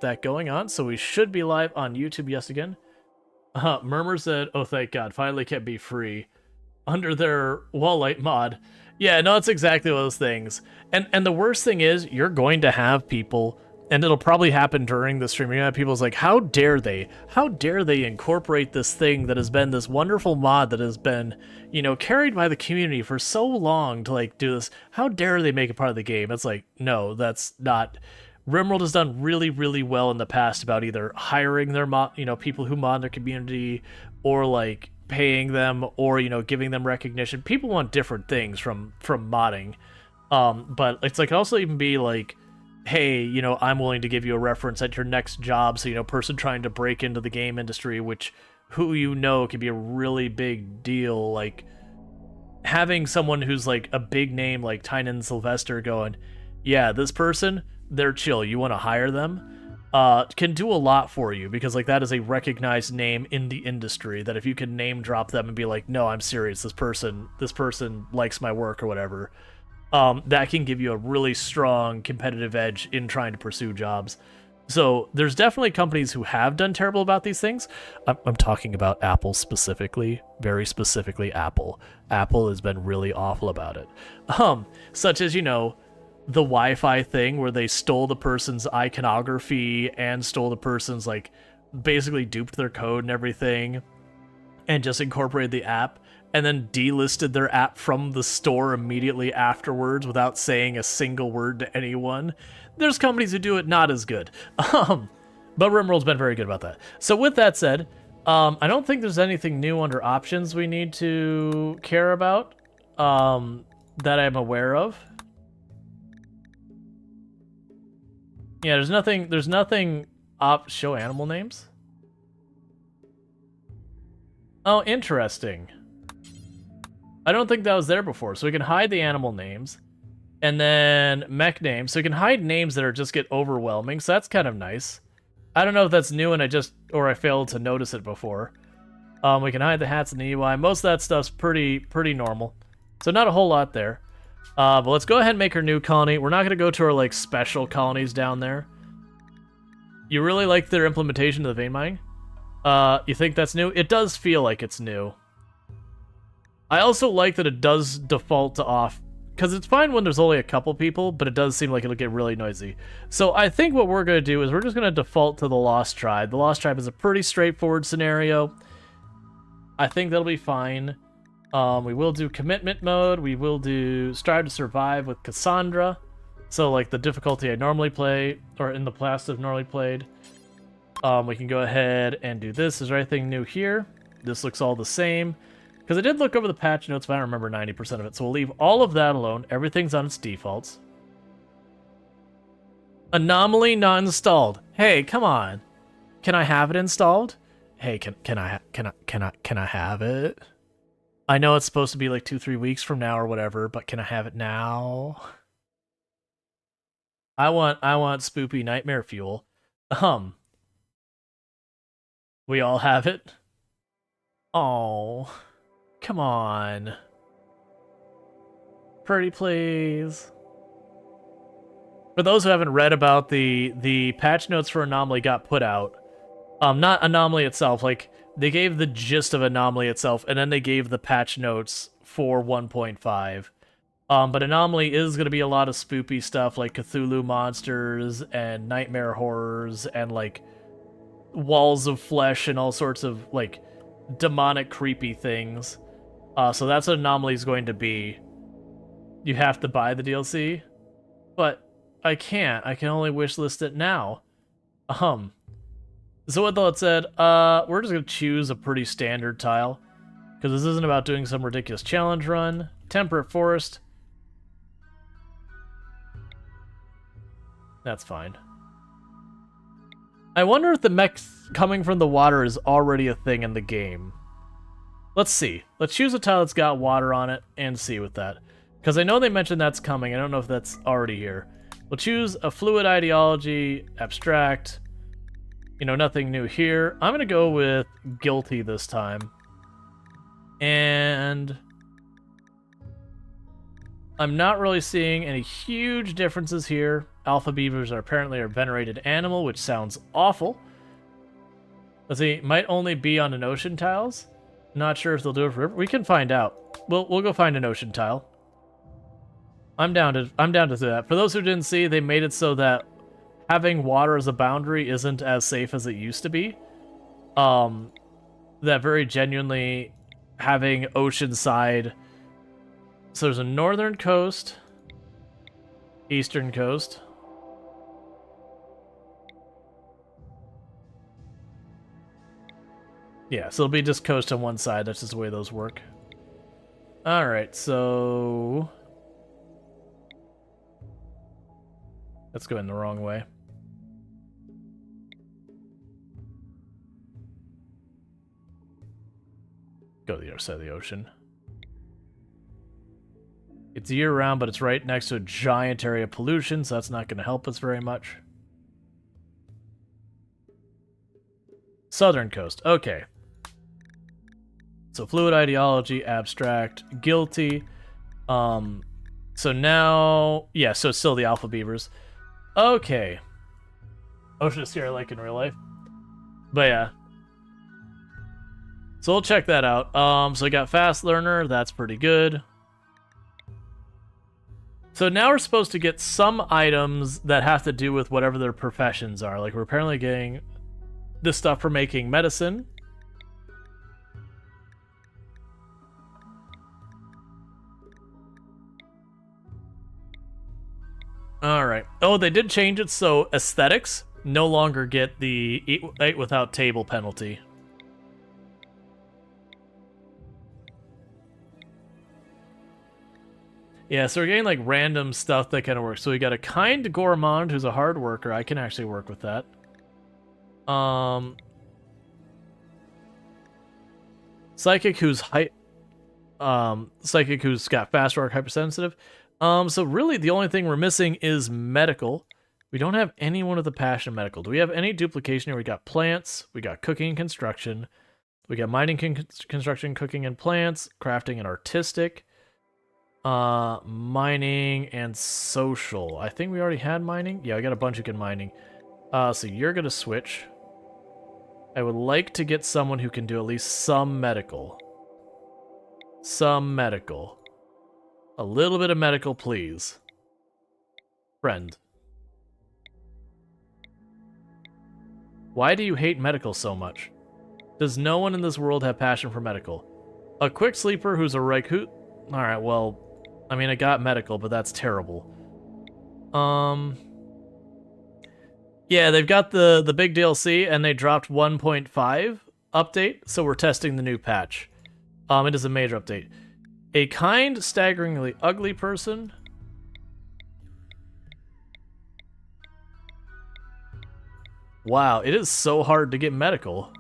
that going on, so we should be live on YouTube yes again. Murmur said, "Oh, thank God, finally can be free under their wall light mod." Yeah, no, it's exactly one of those things. And the worst thing is, you're going to have people, and it'll probably happen during the stream. You're gonna have people's like, how dare they? How dare they incorporate this thing that has been this wonderful mod that has been, you know, carried by the community for so long to like do this? How dare they make it part of the game? It's like, no, that's not. RimWorld has done really, really well in the past about either hiring their people who mod their community, or like paying them, or giving them recognition. People want different things from modding, but it's like, it also even be like, hey, I'm willing to give you a reference at your next job, so person trying to break into the game industry, which can be a really big deal, like having someone who's like a big name like Tynan Sylvester going, yeah, this person, they're chill, you want to hire them, can do a lot for you, because like that is a recognized name in the industry, that if you can name drop them and be like, no, I'm serious, this person likes my work or whatever, that can give you a really strong competitive edge in trying to pursue jobs. So there's definitely companies who have done terrible about these things. I'm talking about Apple specifically, very specifically Apple. Apple has been really awful about it. Such as, the Wi-Fi thing where they stole the person's iconography and stole the person's, like, basically duped their code and everything and just incorporated the app, and then delisted their app from the store immediately afterwards without saying a single word to anyone. There's companies who do it not as good. But RimWorld's been very good about that. So with that said, I don't think there's anything new under options we need to care about that I'm aware of. Yeah, there's nothing show animal names? Oh, interesting. I don't think that was there before. So we can hide the animal names, and then mech names. So we can hide names that just get overwhelming. So that's kind of nice. I don't know if that's new and I failed to notice it before. We can hide the hats and the UI. Most of that stuff's pretty normal. So not a whole lot there. But let's go ahead and make our new colony. We're not going to go to our like special colonies down there. You really like their implementation of the vein mining? You think that's new? It does feel like it's new. I also like that it does default to off, because it's fine when there's only a couple people, but it does seem like it'll get really noisy. So I think what we're going to do is we're just going to default to the Lost Tribe. The Lost Tribe is a pretty straightforward scenario. I think that'll be fine. We will do commitment mode. We will do strive to survive with Cassandra. So like the difficulty I normally play, or in the past I've normally played. We can go ahead and do this. Is there anything new here? This looks all the same. Because I did look over the patch notes, but I don't remember 90% of it. So we'll leave all of that alone. Everything's on its defaults. Anomaly not installed. Hey, come on. Can I have it installed? Hey, can I have it? I know it's supposed to be like 2-3 weeks from now or whatever, but can I have it now? I want spoopy nightmare fuel. We all have it. Oh, come on. Pretty please. For those who haven't read about the patch notes for Anomaly got put out. Not Anomaly itself, like they gave the gist of Anomaly itself, and then they gave the patch notes for 1.5. But Anomaly is going to be a lot of spoopy stuff, like Cthulhu monsters, and nightmare horrors, and, like, walls of flesh, and all sorts of, like, demonic, creepy things. So that's what Anomaly is going to be. You have to buy the DLC? But I can't. I can only wishlist it now. So with that said, we're just going to choose a pretty standard tile, because this isn't about doing some ridiculous challenge run. Temperate Forest. That's fine. I wonder if the mech coming from the water is already a thing in the game. Let's see. Let's choose a tile that's got water on it and see with that. Because I know they mentioned that's coming. I don't know if that's already here. We'll choose a fluid ideology, abstract. Nothing new here. I'm going to go with guilty this time. And I'm not really seeing any huge differences here. Alpha beavers are apparently a venerated animal, which sounds awful. Let's see, might only be on an ocean tiles. Not sure if they'll do it for river. We can find out. We'll go find an ocean tile. I'm down to do that. For those who didn't see, they made it so that having water as a boundary isn't as safe as it used to be. That very genuinely having oceanside. So there's a northern coast, eastern coast. Yeah, so it'll be just coast on one side. That's just the way those work. Alright, so... Let's go in the wrong way. Go to the other side of the ocean. It's year-round, but it's right next to a giant area of pollution, so that's not going to help us very much. Southern coast. Okay. So fluid ideology, abstract, guilty. So now... Yeah, so it's still the alpha beavers. Okay. Ocean is scary like in real life. But yeah. So we'll check that out. So I got fast learner. That's pretty good. So now we're supposed to get some items that have to do with whatever their professions are. Like we're apparently getting this stuff for making medicine. Alright. Oh, they did change it so aesthetics no longer get the eat without table penalty. Yeah, so we're getting like random stuff that kind of works. So we got a kind gourmand who's a hard worker. I can actually work with that. Psychic who's psychic who's got fast work, hypersensitive. So really the only thing we're missing is medical. We don't have anyone with a passion in medical. Do we have any duplication here? We got plants, we got cooking and construction, we got mining, construction, cooking and plants, crafting and artistic, mining and social. I think we already had mining. Yeah, I got a bunch of mining. So you're gonna switch. I would like to get someone who can do at least some medical. Some medical. A little bit of medical, please. Friend. Why do you hate medical so much? Does no one in this world have passion for medical? A quick sleeper who's a Raikut? Alright, well, I mean, I got medical, but that's terrible. Yeah, they've got the big DLC, and they dropped 1.5 update, so we're testing the new patch. It is a major update. A kind, staggeringly ugly person. Wow, it is so hard to get medical.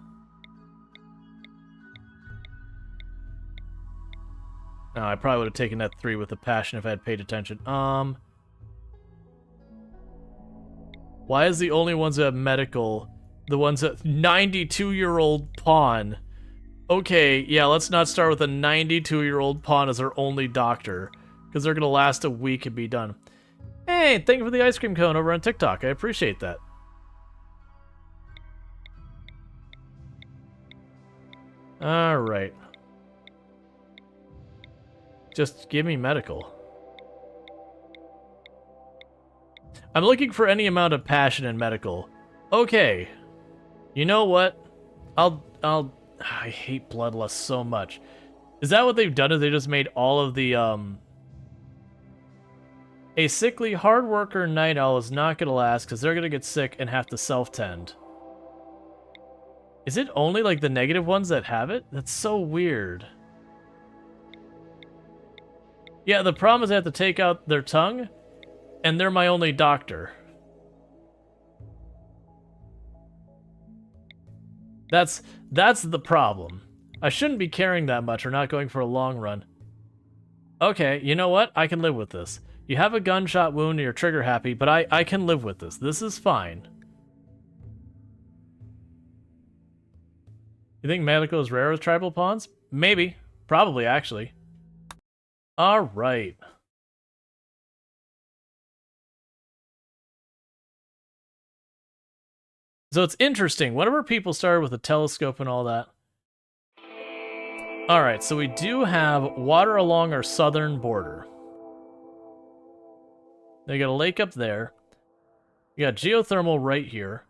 Oh, I probably would have taken that 3 with a passion if I had paid attention. Why is the only ones that have medical the ones that 92-year-old pawn? Okay, yeah, let's not start with a 92-year-old pawn as our only doctor, because they're gonna last a week and be done. Hey, thank you for the ice cream cone over on TikTok. I appreciate that. Alright. Just give me medical. I'm looking for any amount of passion in medical. Okay. You know what? I hate Bloodlust so much. Is that what they've done? Is they just made all of the, A sickly hard worker night owl is not gonna last because they're gonna get sick and have to self-tend. Is it only, like, the negative ones that have it? That's so weird. Yeah, the problem is I have to take out their tongue, and they're my only doctor. That's the problem. I shouldn't be carrying that much or not going for a long run. Okay, you know what? I can live with this. You have a gunshot wound and you're trigger happy, but I can live with this. This is fine. You think medical is rare with tribal pawns? Maybe. Probably, actually. Alright. So it's interesting. Whenever people started with a telescope and all that. Alright, so we do have water along our southern border. They got a lake up there. You got geothermal right here.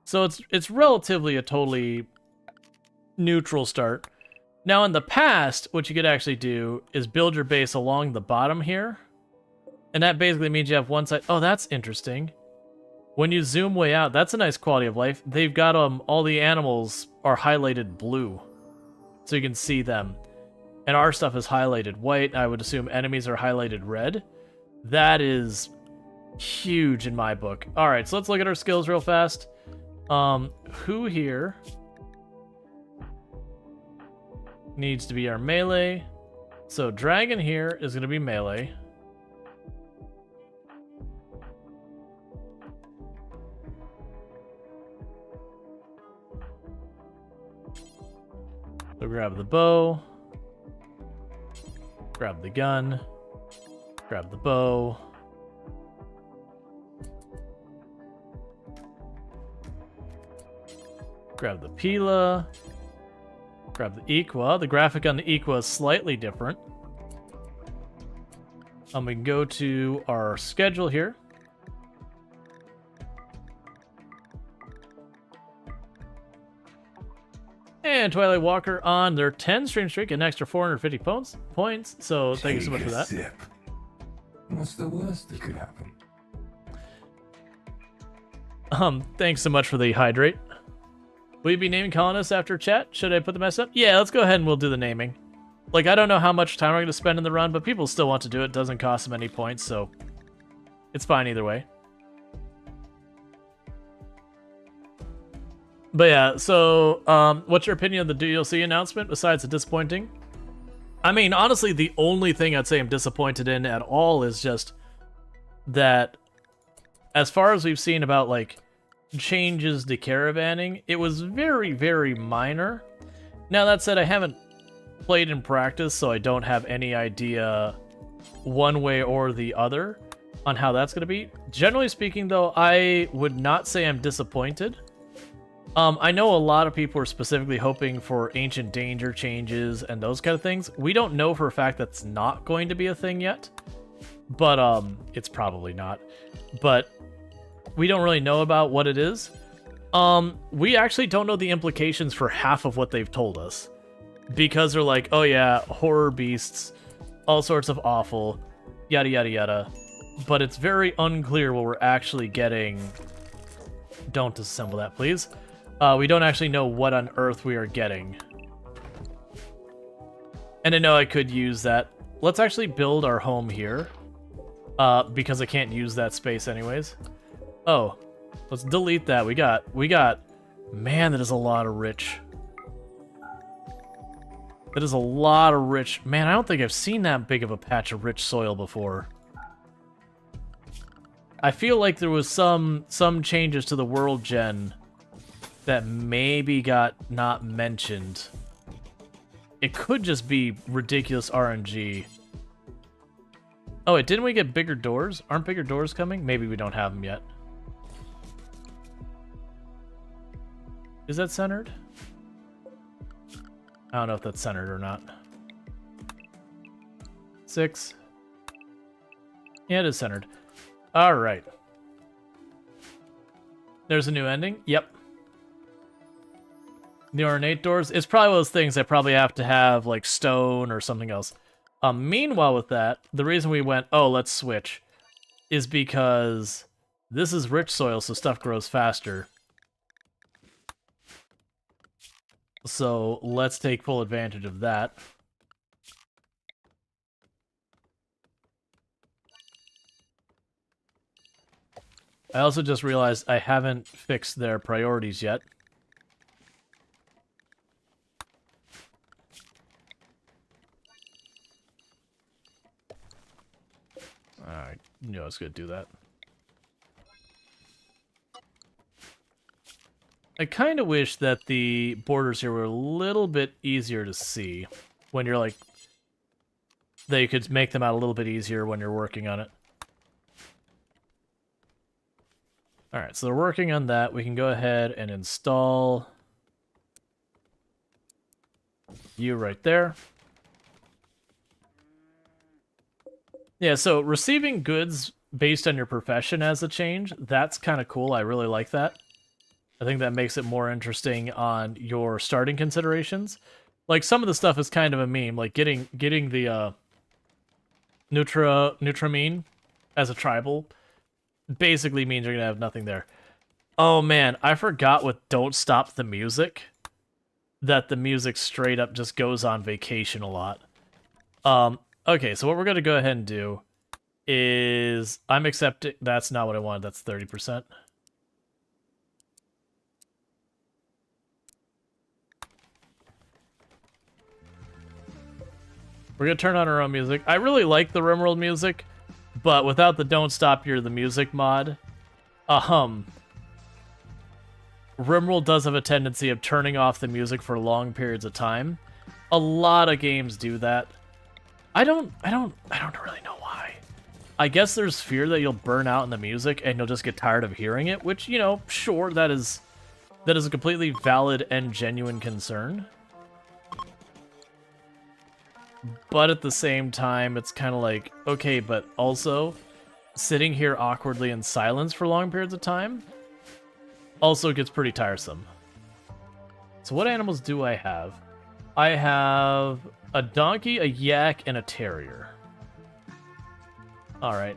So it's relatively a totally neutral start. Now in the past, what you could actually do is build your base along the bottom here. And that basically means you have one side. Oh, that's interesting. When you zoom way out, that's a nice quality of life. They've got all the animals are highlighted blue. So you can see them. And our stuff is highlighted white. I would assume enemies are highlighted red. That is huge in my book. Alright, so let's look at our skills real fast. Who here needs to be our melee? So Dragon here is going to be melee. So grab the bow, grab the gun, grab the bow. Grab the Pila, grab the Equa. The graphic on the Equa is slightly different. We can go to our schedule here. And Twilight Walker on their 10 stream streak, an extra 450 points. So thank you so much for that. Sip. What's the worst that could happen? Thanks so much for the hydrate. Will you be naming colonists after chat? Should I put the mess up? Yeah, let's go ahead and we'll do the naming. Like, I don't know how much time we're going to spend in the run, but people still want to do it. It doesn't cost them any points, so it's fine either way. But yeah, so what's your opinion of the DLC announcement besides the disappointing? I mean, honestly, the only thing I'd say I'm disappointed in at all is just that as far as we've seen about, like, changes to caravanning, it was very, very minor. Now, that said, I haven't played in practice, so I don't have any idea one way or the other on how that's going to be. Generally speaking, though, I would not say I'm disappointed. I know a lot of people are specifically hoping for Ancient Danger changes and those kind of things. We don't know for a fact that's not going to be a thing yet, but it's probably not. But we don't really know about what it is. We actually don't know the implications for half of what they've told us. Because they're like, oh yeah, horror beasts, all sorts of awful, yada yada yada. But it's very unclear what we're actually getting. Don't disassemble that, please. We don't actually know what on earth we are getting. And I know I could use that. Let's actually build our home here. Because I can't use that space anyways. Oh, let's delete that. We got, man, that is a lot of rich. That is a lot of rich. Man, I don't think I've seen that big of a patch of rich soil before. I feel like there was some changes to the world gen that maybe got not mentioned. It could just be ridiculous RNG. Oh, wait, didn't we get bigger doors? Aren't bigger doors coming? Maybe we don't have them yet. Is that centered? I don't know if that's centered or not. 6. Yeah, it is centered. Alright. There's a new ending? Yep. The ornate doors. It's probably one of those things I probably have to have, like, stone or something else. Meanwhile with that, the reason we went, oh, let's switch, is because this is rich soil, so stuff grows faster. So let's take full advantage of that. I also just realized I haven't fixed their priorities yet. Alright, I was gonna do that. I kind of wish that the borders here were a little bit easier to see when you're like... that you could make them out a little bit easier when you're working on it. All right, so they're working on that. We can go ahead and install you right there. Yeah, so receiving goods based on your profession as a change, that's kind of cool. I really like that. I think that makes it more interesting on your starting considerations. Like, some of the stuff is kind of a meme, like getting the Nutramine as a tribal basically means you're gonna have nothing there. Oh man, I forgot with Don't Stop the Music that the music straight up just goes on vacation a lot. Okay, so what we're gonna go ahead and do is I'm accepting. That's not what I wanted. That's 30%. We're gonna turn on our own music. I really like the RimWorld music, but without the Don't Stop You're the Music mod, RimWorld does have a tendency of turning off the music for long periods of time. A lot of games do that. I don't really know why. I guess there's fear that you'll burn out in the music and you'll just get tired of hearing it, which, you know, sure, that is a completely valid and genuine concern. But at the same time, it's kind of like, okay, but also sitting here awkwardly in silence for long periods of time also gets pretty tiresome. So what animals do I have? I have a donkey, a yak, and a terrier. Alright.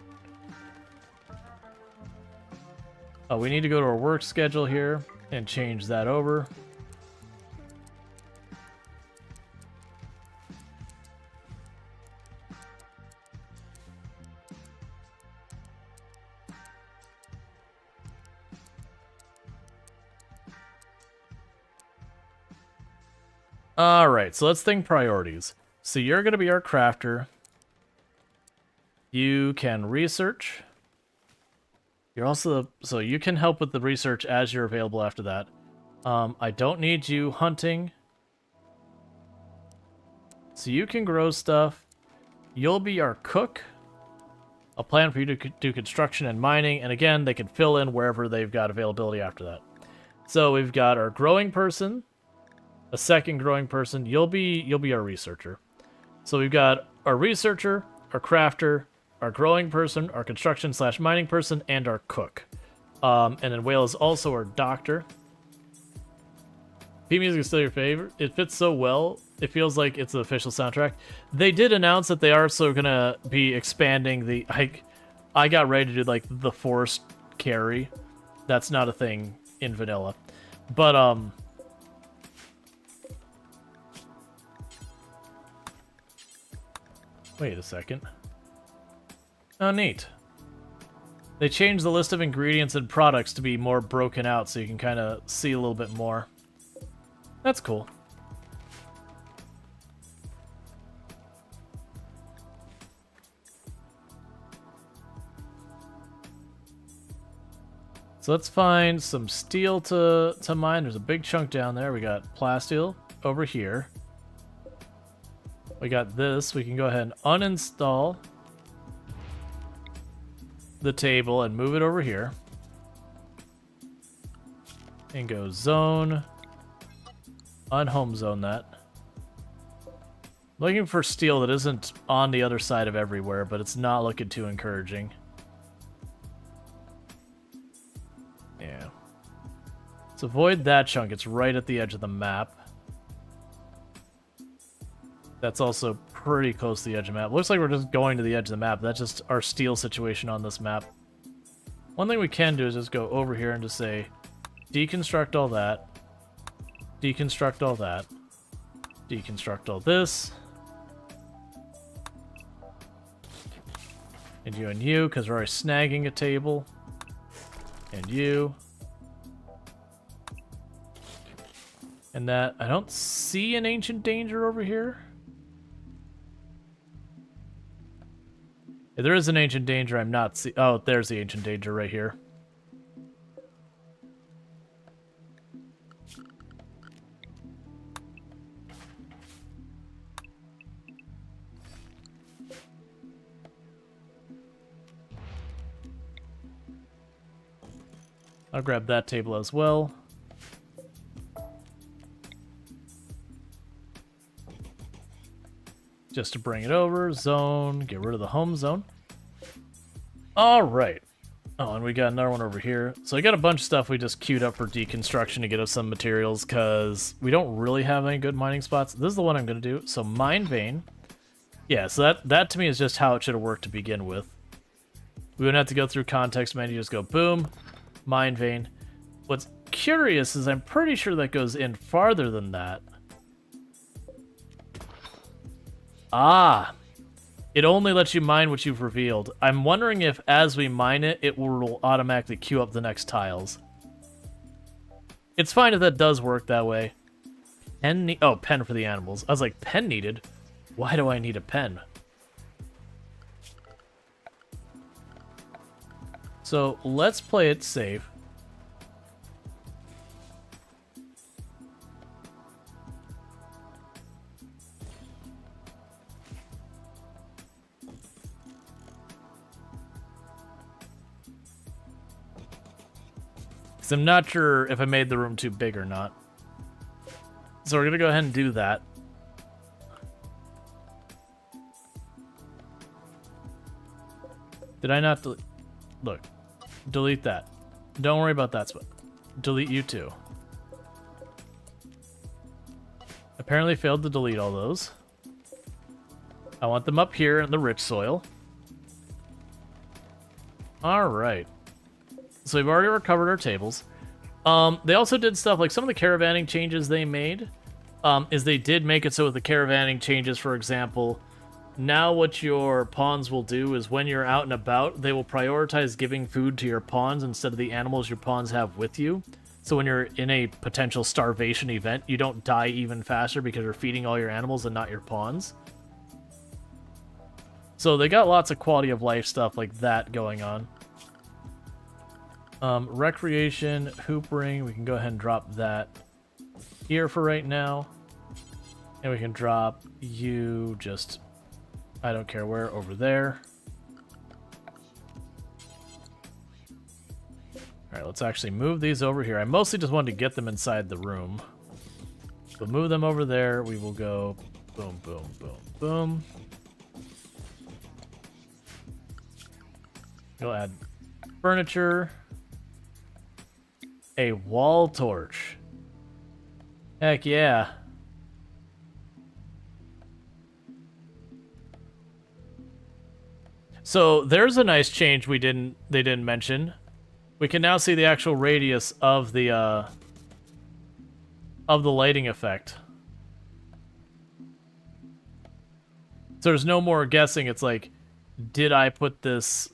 Oh, we need to go to our work schedule here and change that over. Alright, so let's think priorities. So you're going to be our crafter. You can research. You're also... So you can help with the research as you're available after that. I don't need you hunting. So you can grow stuff. You'll be our cook. I'll plan for you to do construction and mining. And again, they can fill in wherever they've got availability after that. So we've got our growing person. A second growing person. You'll be our researcher. So we've got our researcher, our crafter, our growing person, our construction / mining person, and our cook. And then Whale is also our doctor. Theme music is still your favorite. It fits so well. It feels like it's the official soundtrack. They did announce that they are also gonna be expanding the. I got ready to do like the forest carry. That's not a thing in vanilla, but wait a second. Oh, neat. They changed the list of ingredients and products to be more broken out so you can kind of see a little bit more. That's cool. So let's find some steel to mine. There's a big chunk down there. We got plasteel over here. We got this. We can go ahead and uninstall the table and move it over here. And go zone. Unhome zone that. Looking for steel that isn't on the other side of everywhere, but it's not looking too encouraging. Yeah. Let's avoid that chunk. It's right at the edge of the map. That's also pretty close to the edge of the map. Looks like we're just going to the edge of the map. That's just our steel situation on this map. One thing we can do is just go over here and just say, deconstruct all that. Deconstruct all that. Deconstruct all this. And you, because we're already snagging a table. And you. And that, I don't see an ancient danger over here. If there is an ancient danger, I'm not see. Oh, there's the ancient danger right here. I'll grab that table as well. Just to bring it over. Zone. Get rid of the home zone. All right. Oh, and we got another one over here. So I got a bunch of stuff we just queued up for deconstruction to get us some materials because we don't really have any good mining spots. This is the one I'm going to do. So mine vein. Yeah, so that to me is just how it should have worked to begin with. We wouldn't have to go through context menu, just go boom, mine vein. What's curious is I'm pretty sure that goes in farther than that. Ah, it only lets you mine what you've revealed. I'm wondering if as we mine it, it will automatically queue up the next tiles. It's fine if that does work that way. Pen oh, pen for the animals. I was like, pen needed? Why do I need a pen? So let's play it safe. Because I'm not sure if I made the room too big or not. So we're going to go ahead and do that. Did I not delete? Look. Delete that. Don't worry about that spot. Delete you too. Apparently failed to delete all those. I want them up here in the rich soil. Alright. So we've already recovered our tables. They also did stuff like some of the caravanning changes they made. Is they did make it so with the caravanning changes, for example, now what your pawns will do is when you're out and about, they will prioritize giving food to your pawns instead of the animals your pawns have with you. So when you're in a potential starvation event, you don't die even faster because you're feeding all your animals and not your pawns. So they got lots of quality of life stuff like that going on. Recreation, hoop ring, we can go ahead and drop that here for right now. And we can drop you just, I don't care where, over there. Alright, let's actually move these over here. I mostly just wanted to get them inside the room. We'll move them over there. We will go boom, boom, boom, boom. We'll add furniture. A wall torch. Heck yeah. So there's a nice change they didn't mention. We can now see the actual radius of the lighting effect. So there's no more guessing. It's like, did I put this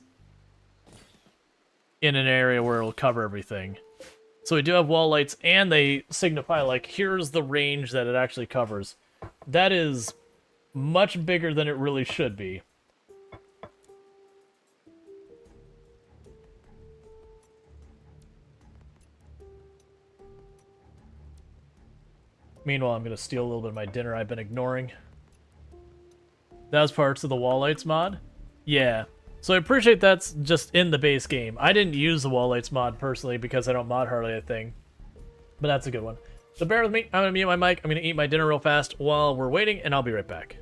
in an area where it'll cover everything? So we do have wall lights, and they signify, like, here's the range that it actually covers. That is much bigger than it really should be. Meanwhile, I'm going to steal a little bit of my dinner I've been ignoring. That was parts of the wall lights mod? Yeah. So I appreciate that's just in the base game. I didn't use the wall lights mod personally because I don't mod hardly a thing. But that's a good one. So bear with me. I'm going to mute my mic. I'm going to eat my dinner real fast while we're waiting, and I'll be right back.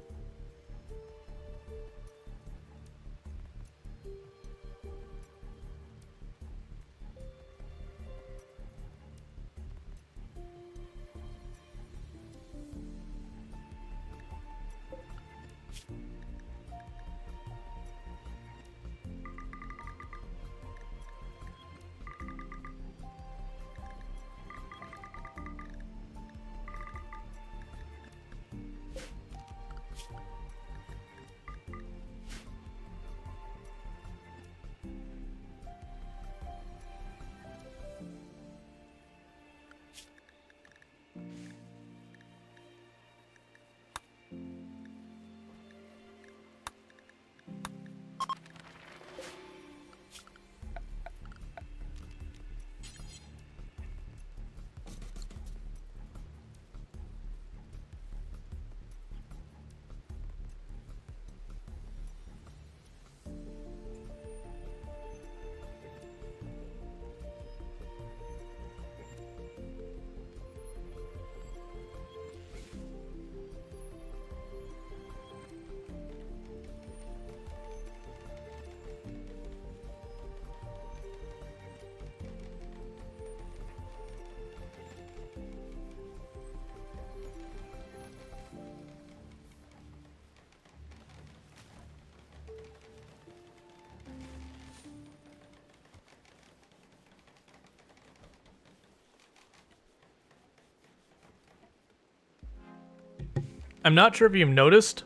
I'm not sure if you've noticed,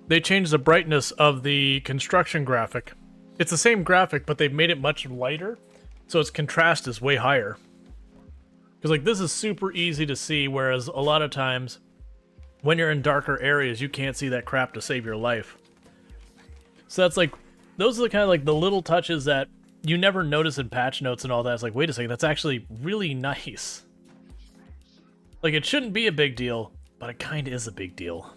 they changed the brightness of the construction graphic. It's the same graphic, but they've made it much lighter, so its contrast is way higher. Because, like, this is super easy to see, whereas a lot of times, when you're in darker areas, you can't see that crap to save your life. So that's, like, those are the kind of, like, the little touches that you never notice in patch notes and all that. It's like, wait a second, that's actually really nice. Like, it shouldn't be a big deal, but it kind of is a big deal.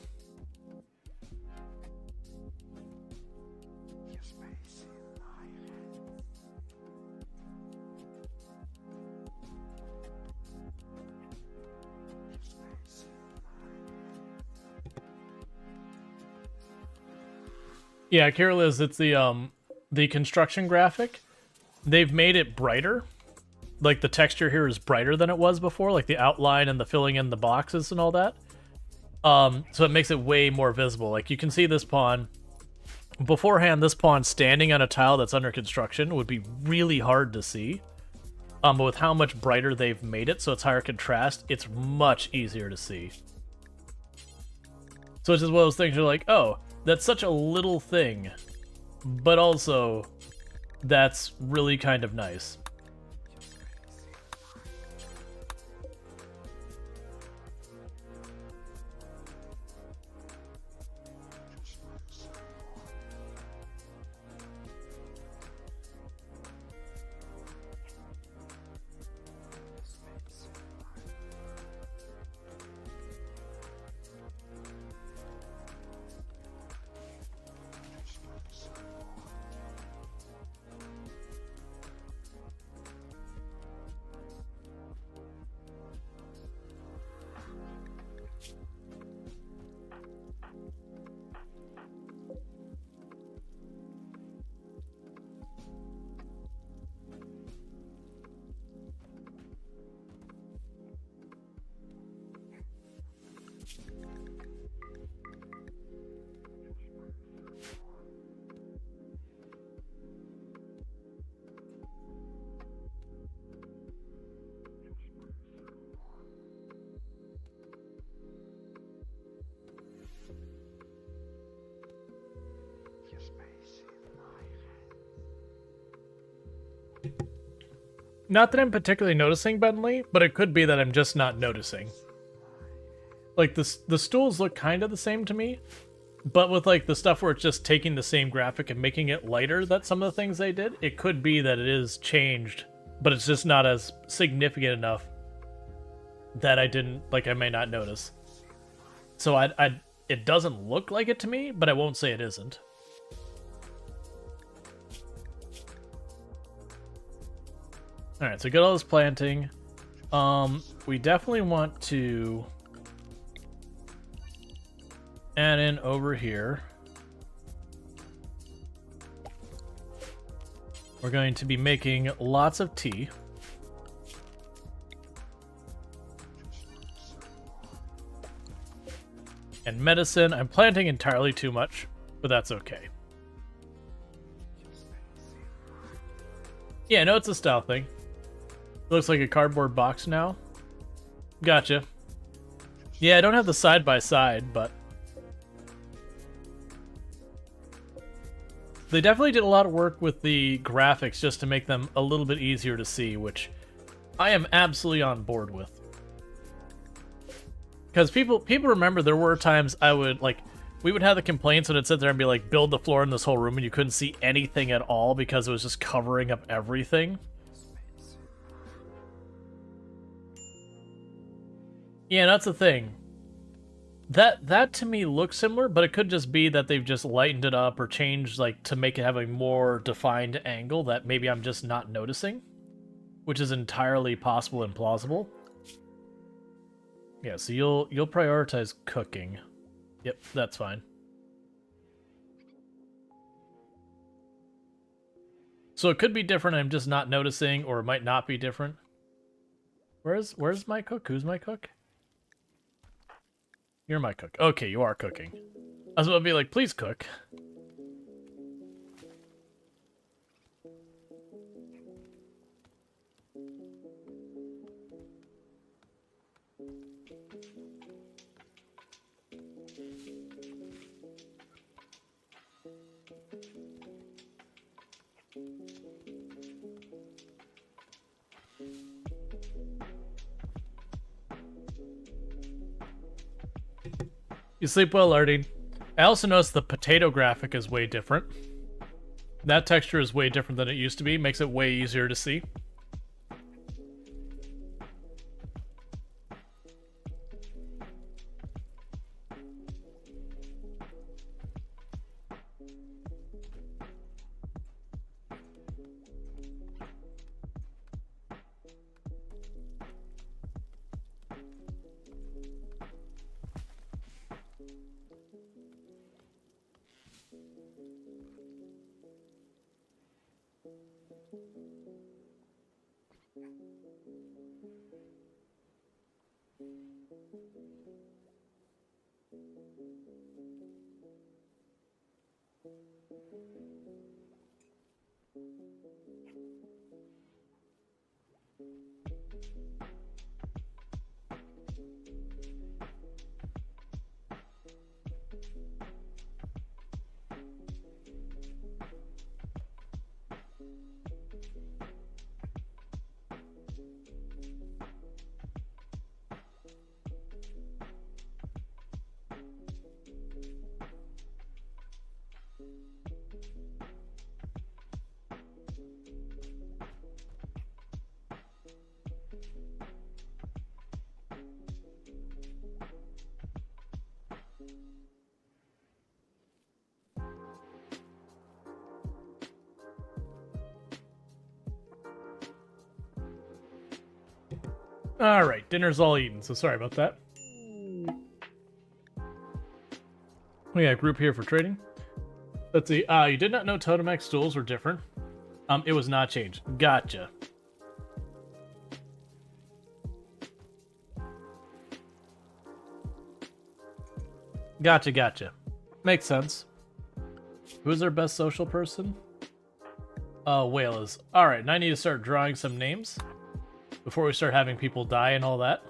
Yeah, Carol, it's the construction graphic. They've made it brighter. Like, the texture here is brighter than it was before, like the outline and the filling in the boxes and all that. So it makes it way more visible. Like, you can see this pawn. Beforehand, this pawn standing on a tile that's under construction would be really hard to see. But with how much brighter they've made it, so it's higher contrast, it's much easier to see. So it's just one of those things you're like, oh, that's such a little thing, but also that's really kind of nice. Not that I'm particularly noticing, Bentley, but it could be that I'm just not noticing. Like, the stools look kind of the same to me, but with, like, the stuff where it's just taking the same graphic and making it lighter, that some of the things they did, it could be that it is changed, but it's just not as significant enough that I didn't, like, I may not notice. So it doesn't look like it to me, but I won't say it isn't. Alright, so get all this planting. We definitely want to add in over here. We're going to be making lots of tea. And medicine. I'm planting entirely too much, but that's okay. Yeah, no, it's a style thing. Looks like a cardboard box now. Gotcha. Yeah, I don't have the side-by-side, but they definitely did a lot of work with the graphics just to make them a little bit easier to see, which I am absolutely on board with. Because people remember there were times I would, like, we would have the complaints when it'd sit there and be like, build the floor in this whole room, and you couldn't see anything at all because it was just covering up everything. Yeah, that's the thing. That to me looks similar, but it could just be that they've just lightened it up or changed, like, to make it have a more defined angle that maybe I'm just not noticing, which is entirely possible and plausible. Yeah, so you'll prioritize cooking. Yep, that's fine. So it could be different, I'm just not noticing, or it might not be different. Where's my cook? Who's my cook? You're my cook. Okay, you are cooking. I was about to be like, please cook. You sleep well, Lardine. I also noticed the potato graphic is way different. That texture is way different than it used to be. Makes it way easier to see. Alright, dinner's all eaten, so sorry about that. We got a group here for trading. Let's see. You did not know Totemex stools were different. It was not changed. Gotcha. Gotcha. Makes sense. Who's our best social person? Whale is. Alright, and I need to start drawing some names before we start having people die and all that.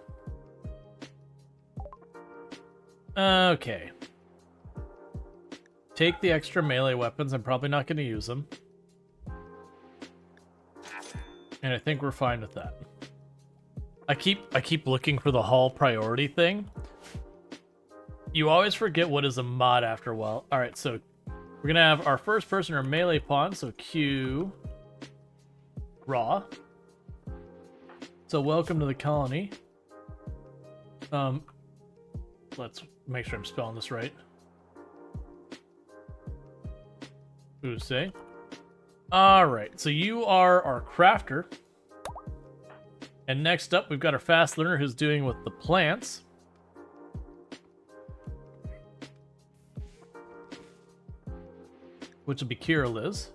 Okay. Take the extra melee weapons. I'm probably not going to use them. And I think we're fine with that. I keep looking for the hall priority thing. You always forget what is a mod after a while. Alright, so we're going to have our first person or melee pawn, so Q Raw. So welcome to the colony. Let's make sure I'm spelling this right. Say. Alright, so you are our crafter. And next up, we've got our fast learner who's doing with the plants. Which will be Kira Liz.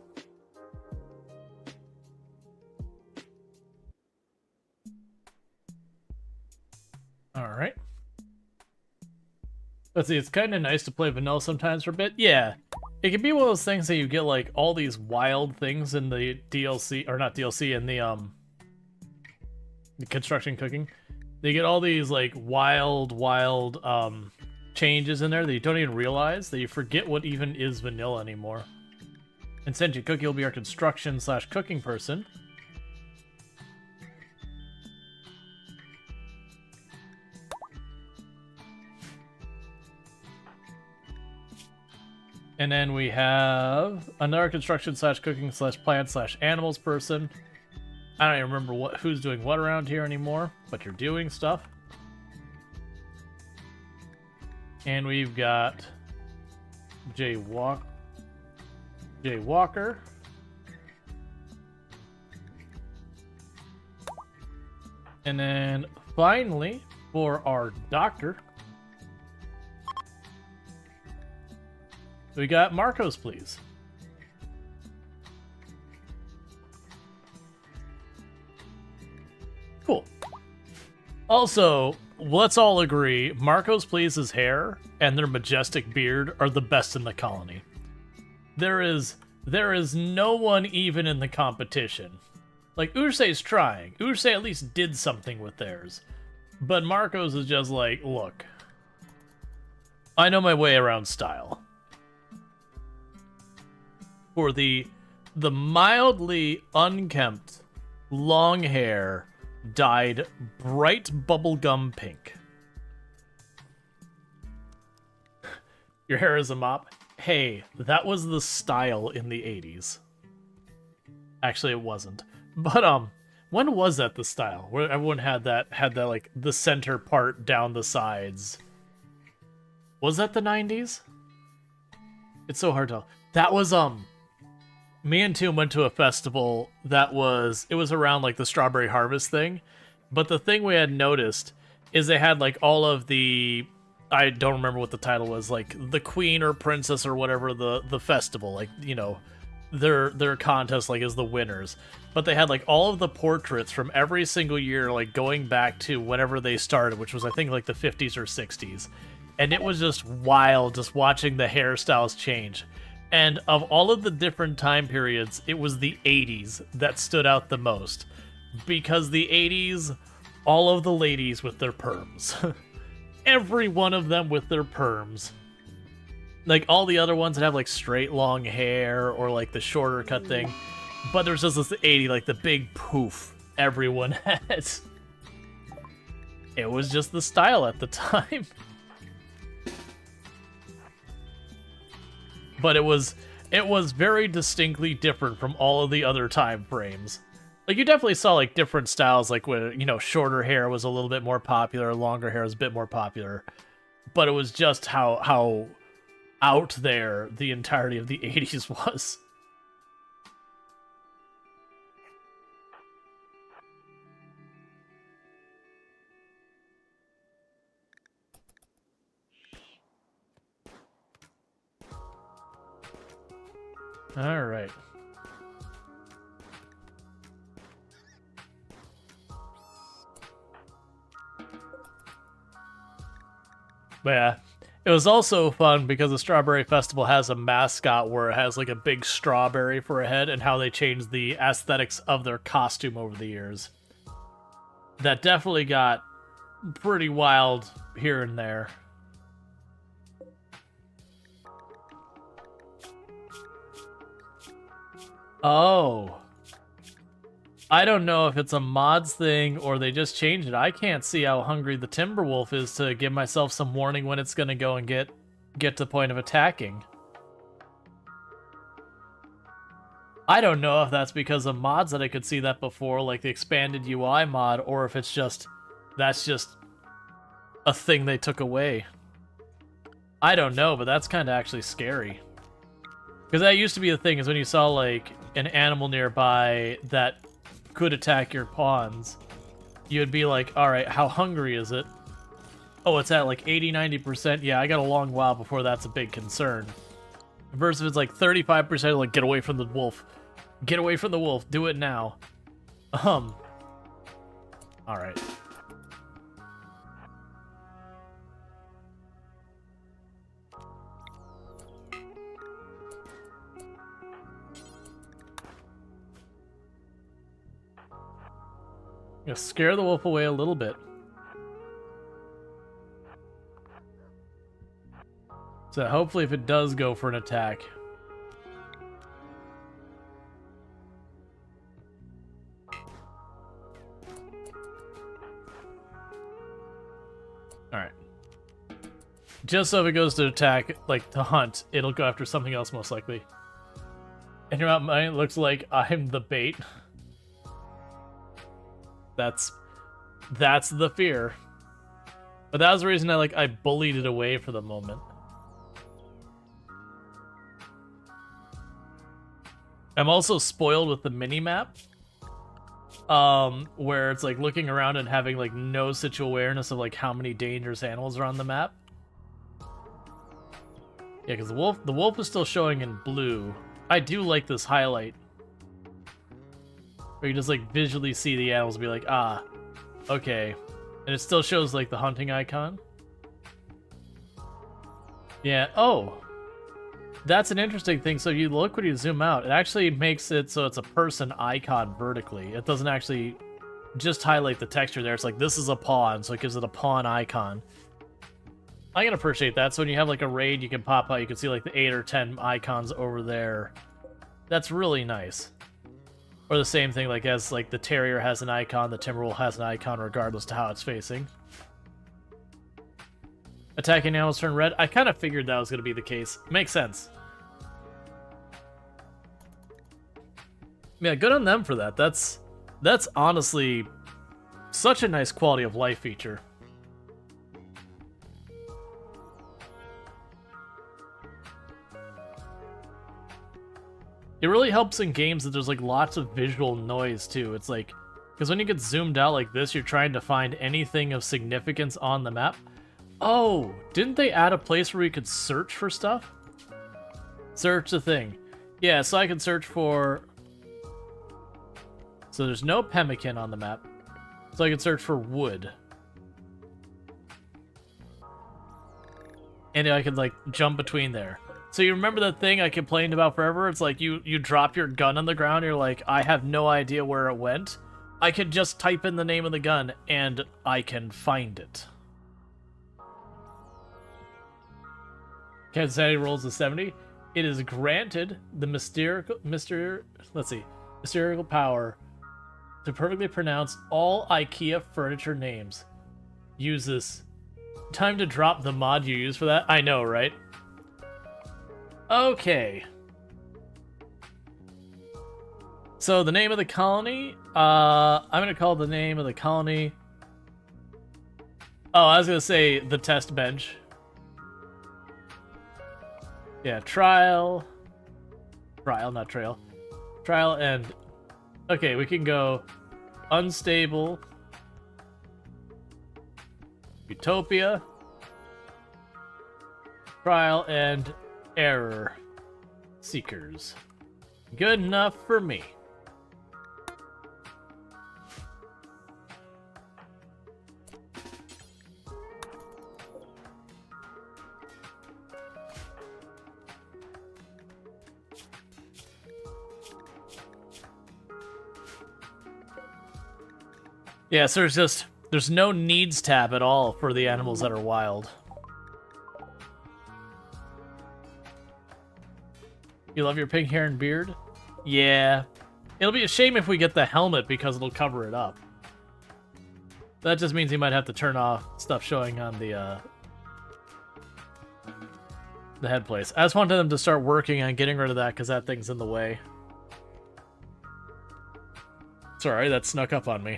Alright. Let's see, it's kind of nice to play vanilla sometimes for a bit. Yeah. It can be one of those things that you get like all these wild things in the DLC, or not DLC, in the construction cooking. They get all these like wild changes in there that you don't even realize, that you forget what even is vanilla anymore. And Sentient Cookie will be our construction/cooking person. And then we have another construction/cooking/plant/animals person. I don't even remember who's doing what around here anymore, but you're doing stuff. And we've got Jay Walker. And then finally, for our doctor, we got Marcos, please. Cool. Also, let's all agree, Marcos Please's hair and their majestic beard are the best in the colony. There is no one even in the competition. Like, Ursay's trying. Ursay at least did something with theirs. But Marcos is just like, look, I know my way around style. For the mildly unkempt, long hair dyed bright bubblegum pink. Your hair is a mop. Hey, that was the style in the 80s. Actually, it wasn't. But when was that the style? Where everyone had that like the center part down the sides. Was that the 90s? It's so hard to tell. That was me and Toom went to a festival that it was around like the strawberry harvest thing. But the thing we had noticed is they had like all of the, I don't remember what the title was, like the queen or princess or whatever the festival, like, you know, their contest like is the winners. But they had like all of the portraits from every single year, like going back to whenever they started, which was I think like the 50s or 60s. And it was just wild just watching the hairstyles change. And of all of the different time periods, it was the 80s that stood out the most. Because the 80s, all of the ladies with their perms. Every one of them with their perms. Like, all the other ones that have, like, straight long hair or, like, the shorter cut thing. But there's just this 80, like, the big poof everyone has. It was just the style at the time. But it was very distinctly different from all of the other time frames. Like, you definitely saw, like, different styles, like, when, you know, shorter hair was a little bit more popular, longer hair was a bit more popular. But it was just how out there the entirety of the 80s was. All right. But yeah, it was also fun because the Strawberry Festival has a mascot where it has like a big strawberry for a head, and how they changed the aesthetics of their costume over the years. That definitely got pretty wild here and there. Oh. I don't know if it's a mods thing or they just changed it. I can't see how hungry the Timberwolf is to give myself some warning when it's gonna go and get to the point of attacking. I don't know if that's because of mods that I could see that before, like the expanded UI mod, or if it's just, that's just a thing they took away. I don't know, but that's kind of actually scary. Because that used to be the thing, is when you saw like an animal nearby that could attack your pawns, you'd be like, alright, how hungry is it? Oh, it's at like 80-90%. Yeah, I got a long while before that's a big concern. Versus if it's like 35%, like, get away from the wolf. Get away from the wolf. Do it now. Alright. Gonna scare the wolf away a little bit. So hopefully if it does go for an attack. Alright. Just so if it goes to attack, like to hunt, it'll go after something else most likely. And your mind looks like I'm the bait. That's the fear. But that was the reason I bullied it away for the moment. I'm also spoiled with the mini-map. Where it's like looking around and having like no situal awareness of like how many dangerous animals are on the map. Yeah, because the wolf is still showing in blue. I do like this highlight. Where you just like visually see the animals and be like, ah, okay. And it still shows like the hunting icon. Yeah, oh. That's an interesting thing. So you look when you zoom out, it actually makes it so it's a person icon vertically. It doesn't actually just highlight the texture there. It's like, this is a pawn, so it gives it a pawn icon. I can appreciate that. So when you have like a raid, you can pop out, you can see like the 8 or 10 icons over there. That's really nice. Or the same thing, like as like the terrier has an icon, the Timberwolf has an icon regardless to how it's facing. Attacking animals turn red. I kind of figured that was going to be the case. Makes sense. Yeah, good on them for that. That's honestly such a nice quality of life feature. It really helps in games that there's like lots of visual noise too. It's like, because when you get zoomed out like this, you're trying to find anything of significance on the map. Oh, didn't they add a place where we could search for stuff? Search the thing. Yeah, so I can search for... So there's no pemmican on the map. So I can search for wood. And I could, like, jump between there. So you remember that thing I complained about forever? It's like you drop your gun on the ground, you're like, I have no idea where it went. I could just type in the name of the gun, and I can find it. Kansas City rolls a 70. It is granted the mystical power to perfectly pronounce all IKEA furniture names. Use this. Time to drop the mod you use for that. I know, right? Okay. So the name of the colony, I'm gonna call the name of the colony. Oh, I was gonna say the test bench. Yeah, trial, not trail. Trial and... Okay, we can go unstable, utopia, trial, and error seekers. Good enough for me. Yeah, so there's no needs tab at all for the animals that are wild. You love your pink hair and beard? Yeah. It'll be a shame if we get the helmet because it'll cover it up. That just means you might have to turn off stuff showing on the head place. I just wanted them to start working on getting rid of that because that thing's in the way. Sorry, that snuck up on me.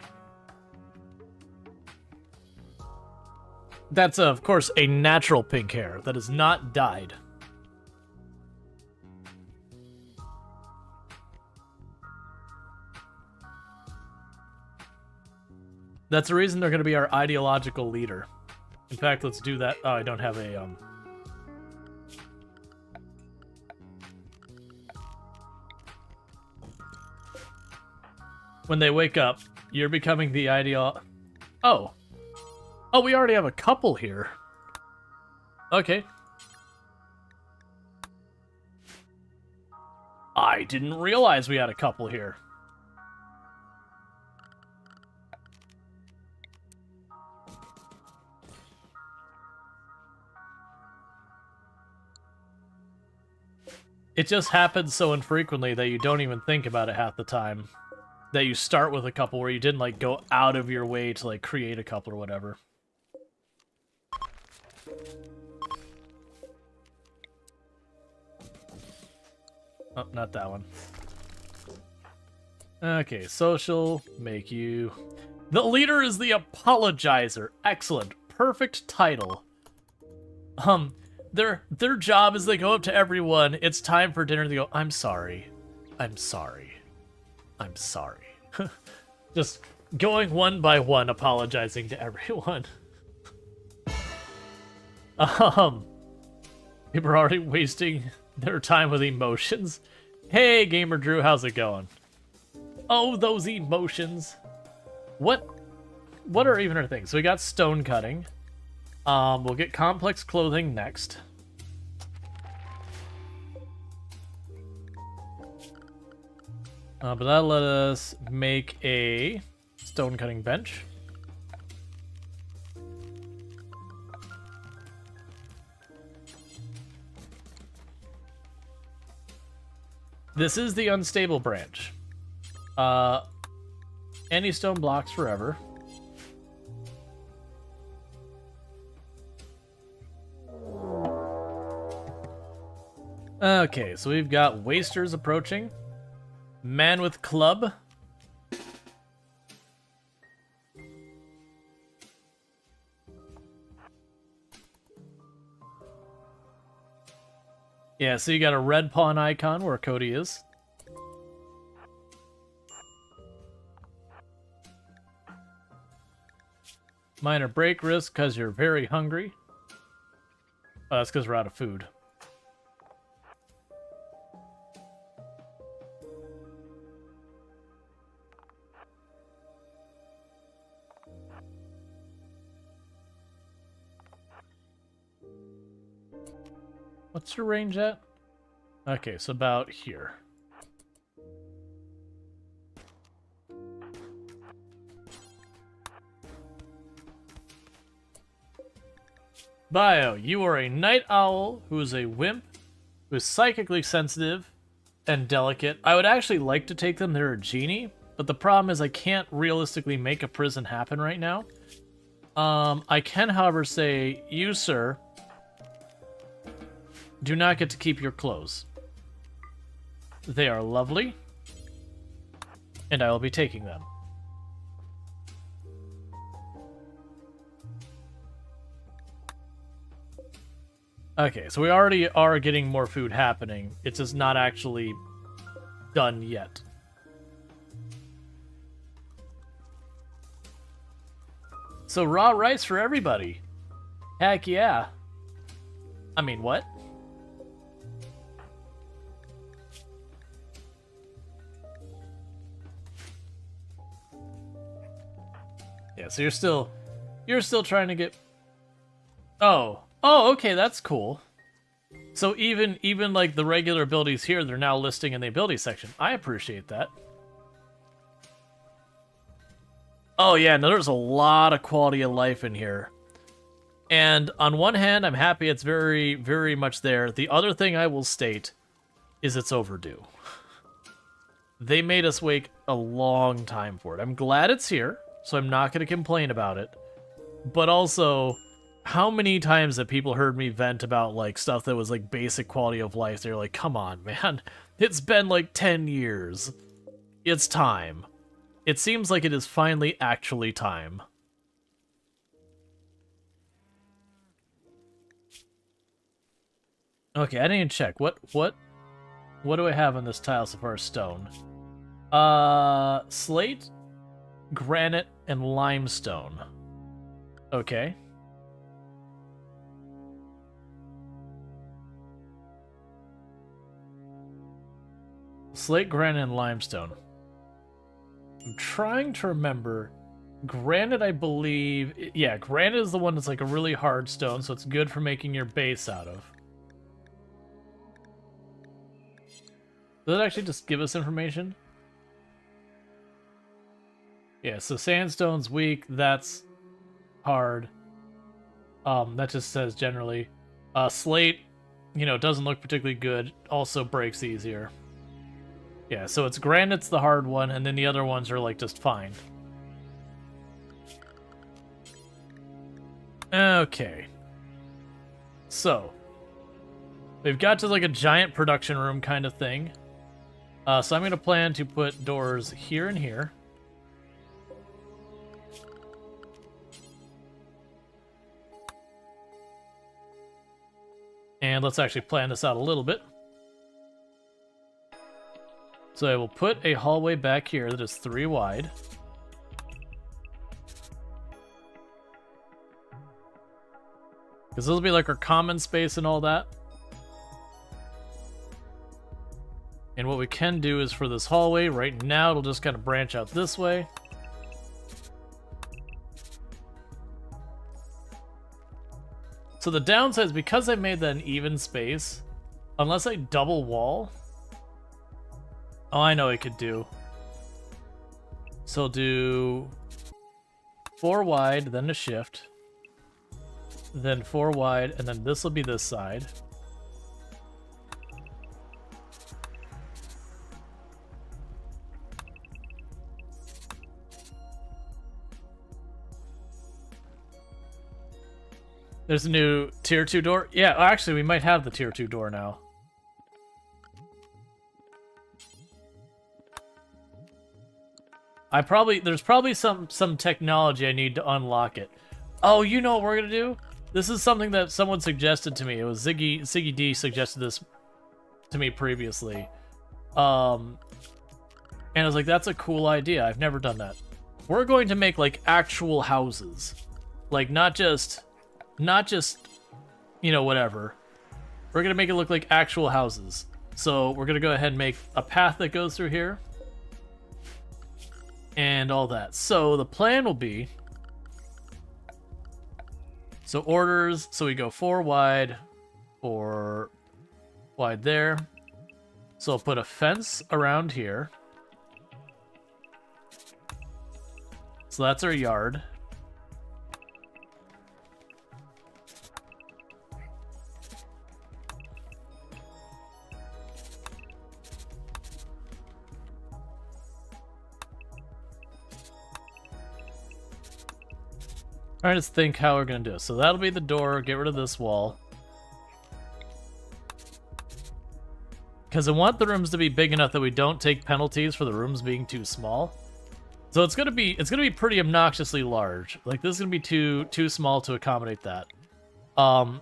That's, of course, a natural pink hair that is not dyed. That's the reason they're going to be our ideological leader. In fact, let's do that. Oh, I don't have a, When they wake up, you're becoming the Oh. Oh, we already have a couple here. Okay. I didn't realize we had a couple here. It just happens so infrequently that you don't even think about it half the time. That you start with a couple where you didn't, like, go out of your way to, like, create a couple or whatever. Oh, not that one. Okay, social, make you... The leader is the apologizer. Excellent. Perfect title. Their job is they go up to everyone. It's time for dinner. They go, I'm sorry. I'm sorry. I'm sorry. Just going one by one, apologizing to everyone. People are already wasting their time with emotions. Hey, Gamer Drew, how's it going? Oh, those emotions. What are even our things? So we got stone cutting. We'll get complex clothing next. But that'll let us make a stone cutting bench. This is the unstable branch. Any stone blocks forever. Okay, so we've got Wasters approaching. Man with club. Yeah, so you got a red pawn icon where Cody is. Minor break risk because you're very hungry. Oh, that's because we're out of food. What's your range at? Okay, so about here. Bio, you are a night owl who is a wimp, who is psychically sensitive and delicate. I would actually like to take them. They're a genie, but the problem is I can't realistically make a prison happen right now. I can, however, say, you, sir, do not get to keep your clothes. They are lovely, and I will be taking them. Okay, so we already are getting more food happening. It's just not actually done yet. So raw rice for everybody. Heck yeah. I mean, what? Yeah, so you're still trying to get... Oh, okay, that's cool. So even like the regular abilities here, they're now listing in the ability section. I appreciate that. Oh yeah, no, there's a lot of quality of life in here. And on one hand, I'm happy it's very, very much there. The other thing I will state is it's overdue. They made us wait a long time for it. I'm glad it's here, so I'm not going to complain about it. But also, how many times have people heard me vent about like stuff that was like basic quality of life? They're like, come on, man. It's been like 10 years. It's time. It seems like it is finally actually time. Okay, I didn't even check. What do I have on this tile so far as stone? Slate, granite, and limestone. Okay. Slate, granite, and limestone. I'm trying to remember. Granite, I believe... Yeah, granite is the one that's like a really hard stone, so it's good for making your base out of. Does it actually just give us information? Yeah, so sandstone's weak, that's hard. That just says generally. Slate, you know, doesn't look particularly good, also breaks easier. Yeah, so it's granite's the hard one, and then the other ones are like just fine. Okay. So, we've got to like a giant production room kind of thing. So I'm going to plan to put doors here and here. And let's actually plan this out a little bit. So I will put a hallway back here that is 3 wide. Because this will be like our common space and all that. And what we can do is for this hallway, right now it'll just kind of branch out this way. So the downside is because I made that an even space, unless I double wall... Oh, I know what I could do. So I'll do 4 wide, then a shift. Then 4 wide, and then this will be this side. There's a new tier 2 door. Yeah, actually, we might have the tier 2 door now. There's probably some technology I need to unlock it. Oh, you know what we're gonna do? This is something that someone suggested to me. It was Ziggy D suggested this to me previously. And I was like, that's a cool idea. I've never done that. We're going to make like actual houses. Like not just you know, whatever. We're gonna make it look like actual houses. So we're gonna go ahead and make a path that goes through here. And all that. So the plan will be, so orders, so we go 4 wide there. So I'll put a fence around here. So that's our yard. Alright, let's think how we're gonna do it. So that'll be the door, get rid of this wall. Because I want the rooms to be big enough that we don't take penalties for the rooms being too small. So it's gonna be pretty obnoxiously large. Like this is gonna be too small to accommodate that. Yeah,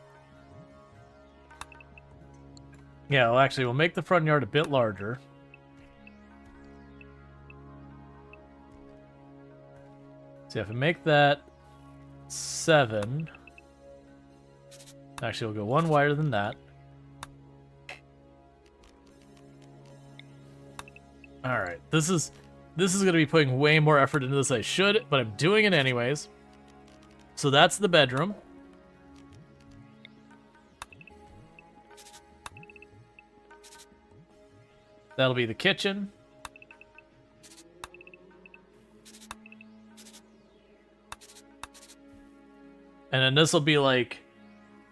well actually we'll make the front yard a bit larger. So if we make that 7. Actually, we'll go 1 wider than that. Alright, this is going to be putting way more effort into this than I should, but I'm doing it anyways. So that's the bedroom. That'll be the kitchen. And then this will be like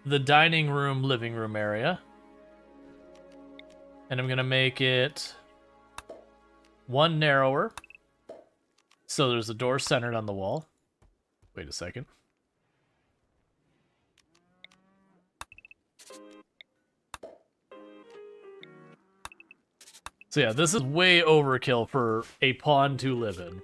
the dining room, living room area. And I'm going to make it 1 narrower. So there's a door centered on the wall. Wait a second. So yeah, this is way overkill for a pawn to live in.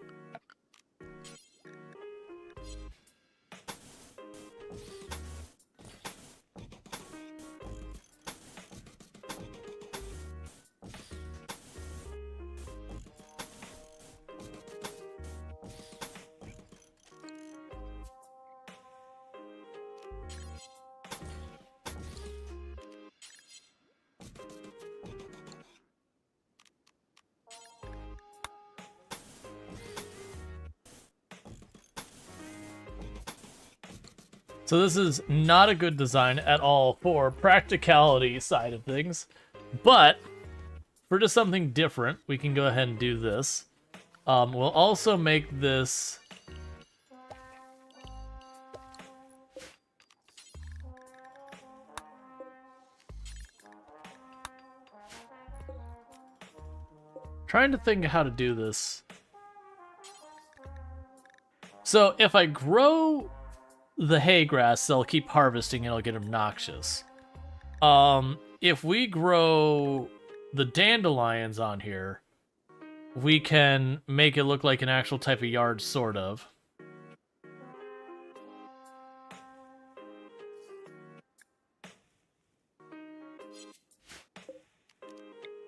So this is not a good design at all for practicality side of things, but for just something different, we can go ahead and do this. We'll also make this trying to think of how to do this. So if I grow the hay grass, they'll keep harvesting and it'll get obnoxious. If we grow the dandelions on here, we can make it look like an actual type of yard, sort of.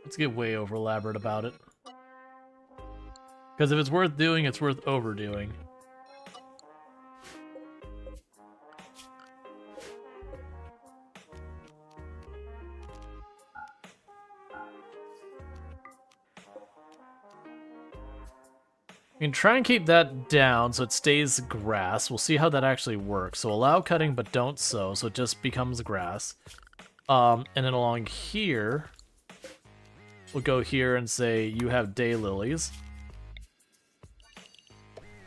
Let's get way over elaborate about it. Because if it's worth doing, it's worth overdoing. We can try and keep that down so it stays grass. We'll see how that actually works. So allow cutting but don't sow, so it just becomes grass. And then along here, we'll go here and say you have daylilies.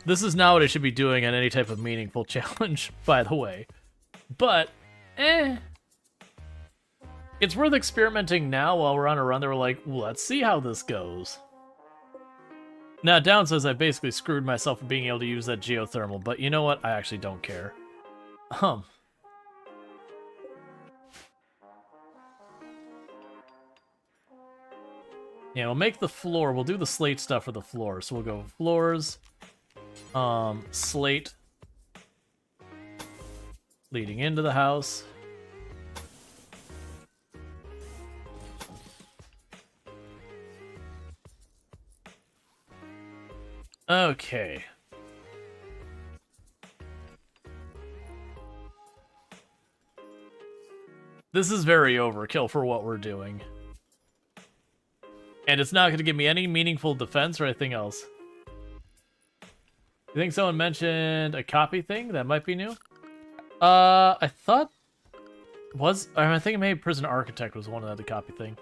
This is not what I should be doing on any type of meaningful challenge, by the way. But, it's worth experimenting now while we're on a run that we're like, well, let's see how this goes. Now, Down says I basically screwed myself for being able to use that geothermal, but you know what? I actually don't care. Yeah, we'll make the floor. We'll do the slate stuff for the floor. So we'll go floors, slate, leading into the house. Okay. This is very overkill for what we're doing. And it's not going to give me any meaningful defense or anything else. You think someone mentioned a copy thing? That might be new? I thought... I think maybe Prison Architect was one of the copy thing.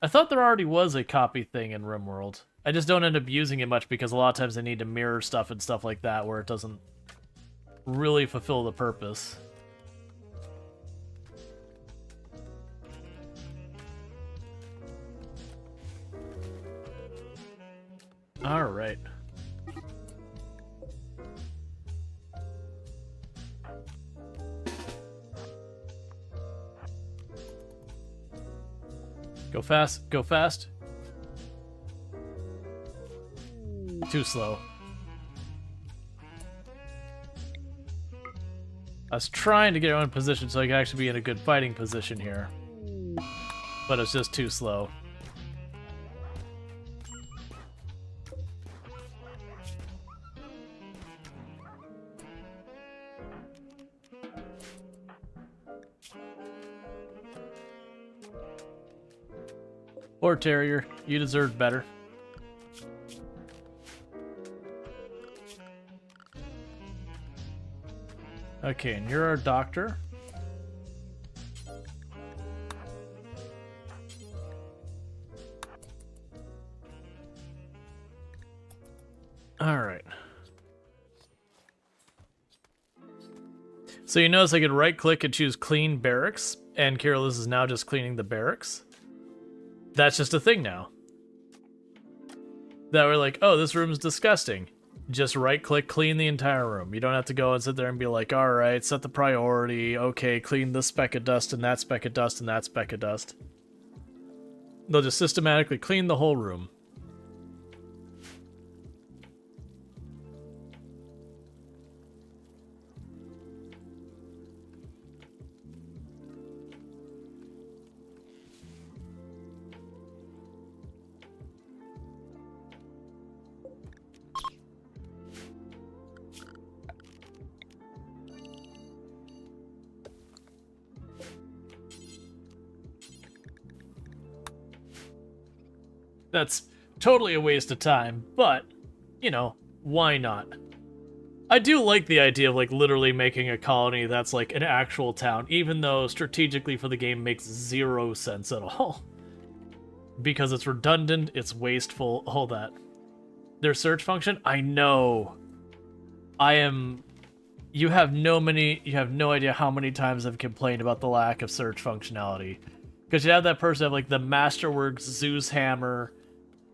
I thought there already was a copy thing in RimWorld. I just don't end up using it much because a lot of times I need to mirror stuff and stuff like that where it doesn't really fulfill the purpose. Alright. Go fast, go fast. Too slow. I was trying to get her in position so I could actually be in a good fighting position here. But it's just too slow. Or Terrier, you deserved better. Okay, and you're our doctor. Alright. So you notice I could right click and choose clean barracks, and Carolus is now just cleaning the barracks. That's just a thing now. That we're like, oh, this room's disgusting. Just right-click, clean the entire room. You don't have to go and sit there and be like, alright, set the priority. Okay, clean this speck of dust and that speck of dust and that speck of dust. They'll just systematically clean the whole room. That's totally a waste of time, but, you know, why not? I do like the idea of, like, literally making a colony that's, like, an actual town, even though strategically for the game makes zero sense at all. Because it's redundant, it's wasteful, all that. Their search function? I know. You have no idea how many times I've complained about the lack of search functionality. Because you have that person have, like, the Masterworks Zeus hammer,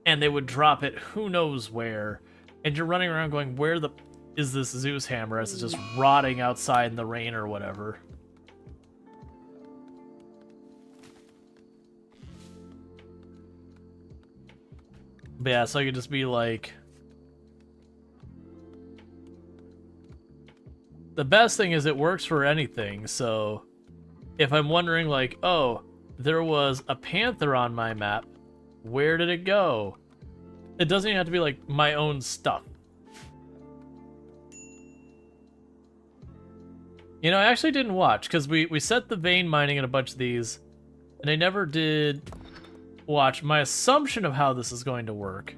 and they would drop it who knows where, and you're running around going, where the is this Zeus hammer as it's just rotting outside in the rain or whatever. But yeah, so I could just be like... The best thing is it works for anything, so... If I'm wondering like, oh, there was a panther on my map, where did it go? It doesn't even have to be like my own stuff. You know, I actually didn't watch, because we set the vein mining in a bunch of these, and I never did watch. My assumption of how this is going to work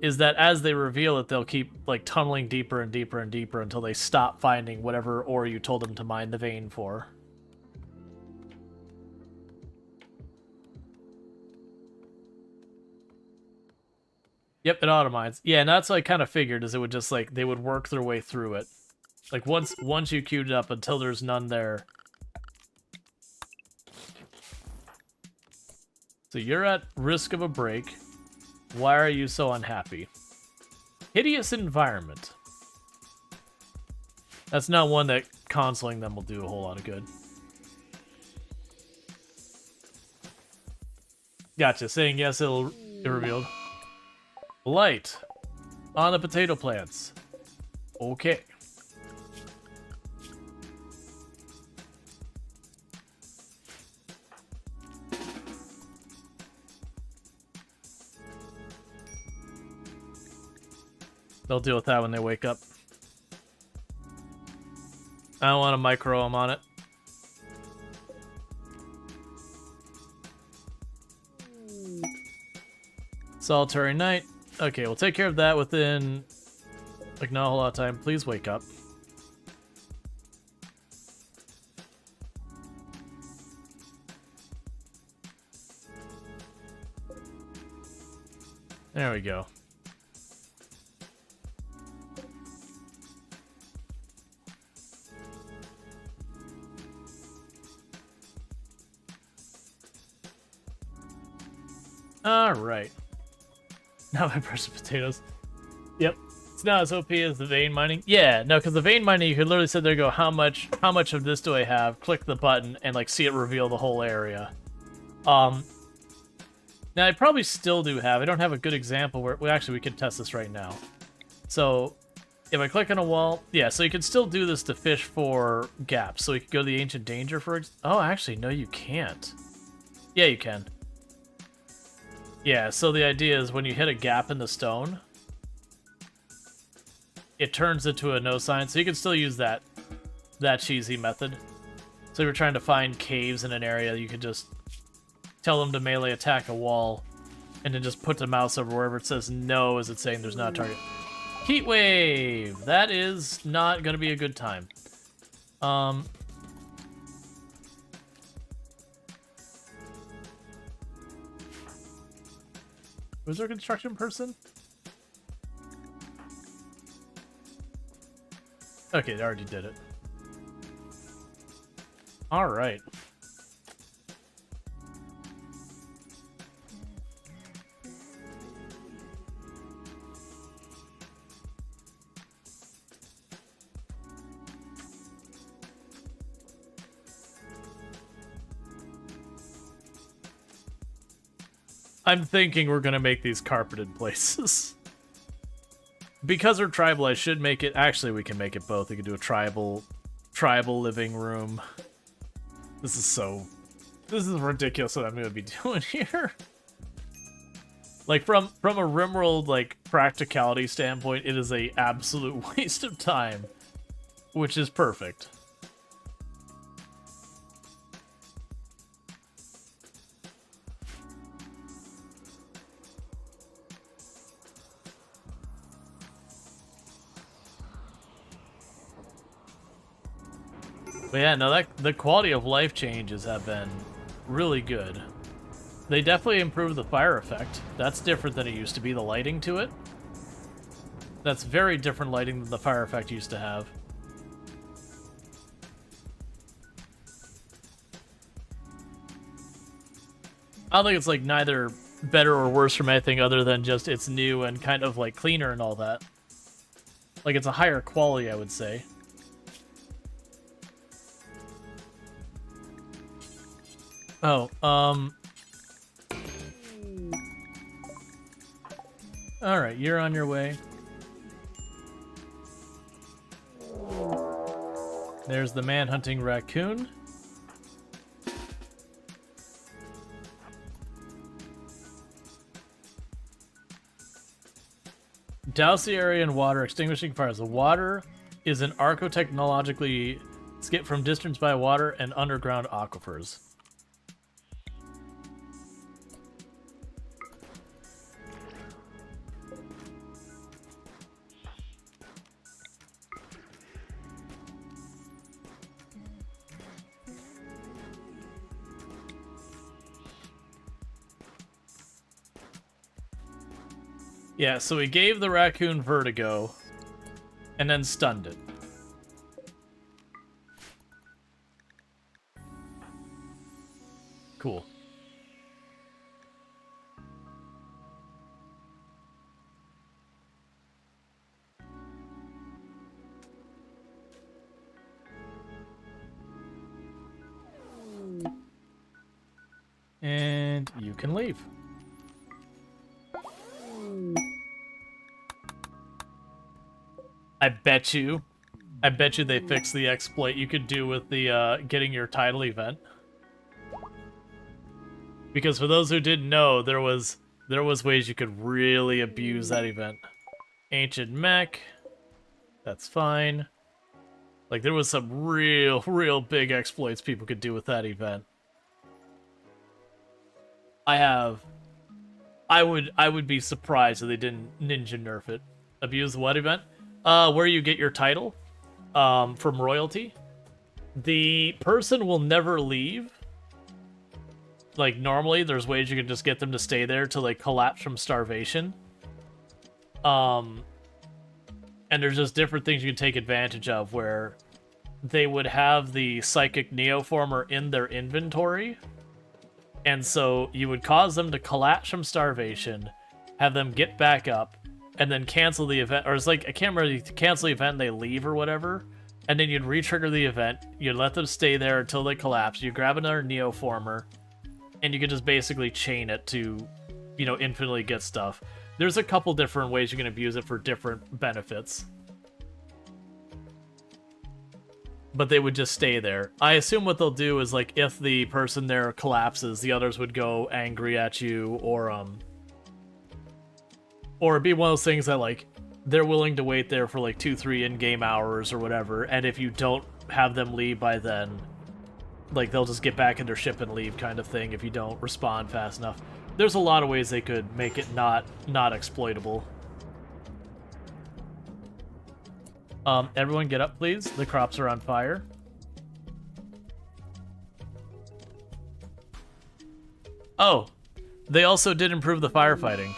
is that as they reveal it, they'll keep like tunneling deeper and deeper and deeper until they stop finding whatever ore you told them to mine the vein for. Yep, it auto-mines. Yeah, and that's what I kind of figured, is it would just, like, they would work their way through it. Like, once you queued it up until there's none there. So you're at risk of a break. Why are you so unhappy? Hideous environment. That's not one that consoling them will do a whole lot of good. Gotcha, saying yes, it'll It revealed. Light on the potato plants. Okay. They'll deal with that when they wake up. I don't want to micro them on it. Solitary night. Okay, we'll take care of that within, like, not a whole lot of time. Please wake up. There we go. Alright. Now my person potatoes. Yep. It's not as OP as the vein mining. Yeah, no, because the vein mining, you could literally sit there and go, how much of this do I have? Click the button and, like, see it reveal the whole area. Now I probably still do have, I don't have a good example where, well, actually we can test this right now. So if I click on a wall, yeah, so you can still do this to fish for gaps. So you could go to the ancient danger for, oh, actually, no, you can't. Yeah, you can. Yeah, so the idea is when you hit a gap in the stone, it turns into a no sign, so you can still use that cheesy method. So if you're trying to find caves in an area, you could just tell them to melee attack a wall, and then just put the mouse over wherever it says no as it's saying there's not a target. Heat wave! That is not going to be a good time. Was there a construction person? Okay, they already did it. Alright. I'm thinking we're gonna make these carpeted places. Because we're tribal, I should make it... Actually, we can make it both. We can do a tribal living room. This is ridiculous what I'm gonna be doing here. Like, from a RimWorld, like, practicality standpoint, it is a absolute waste of time. Which is perfect. But yeah, no, the quality of life changes have been really good. They definitely improved the fire effect. That's different than it used to be, the lighting to it. That's very different lighting than the fire effect used to have. I don't think it's, like, neither better or worse from anything other than just it's new and kind of, like, cleaner and all that. Like, it's a higher quality, I would say. Oh, alright, you're on your way. There's the man hunting raccoon. Douse the area in water, extinguishing fires. The water is an architechnologically skip from distance by water and underground aquifers. Yeah, so we gave the raccoon vertigo, and then stunned it. Cool. And you can leave. I bet you they fixed the exploit you could do with the getting your title event. Because for those who didn't know, there was ways you could really abuse that event. Ancient mech, that's fine. Like there was some real big exploits people could do with that event. I would be surprised if they didn't ninja nerf it. Abuse the what event? Where you get your title from royalty. The person will never leave. Like normally there's ways you can just get them to stay there till they collapse from starvation. And there's just different things you can take advantage of where they would have the psychic neoformer in their inventory. And so you would cause them to collapse from starvation, have them get back up, and then cancel the event. Or it's like, I can't remember, you cancel the event and they leave or whatever. And then you'd re-trigger the event, you'd let them stay there until they collapse, you grab another neoformer, and you can just basically chain it to, you know, infinitely get stuff. There's a couple different ways you can abuse it for different benefits. But they would just stay there. I assume what they'll do is, like, if the person there collapses, the others would go angry at you, or it'd be one of those things that, like, they're willing to wait there for, like, 2-3 in-game hours or whatever, and if you don't have them leave by then, like, they'll just get back in their ship and leave kind of thing if you don't respond fast enough. There's a lot of ways they could make it not exploitable. Everyone get up, please. The crops are on fire. Oh, they also did improve the firefighting.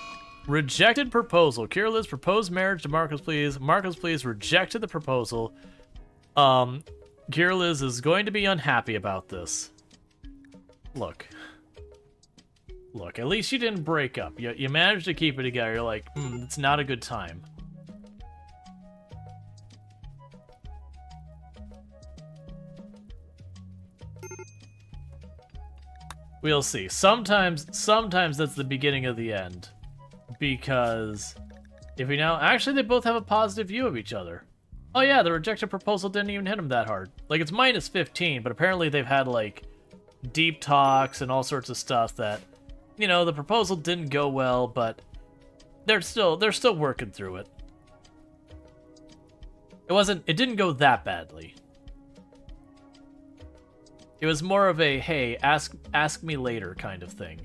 Rejected proposal. Kirill's proposed marriage to Marcos, please. Marcos, please, rejected the proposal. Kirill is going to be unhappy about this. Look, at least you didn't break up. You managed to keep it together. You're like, it's not a good time. We'll see. Sometimes that's the beginning of the end. Because if we now... Actually, they both have a positive view of each other. Oh yeah, the rejected proposal didn't even hit them that hard. Like, it's minus 15, but apparently they've had, like, deep talks and all sorts of stuff that, you know, the proposal didn't go well, but they're still working through it. It didn't go that badly. It was more of a, hey, ask me later kind of thing.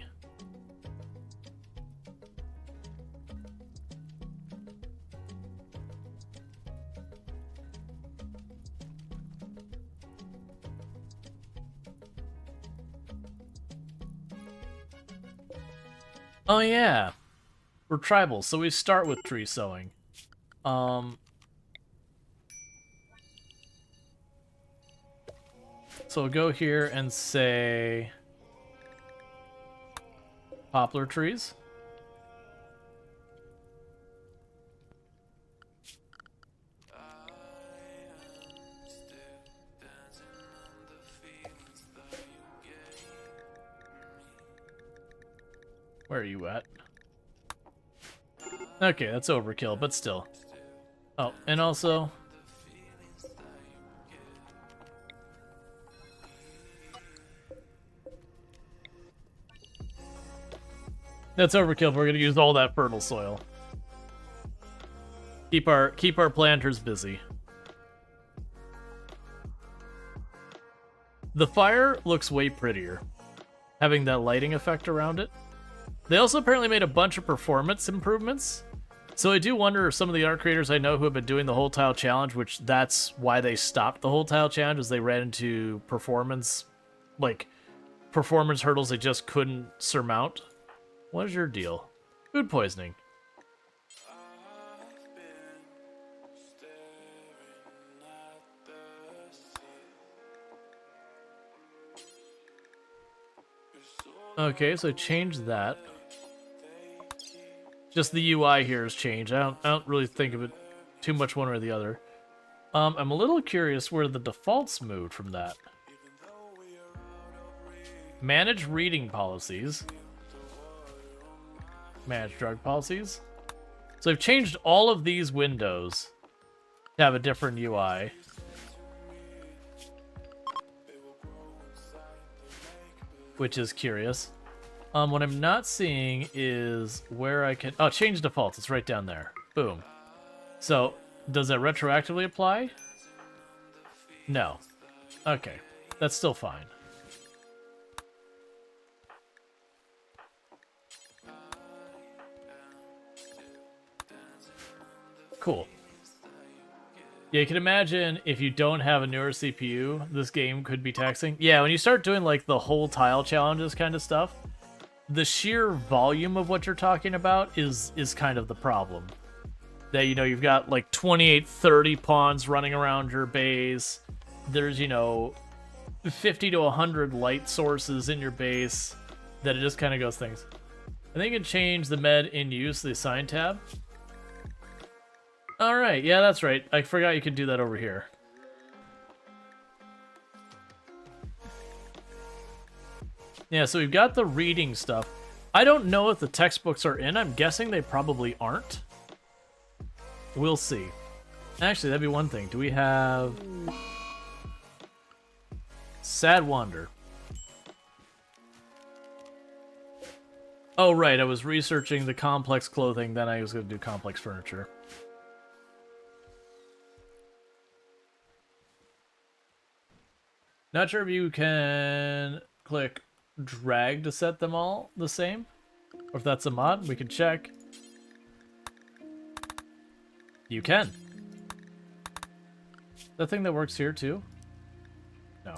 Oh yeah, we're tribal, so we start with tree sowing. So we'll go here and say poplar trees. Where are you at? Okay, that's overkill, but still. Oh, and also... That's overkill, but we're gonna use all that fertile soil. Keep our planters busy. The fire looks way prettier, having that lighting effect around it. They also apparently made a bunch of performance improvements. So I do wonder if some of the art creators I know who have been doing the whole tile challenge, which that's why they stopped the whole tile challenge, is they ran into performance hurdles they just couldn't surmount. What is your deal? Food poisoning. Okay, so change that. Just the UI here has changed. I don't really think of it too much one or the other. I'm a little curious where the defaults moved from that. Manage reading policies. Manage drug policies. So I've changed all of these windows to have a different UI. Which is curious. What I'm not seeing is where I can... Oh, change defaults. It's right down there. Boom. So, does that retroactively apply? No. Okay. That's still fine. Cool. Yeah, you can imagine if you don't have a newer CPU, this game could be taxing. Yeah, when you start doing like the whole tile challenges kind of stuff, the sheer volume of what you're talking about is kind of the problem. That, you know, you've got like 28, 30 pawns running around your base. There's, you know, 50 to 100 light sources in your base. That it just kind of goes things. I think you can change the med in use, the assign tab. Alright, yeah, that's right. I forgot you could do that over here. Yeah, so we've got the reading stuff. I don't know if the textbooks are in. I'm guessing they probably aren't. We'll see. Actually, that'd be one thing. Do we have... Sad Wander. Oh, right. I was researching the complex clothing, then I was going to do complex furniture. Not sure if you can click drag to set them all the same, or if that's a mod. We can check. You can. That thing that works here too? No.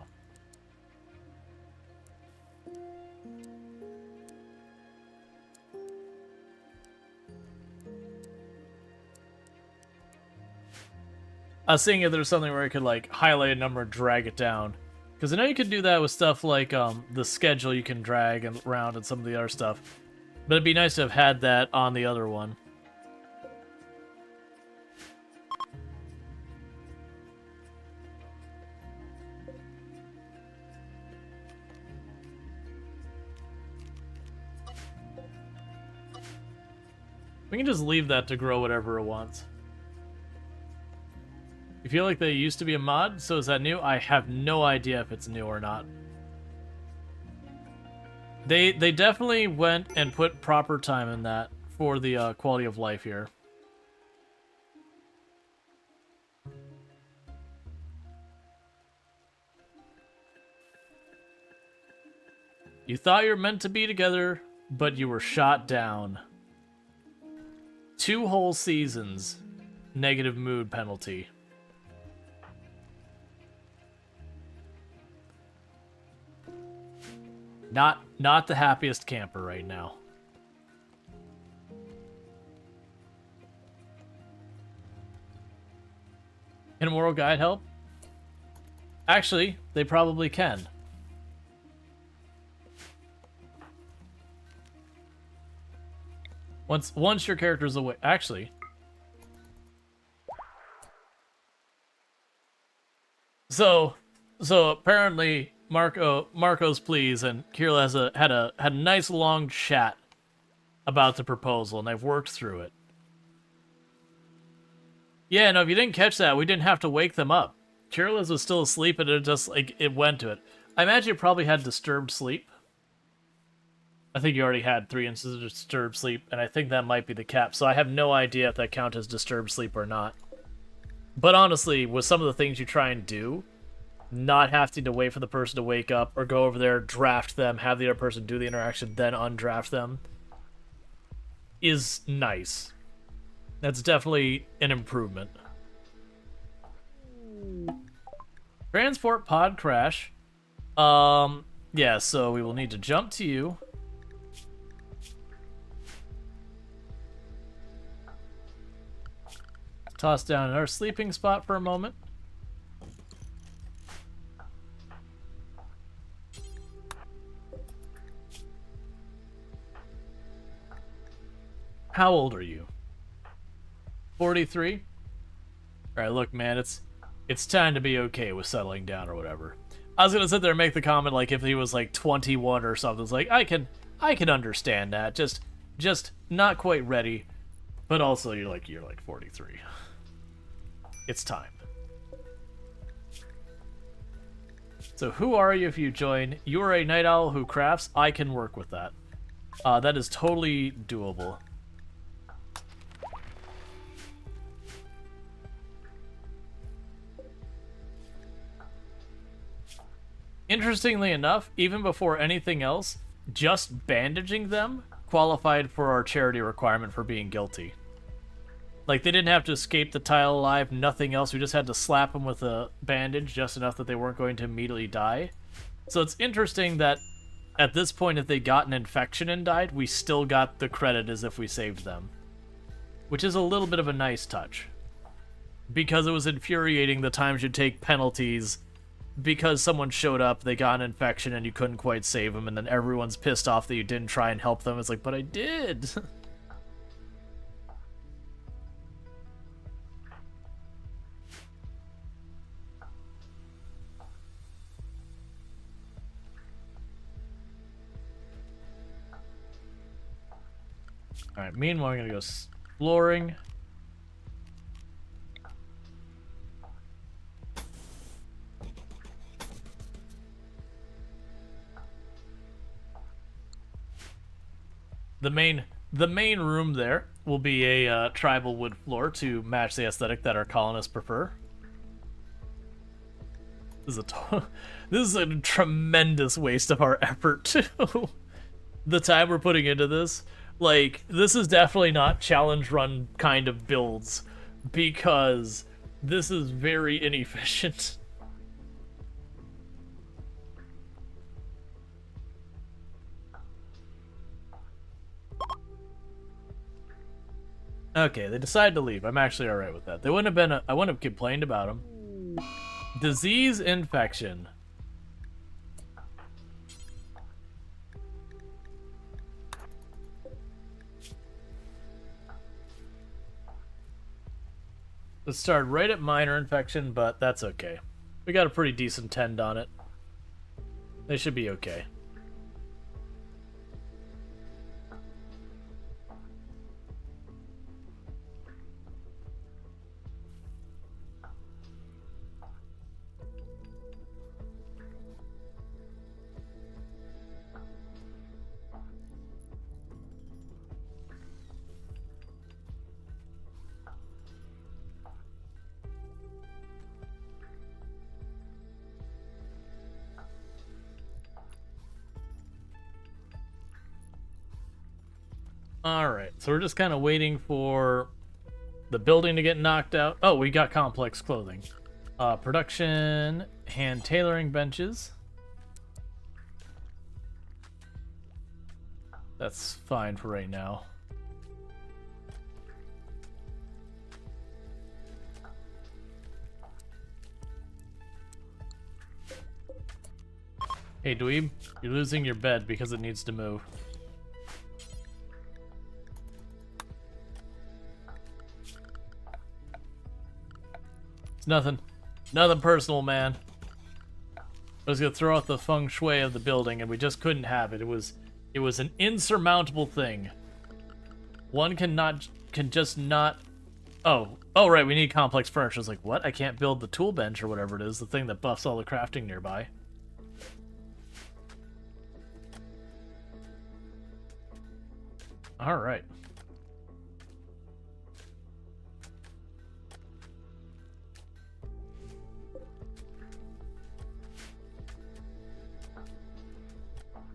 I was seeing if there's something where I could like highlight a number and drag it down. Because I know you can do that with stuff like the schedule you can drag and around and some of the other stuff. But it'd be nice to have had that on the other one. We can just leave that to grow whatever it wants. You feel like they used to be a mod, so is that new? I have no idea if it's new or not. They definitely went and put proper time in that for the quality of life here. You thought you were meant to be together, but you were shot down. 2 whole seasons. Negative mood penalty. Not the happiest camper right now. Can a moral guide help? Actually, they probably can. Once your character's away, actually. So apparently Marco's pleas and Kirill had a nice long chat about the proposal, and they've worked through it. Yeah, no, if you didn't catch that, we didn't have to wake them up. Kirill was still asleep, and it just like it went to it. I imagine you probably had disturbed sleep. I think you already had 3 instances of disturbed sleep, and I think that might be the cap. So I have no idea if that counts as disturbed sleep or not. But honestly, with some of the things you try and do, not having to wait for the person to wake up or go over there, draft them, have the other person do the interaction, then undraft them, is nice. That's definitely an improvement. Transport pod crash. Yeah, so we will need to jump to you. Toss down in our sleeping spot for a moment. How old are you? 43? Alright, look, man, it's time to be okay with settling down or whatever. I was gonna sit there and make the comment like if he was like 21 or something. It's like I can understand that. Just not quite ready. But also you're like 43. it's time. So who are you if you join? You are a night owl who crafts. I can work with that. That is totally doable. Interestingly enough, even before anything else, just bandaging them qualified for our charity requirement for being guilty. Like, they didn't have to escape the tile alive, nothing else. We just had to slap them with a bandage just enough that they weren't going to immediately die. So it's interesting that at this point, if they got an infection and died, we still got the credit as if we saved them. Which is a little bit of a nice touch. Because it was infuriating the times you'd take penalties because someone showed up, they got an infection, and you couldn't quite save them, and then everyone's pissed off that you didn't try and help them. It's like, but I did! Alright, meanwhile, I'm gonna go exploring. The main room there will be a tribal wood floor to match the aesthetic that our colonists prefer. This is a tremendous waste of our effort too. The time we're putting into this, like, this is definitely not challenge run kind of builds because this is very inefficient. Okay, they decided to leave. I'm actually alright with that. They wouldn't have been. I wouldn't have complained about them. Disease infection. Let's start right at minor infection, but that's okay. We got a pretty decent tend on it. They should be okay. Alright, so we're just kind of waiting for the building to get knocked out. Oh, we got complex clothing. Production, hand tailoring benches. That's fine for right now. Hey, dweeb, you're losing your bed because it needs to move. Nothing personal, man. I was gonna throw out the feng shui of the building, and we just couldn't have it. It was an insurmountable thing. One can just not. Oh, right. We need complex furniture. I was like, what? I can't build the tool bench or whatever it is, the thing that buffs all the crafting nearby. All right.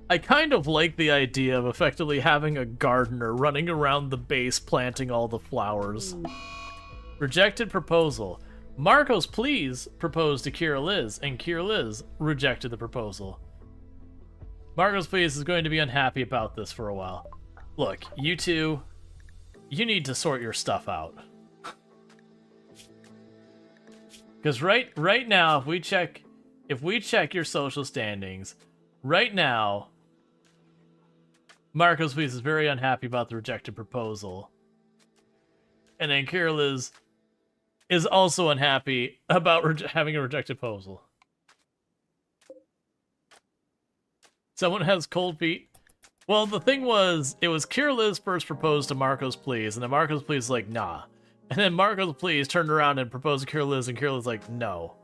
I kind of like the idea of effectively having a gardener running around the base planting all the flowers. Rejected proposal. Marcos Please proposed to Kira Liz, and Kira Liz rejected the proposal. Marcos Please is going to be unhappy about this for a while. Look, you two, you need to sort your stuff out. Because right now, if we check your social standings, right now, Marcos Please is very unhappy about the rejected proposal. And then Kira Liz is also unhappy about having a rejected proposal. Someone has cold feet. Well, the thing was, it was Kira Liz first proposed to Marcos Please, and then Marcos Please was like, nah. And then Marco's please turned around and proposed to cure Liz, and Cure Liz like, no.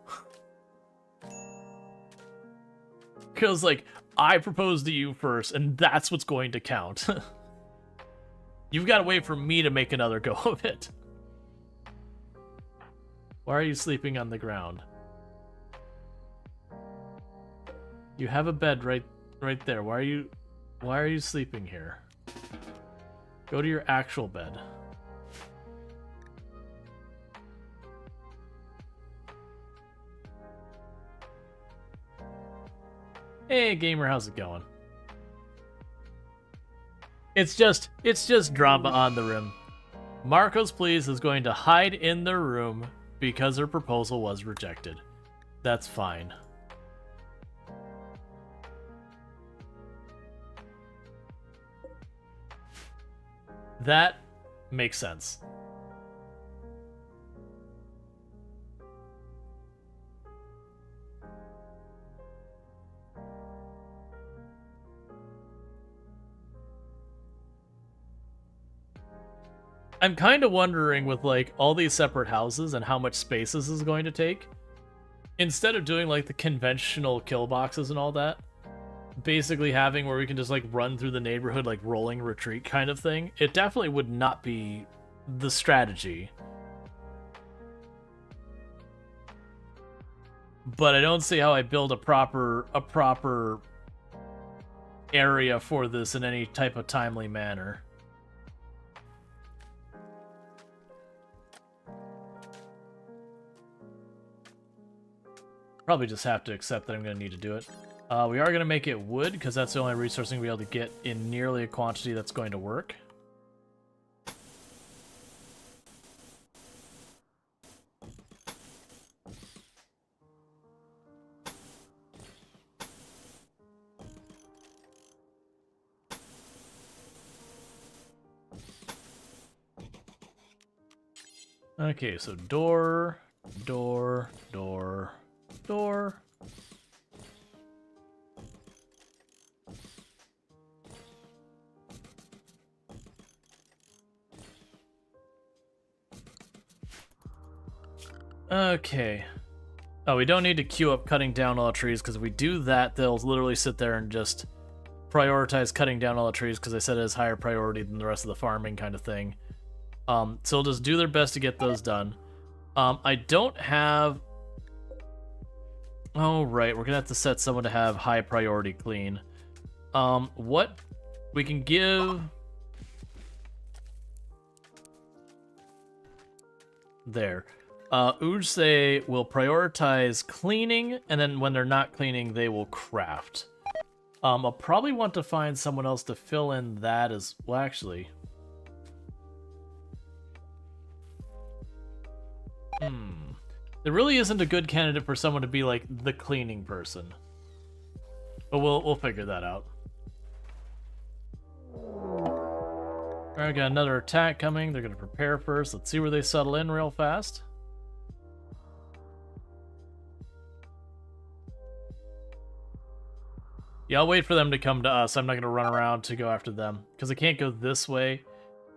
Cure Liz's like, I proposed to you first, and that's what's going to count. You've got to wait for me to make another go of it. Why are you sleeping on the ground? You have a bed right there. Why are you sleeping here? Go to your actual bed. Hey gamer, how's it going? It's just drama on the rim. Marco's please is going to hide in their room because her proposal was rejected. That's fine. That makes sense. I'm kind of wondering with like all these separate houses and how much space this is going to take. Instead of doing like the conventional kill boxes and all that, basically having where we can just like run through the neighborhood like rolling retreat kind of thing, it definitely would not be the strategy. But I don't see how I build a proper area for this in any type of timely manner. Probably just have to accept that I'm going to need to do it. We are going to make it wood, because that's the only resource I'm going to be able to get in nearly a quantity that's going to work. Okay, so door. Okay. Oh, we don't need to queue up cutting down all the trees, because if we do that, they'll literally sit there and just prioritize cutting down all the trees, because I said it is higher priority than the rest of the farming kind of thing. So they'll just do their best to get those done. I don't have... Oh, right. We're going to have to set someone to have high priority clean. What we can give... There. Ujse will prioritize cleaning, and then when they're not cleaning, they will craft. I'll probably want to find someone else to fill in that as... Well, actually... There really isn't a good candidate for someone to be like the cleaning person. But we'll figure that out. Alright, got another attack coming. They're gonna prepare first. Let's see where they settle in real fast. Yeah, I'll wait for them to come to us. I'm not gonna run around to go after them, because I can't go this way,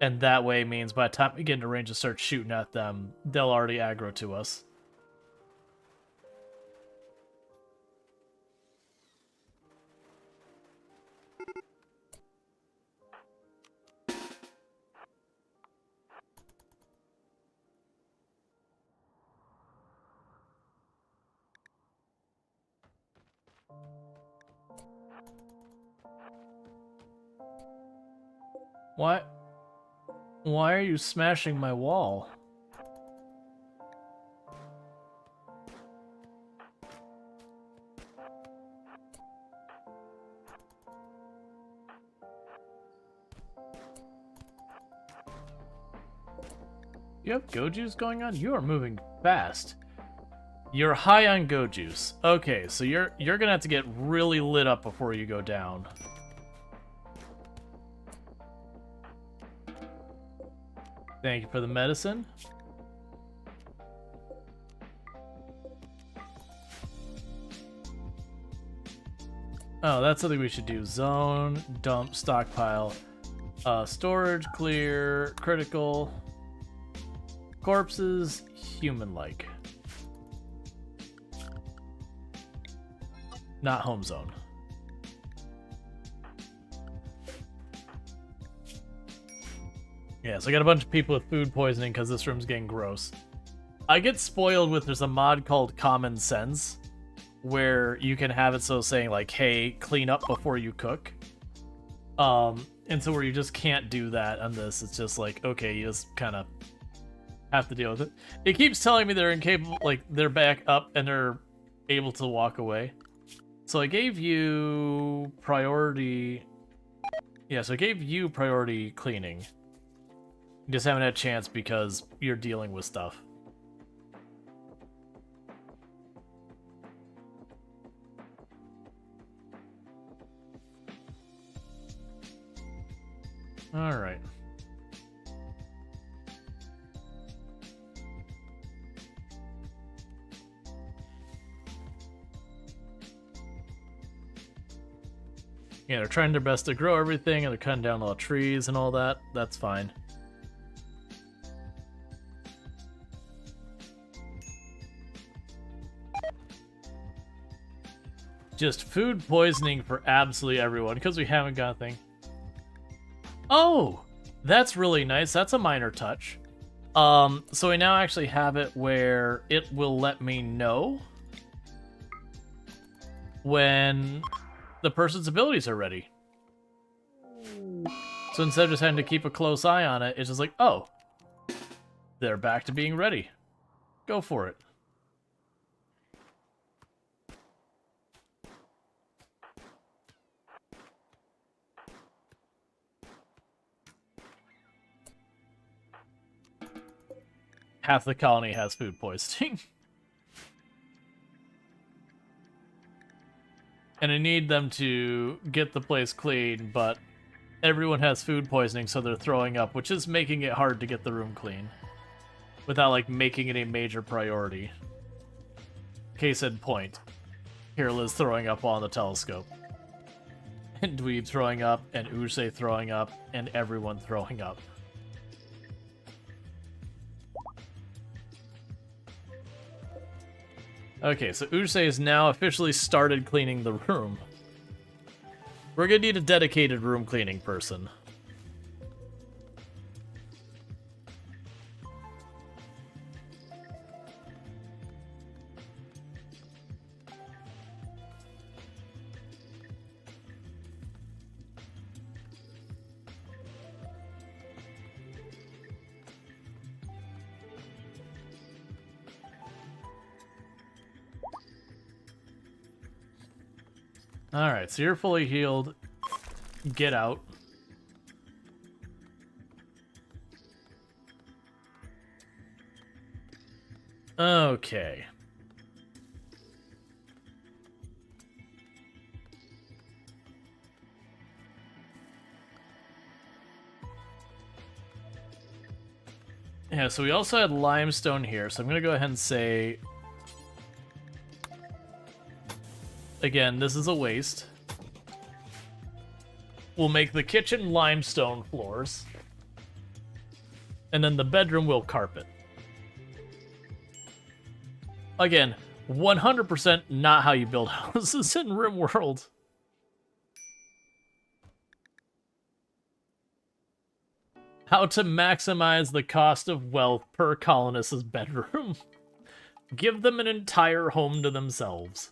and that way means by the time we get into range to start shooting at them, they'll already aggro to us. What? Why are you smashing my wall? You have go juice going on? You are moving fast. You're high on go juice. Okay, so you're gonna have to get really lit up before you go down. Thank you for the medicine. Oh, that's something we should do. Zone, dump, stockpile. Storage, clear, critical. Corpses, human-like. Not home zone. Yeah, so I got a bunch of people with food poisoning because this room's getting gross. I get spoiled with, there's a mod called Common Sense, where you can have it so saying like, hey, clean up before you cook. And so where you just can't do that on this, it's just like, okay, you just kind of have to deal with it. It keeps telling me they're incapable, like they're back up and they're able to walk away. So I gave you priority. Yeah, so I gave you priority cleaning. You just haven't had a chance because you're dealing with stuff. All right. Yeah, they're trying their best to grow everything, and they're cutting down all the trees and all that. That's fine. Just food poisoning for absolutely everyone, because we haven't got a thing. Oh! That's really nice. That's a minor touch. So we now actually have it where it will let me know when the person's abilities are ready. So instead of just having to keep a close eye on it, it's just like, oh, they're back to being ready. Go for it. Half the colony has food poisoning. And I need them to get the place clean, but everyone has food poisoning, so they're throwing up, which is making it hard to get the room clean. Without, like, making it a major priority. Case in point. Here Liz throwing up on the telescope. And Dweeb throwing up, and Ursay throwing up, and everyone throwing up. Okay, so Ursay has now officially started cleaning the room. We're gonna need a dedicated room cleaning person. Alright, so you're fully healed. Get out. Okay. Yeah, so we also had limestone here, so I'm gonna go ahead and say... Again, this is a waste. We'll make the kitchen limestone floors. And then the bedroom will carpet. Again, 100% not how you build houses in RimWorld. How to maximize the cost of wealth per colonist's bedroom. Give them an entire home to themselves.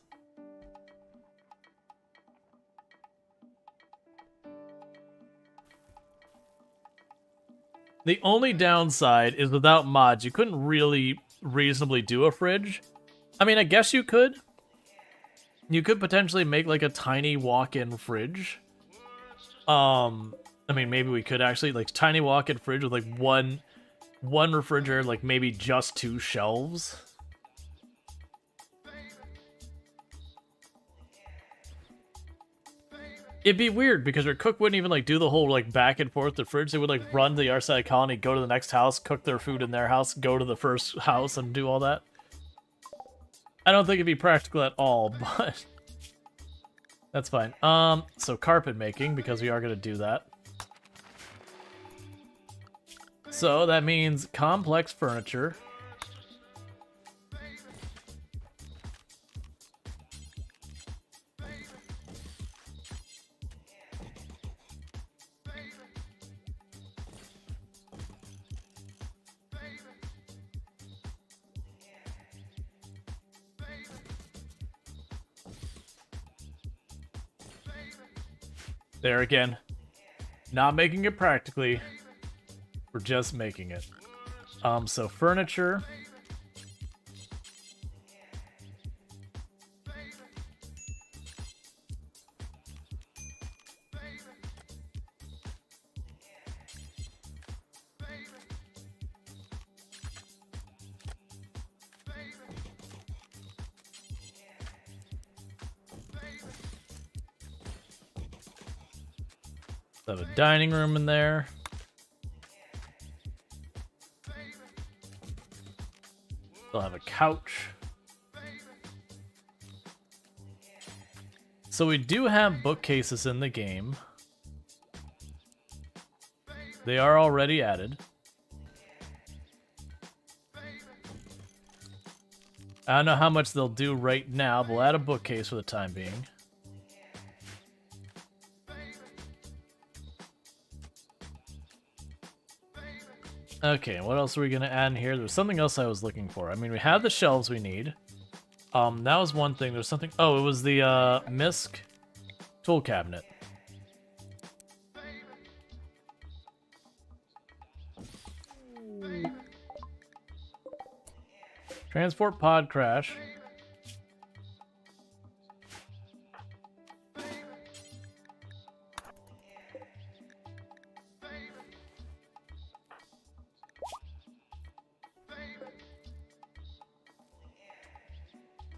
The only downside is without mods, you couldn't really reasonably do a fridge. I mean, I guess you could. You could potentially make like a tiny walk-in fridge. I mean, maybe we could actually, like, tiny walk-in fridge with like one refrigerator, like maybe just 2 shelves. It'd be weird because your cook wouldn't even like do the whole like back and forth the fridge. They would like run to the other side of the colony, go to the next house, cook their food in their house, go to the first house and do all that. I don't think it'd be practical at all, but that's fine. So carpet making, because we are gonna do that. So that means complex furniture. There again. Not making it practically. We're just making it. So furniture. Have a dining room in there. They'll have a couch. So we do have bookcases in the game. They are already added. I don't know how much they'll do right now, but we'll add a bookcase for the time being. Okay, what else are we gonna add in here? There's something else I was looking for. I mean, we have the shelves we need. That was one thing. There's something. Oh, it was the MISC tool cabinet. Transport pod crash.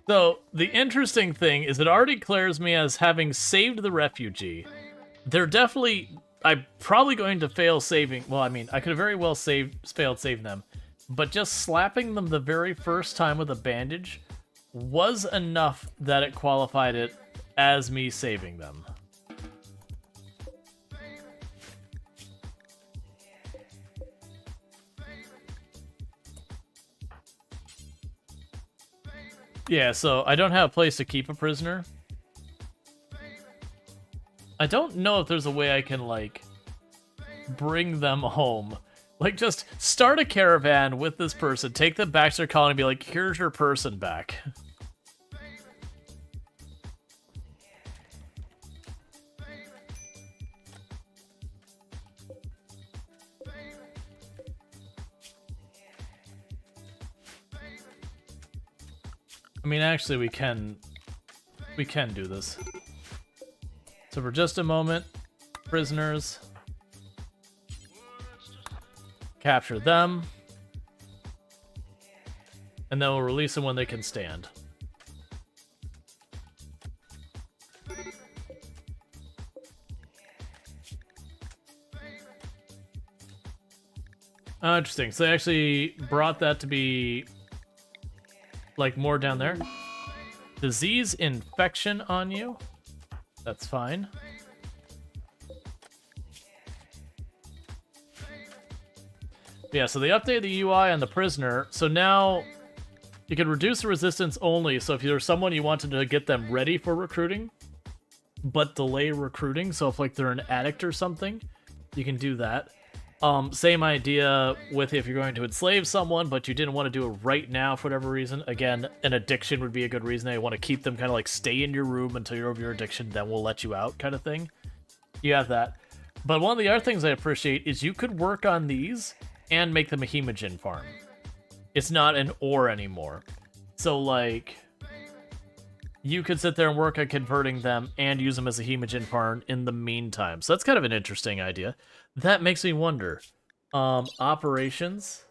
So, the interesting thing is it already declares me as having saved the refugee. They're definitely... I'm probably going to fail saving... Well, I mean, I could have very well failed saving them. But just slapping them the very first time with a bandage was enough that it qualified it as me saving them. Yeah, so I don't have a place to keep a prisoner. I don't know if there's a way I can, like, bring them home. Like, just start a caravan with this person, take them back to their colony and be like, here's your person back. I mean, actually, we can do this. So for just a moment, prisoners, capture them, and then we'll release them when they can stand. Oh, interesting. So they actually brought that to be like more down there. Disease infection on you. That's fine. Yeah, so they updated the UI on the prisoner. So now you can reduce the resistance only. So if there's someone you wanted to get them ready for recruiting, but delay recruiting. So if like they're an addict or something, you can do that. Same idea with if you're going to enslave someone, but you didn't want to do it right now for whatever reason. Again, an addiction would be a good reason. They want to keep them kind of like stay in your room until you're over your addiction, then we'll let you out kind of thing. You have that. But one of the other things I appreciate is you could work on these and make them a hemogen farm. It's not an ore anymore. So like, you could sit there and work on converting them and use them as a hemogen farm in the meantime. So that's kind of an interesting idea. That makes me wonder. Operations.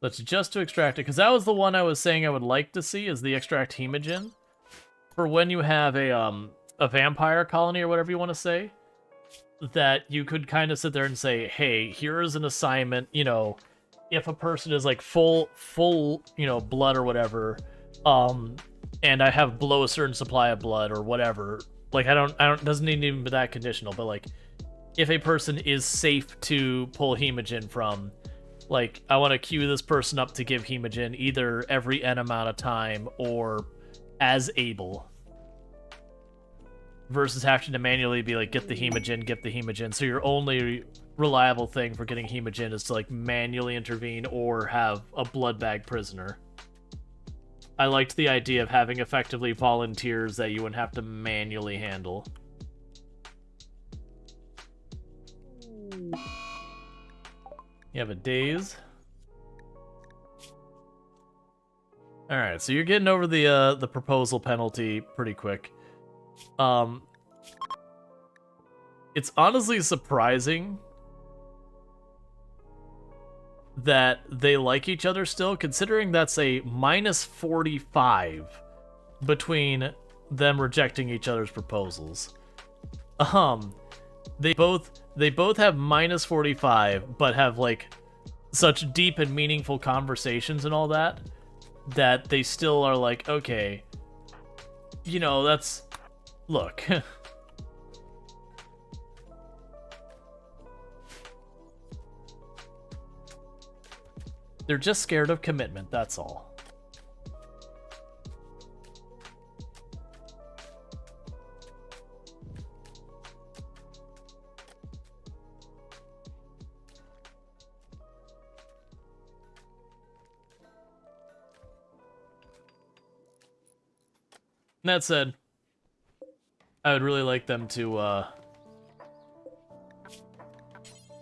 Let's just to extract it, because that was the one I was saying I would like to see, is the extract hemogen. For when you have a vampire colony or whatever you want to say, that you could kind of sit there and say, hey, here's an assignment, you know, if a person is like full, you know, blood or whatever, and I have below a certain supply of blood or whatever, like I don't, doesn't need even be that conditional, but like, if a person is safe to pull hemogen from. Like, I want to queue this person up to give hemogen either every N amount of time or as able. Versus having to manually be like, get the hemogen. So your only reliable thing for getting hemogen is to like manually intervene or have a blood bag prisoner. I liked the idea of having effectively volunteers that you wouldn't have to manually handle. You have a daze. Alright, so you're getting over the proposal penalty pretty quick. It's honestly surprising that they like each other still, considering that's a minus 45 between them rejecting each other's proposals. They both have minus 45, but have like such deep and meaningful conversations and all that they still are like, okay, you know, that's, look. They're just scared of commitment, that's all. That said, I would really like them to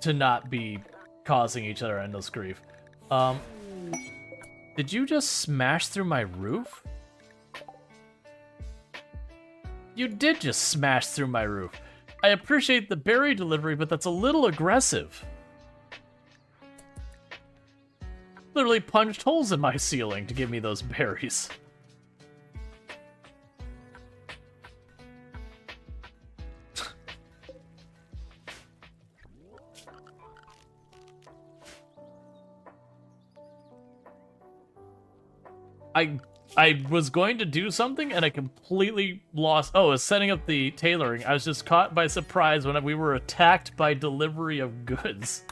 not be causing each other endless grief. Did you just smash through my roof? You did just smash through my roof. I appreciate the berry delivery, but that's a little aggressive. Literally punched holes in my ceiling to give me those berries. I was going to do something and I completely lost. Oh, I was setting up the tailoring. I was just caught by surprise when we were attacked by delivery of goods.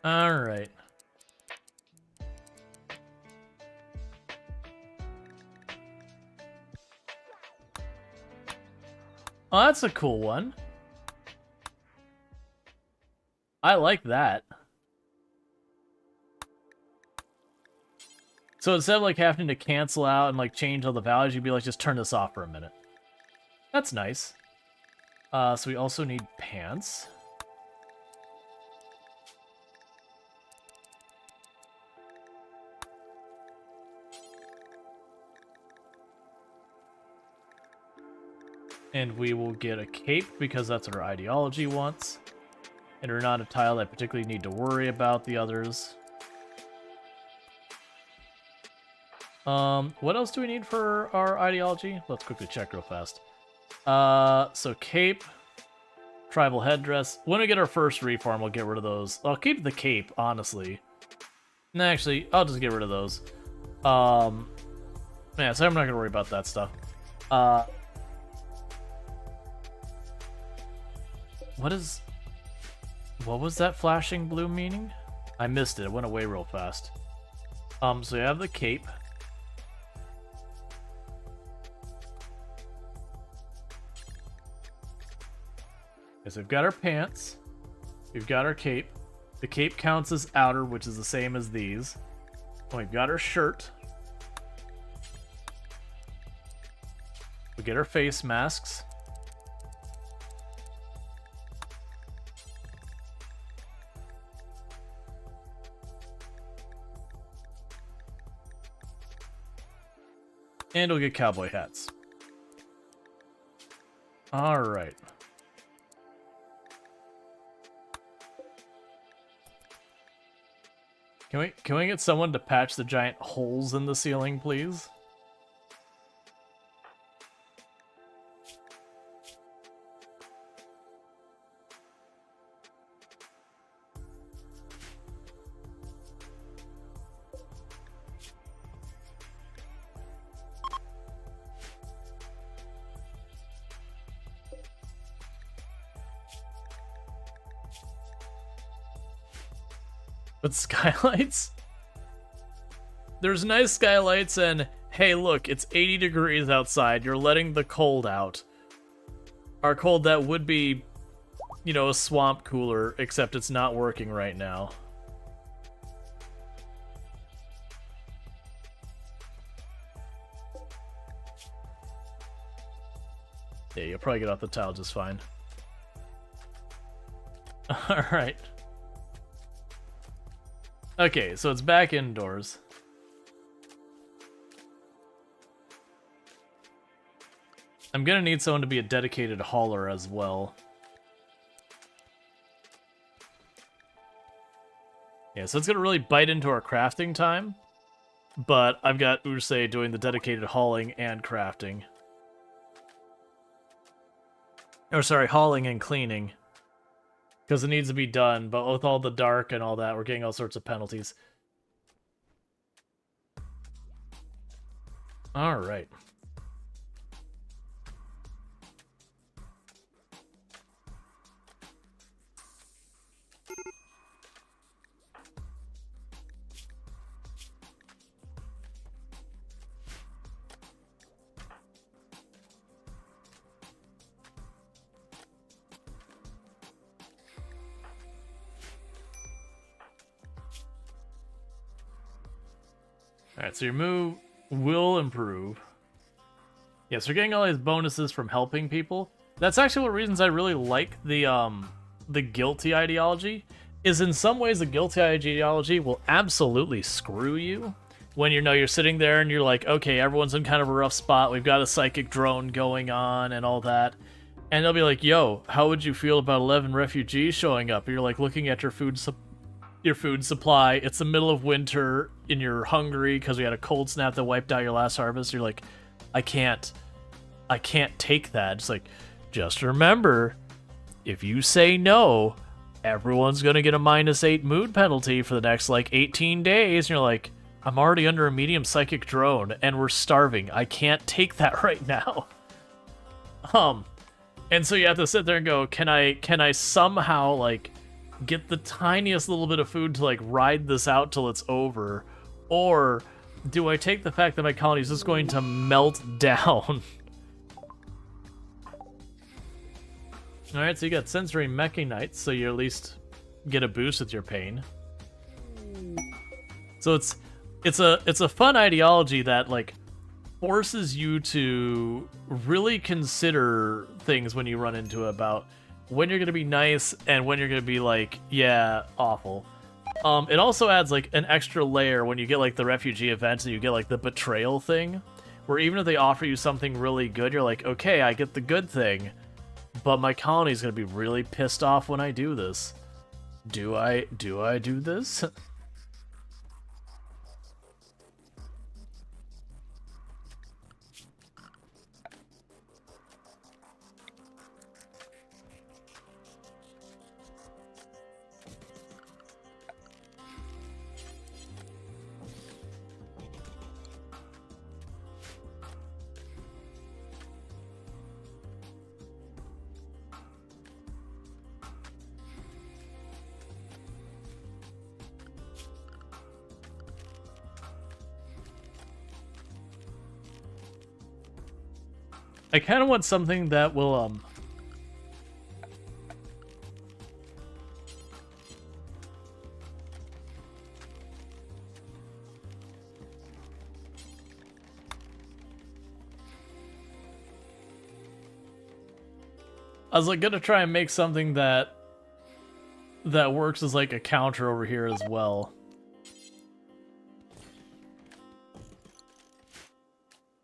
All right. Oh, that's a cool one. I like that. So instead of like having to cancel out and like change all the values, you'd be like, just turn this off for a minute. That's nice. So we also need pants. And we will get a cape because that's what our ideology wants. And we're not a tile that particularly need to worry about the others. What else do we need for our ideology? Let's quickly check real fast. So cape, tribal headdress. When we get our first reform, we'll get rid of those. I'll keep the cape, honestly. No, actually, I'll just get rid of those. Yeah, so I'm not gonna worry about that stuff. What was that flashing blue meaning? I missed it. It went away real fast. So you have the cape. Okay, so we've got our pants. We've got our cape. The cape counts as outer, which is the same as these. And we've got our shirt. We get our face masks. And we'll get cowboy hats. All right. Can we get someone to patch the giant holes in the ceiling, please? But skylights? There's nice skylights and, hey look, it's 80 degrees outside, you're letting the cold out. Our cold that would be, you know, a swamp cooler, except it's not working right now. Yeah, you'll probably get off the tile just fine. Alright. Okay, so it's back indoors. I'm gonna need someone to be a dedicated hauler as well. Yeah, so it's gonna really bite into our crafting time. But I've got Ursay doing the dedicated hauling and crafting. Or sorry, hauling and cleaning. Because it needs to be done, but with all the dark and all that, we're getting all sorts of penalties. Alright. Alright, so your move will improve. Yes, we're getting all these bonuses from helping people. That's actually one of the reasons I really like the guilty ideology, is in some ways the guilty ideology will absolutely screw you. When you know you're sitting there and you're like, okay, everyone's in kind of a rough spot, we've got a psychic drone going on and all that. And they'll be like, yo, how would you feel about 11 refugees showing up? And you're like looking at your food supply, it's the middle of winter, and you're hungry because we had a cold snap that wiped out your last harvest. You're like, I can't take that. It's like, just remember, if you say no, everyone's gonna get a -8 mood penalty for the next, like, 18 days. And you're like, I'm already under a medium psychic drone, and we're starving. I can't take that right now. And so you have to sit there and go, can I somehow, like, get the tiniest little bit of food to, like, ride this out till it's over? Or do I take the fact that my colony is just going to melt down? Alright, so you got sensory mechanites, so you at least get a boost with your pain. So it's a fun ideology that, like, forces you to really consider things when you run into it, about when you're gonna be nice and when you're gonna be like, yeah, awful. It also adds, like, an extra layer when you get, like, the refugee events and you get, like, the betrayal thing, where even if they offer you something really good, you're like, okay, I get the good thing, but my colony's gonna be really pissed off when I do this. Do I do this? I kind of want something that will, I was, like, gonna try and make something that works as, like, a counter over here as well.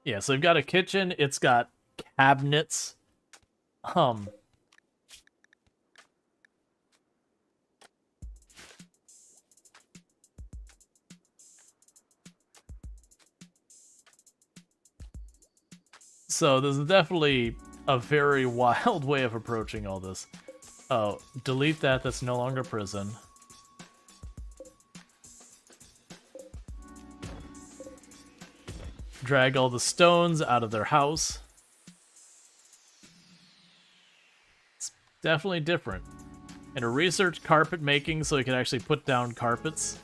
Yeah, so we've got a kitchen, it's got cabinets. So this is definitely a very wild way of approaching all this. Oh, delete that, that's no longer prison. Drag all the stones out of their house. It's definitely different. and to research carpet making so we can actually put down carpets.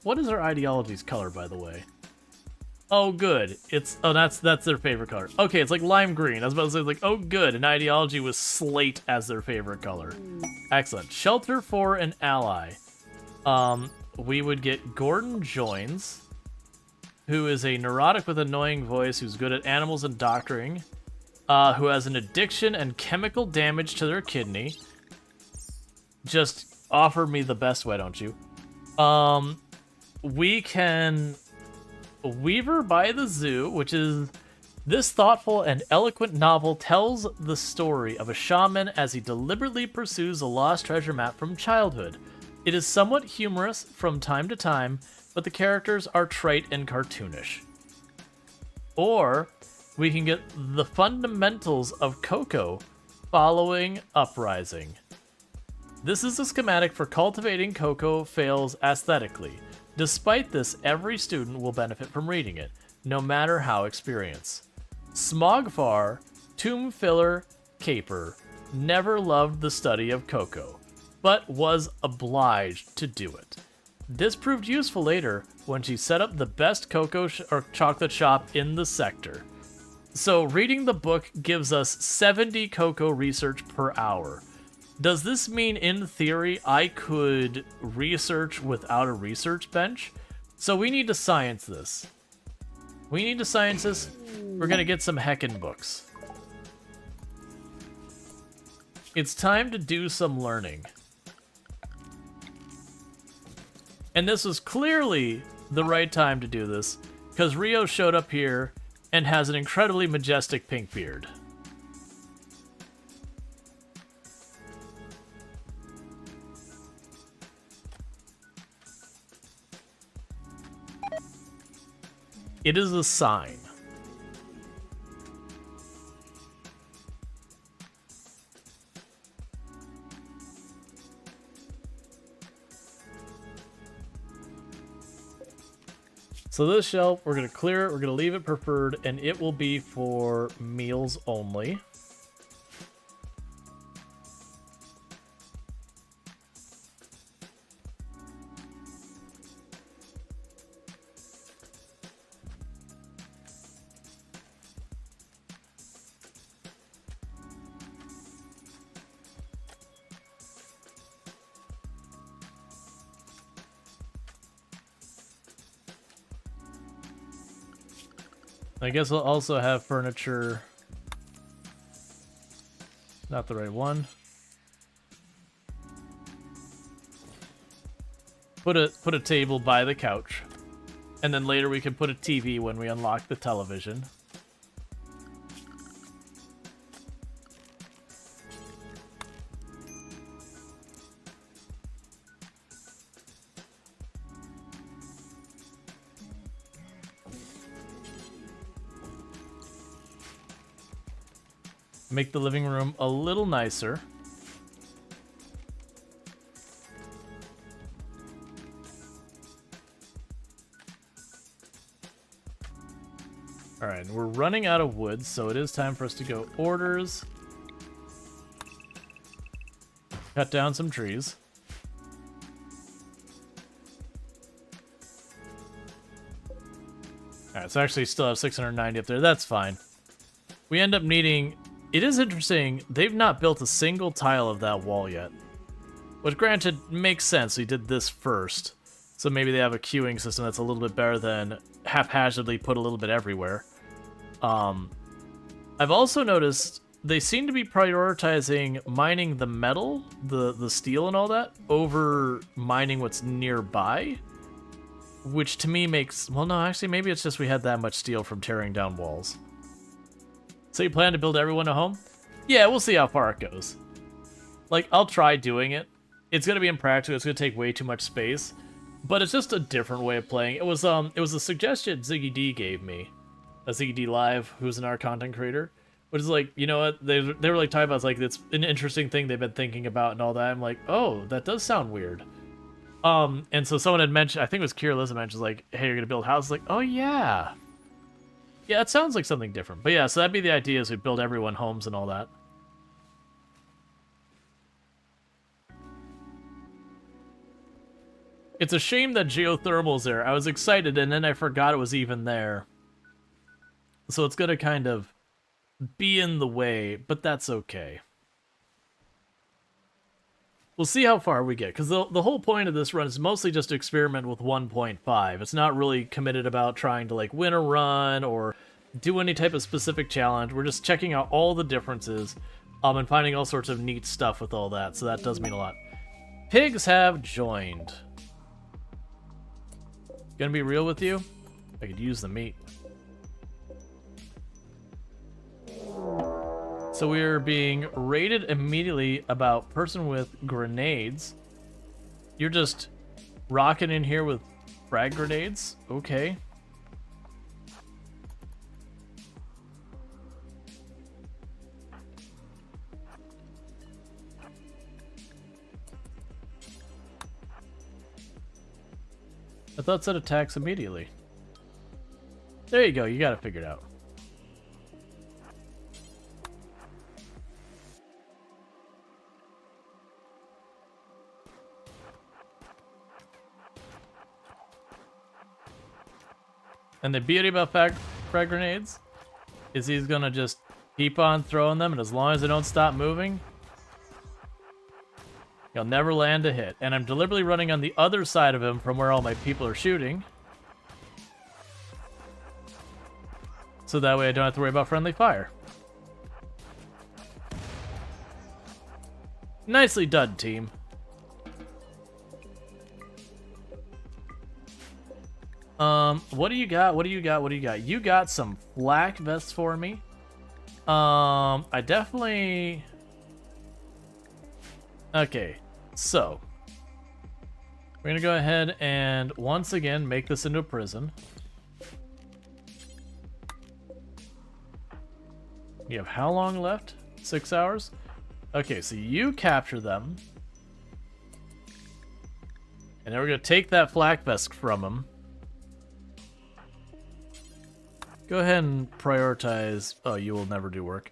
What is our ideology's color, by the way? Oh, good. That's their favorite color. Okay, it's like lime green. I was about to say, like, oh, good. An ideology was slate as their favorite color. Excellent. Shelter for an ally. We would get Gordon Joins, who is a neurotic with annoying voice, who's good at animals and doctoring, who has an addiction and chemical damage to their kidney. Just offer me the best, why don't you? We can Weaver by the Zoo, which is this thoughtful and eloquent novel tells the story of a shaman as he deliberately pursues a lost treasure map from childhood. It is somewhat humorous from time to time, but the characters are trite and cartoonish. Or we can get the fundamentals of Cocoa following Uprising. This is a schematic for cultivating cocoa fails aesthetically. Despite this, every student will benefit from reading it, no matter how experienced. Smogfar, Tomb Filler, Caper, never loved the study of cocoa, but was obliged to do it. This proved useful later when she set up the best cocoa or chocolate shop in the sector. So reading the book gives us 70 cocoa research per hour. Does this mean, in theory, I could research without a research bench? So we need to science this. We need to science this. We're gonna get some heckin' books. It's time to do some learning. And this was clearly the right time to do this, because Rio showed up here and has an incredibly majestic pink beard. It is a sign. So this shelf, we're going to clear it, we're going to leave it preferred, and it will be for meals only. I guess we'll also have furniture. Not the right one. Put a table by the couch. And then later we can put a TV when we unlock the television. Make the living room a little nicer. Alright, we're running out of wood, so it is time for us to go orders. Cut down some trees. Alright, so actually still have 690 up there. That's fine. We end up needing... It is interesting, they've not built a single tile of that wall yet. Which, granted, makes sense. We did this first. So maybe they have a queuing system that's a little bit better than haphazardly put a little bit everywhere. I've also noticed they seem to be prioritizing mining the metal, the steel and all that, over mining what's nearby. Which to me makes... Well, no, actually, maybe it's just we had that much steel from tearing down walls. So you plan to build everyone a home? Yeah, we'll see how far it goes. Like, I'll try doing it. It's gonna be impractical, it's gonna take way too much space. But it's just a different way of playing. It was a suggestion Ziggy D gave me. Ziggy D Live, who's an art content creator. Which is like, you know what, they were like talking about, it's like, it's an interesting thing they've been thinking about and all that. I'm like, oh, that does sound weird. And so someone had mentioned, I think it was Kira Liza mentioned, like, hey, you're gonna build houses. Like, oh yeah. Yeah, it sounds like something different. But yeah, so that'd be the idea, is we build everyone homes and all that. It's a shame that geothermal's there. I was excited, and then I forgot it was even there. So it's gonna kind of be in the way, but that's okay. We'll see how far we get, because the whole point of this run is mostly just to experiment with 1.5. It's not really committed about trying to, like, win a run or do any type of specific challenge. We're just checking out all the differences and finding all sorts of neat stuff with all that, so that does mean a lot. Pigs have joined. Gonna be real with you? I could use the meat. So we're being raided immediately about person with grenades. You're just rocking in here with frag grenades? Okay. I thought it said attacks immediately. There you go, you got it figured out. And the beauty about frag grenades is he's gonna just keep on throwing them, and as long as they don't stop moving, he'll never land a hit. And I'm deliberately running on the other side of him from where all my people are shooting, so that way I don't have to worry about friendly fire. Nicely done, team. What do you got? What do you got? What do you got? You got some flak vests for me. I definitely... Okay, so we're gonna go ahead and once again make this into a prison. You have how long left? 6 hours? Okay, so you capture them. And then we're gonna take that flak vest from them. Go ahead and prioritize... Oh, you will never do work.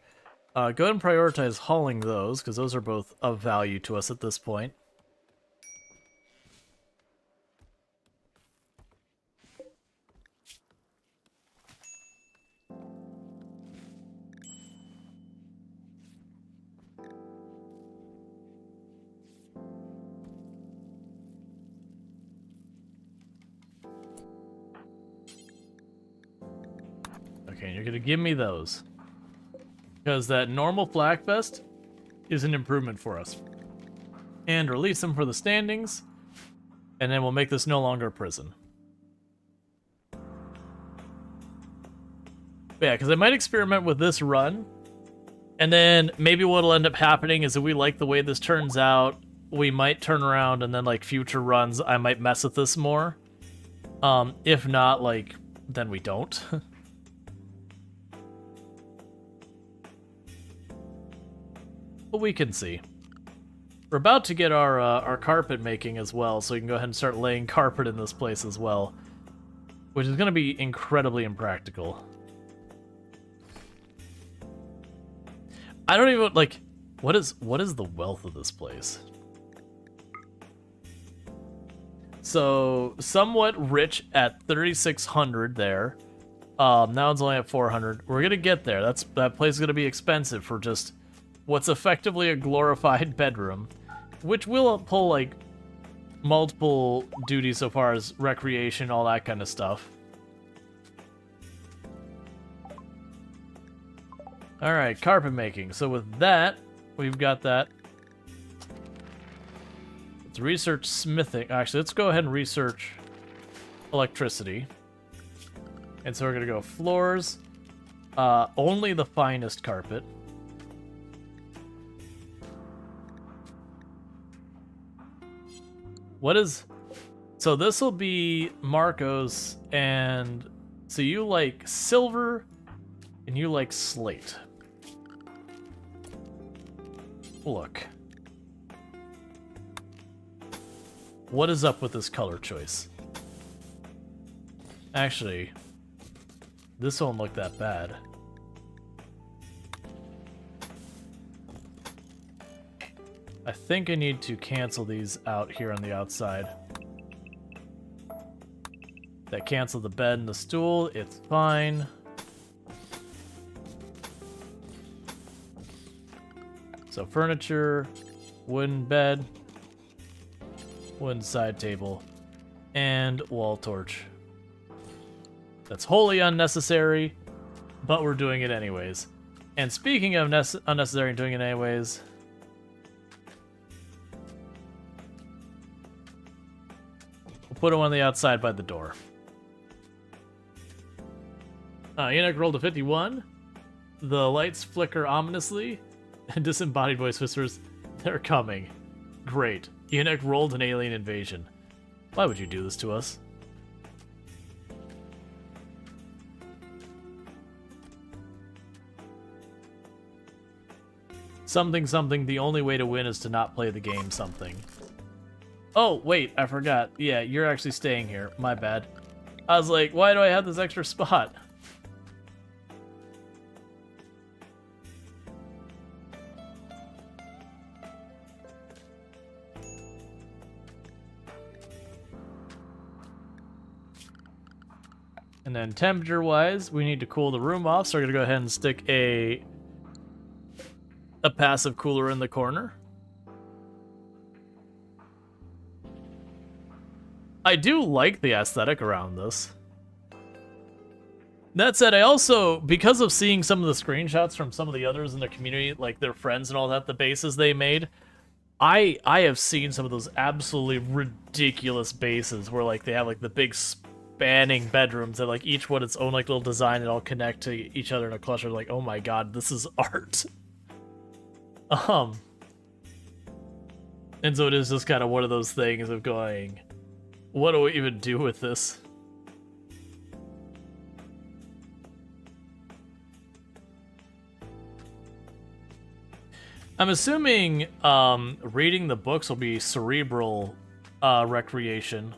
Go ahead and prioritize hauling those, because those are both of value to us at this point. Okay, you're gonna give me those. Because that normal flak vest is an improvement for us. And release them for the standings, and then we'll make this no longer a prison. But yeah, because I might experiment with this run, and then maybe what'll end up happening is if we like the way this turns out, we might turn around and then, like, future runs, I might mess with this more. If not, like, then we don't. But we can see. We're about to get our carpet making as well, so we can go ahead and start laying carpet in this place as well, which is going to be incredibly impractical. I don't even, like, what is the wealth of this place? So, somewhat rich at 3,600 there. Now it's only at 400. We're going to get there. That place is going to be expensive for just what's effectively a glorified bedroom, which will pull, like, multiple duties so far as recreation, all that kind of stuff. Alright, carpet making. So with that, we've got that. Let's research smithing. Actually, let's go ahead and research electricity. And so we're going to go floors, only the finest carpet. What is... So this will be Marco's, and so you like silver, and you like slate. Look. What is up with this color choice? Actually, This won't look that bad. I think I need to cancel these out here on the outside. That canceled the bed and the stool. It's fine. So furniture, wooden bed, wooden side table, and wall torch. That's wholly unnecessary, but we're doing it anyways. And speaking of unnecessary and doing it anyways, we'll put it on the outside by the door. Enoch rolled a 51. The lights flicker ominously, and disembodied voice whispers, "They're coming." Great. Enoch rolled an alien invasion. Why would you do this to us? Something something, the only way to win is to not play the game something. Oh, wait, I forgot. Yeah, you're actually staying here. My bad. I was like, why do I have this extra spot? And then temperature-wise, we need to cool the room off, so we're going to go ahead and stick a passive cooler in the corner. I do like the aesthetic around this. That said, I also, because of seeing some of the screenshots from some of the others in the community, like their friends and all that, the bases they made, I have seen some of those absolutely ridiculous bases where like they have like the big spanning bedrooms that like each one its own like little design and all connect to each other in a cluster. Like, oh my god, this is art. And so it is just kind of one of those things of going, what do we even do with this? I'm assuming reading the books will be cerebral recreation.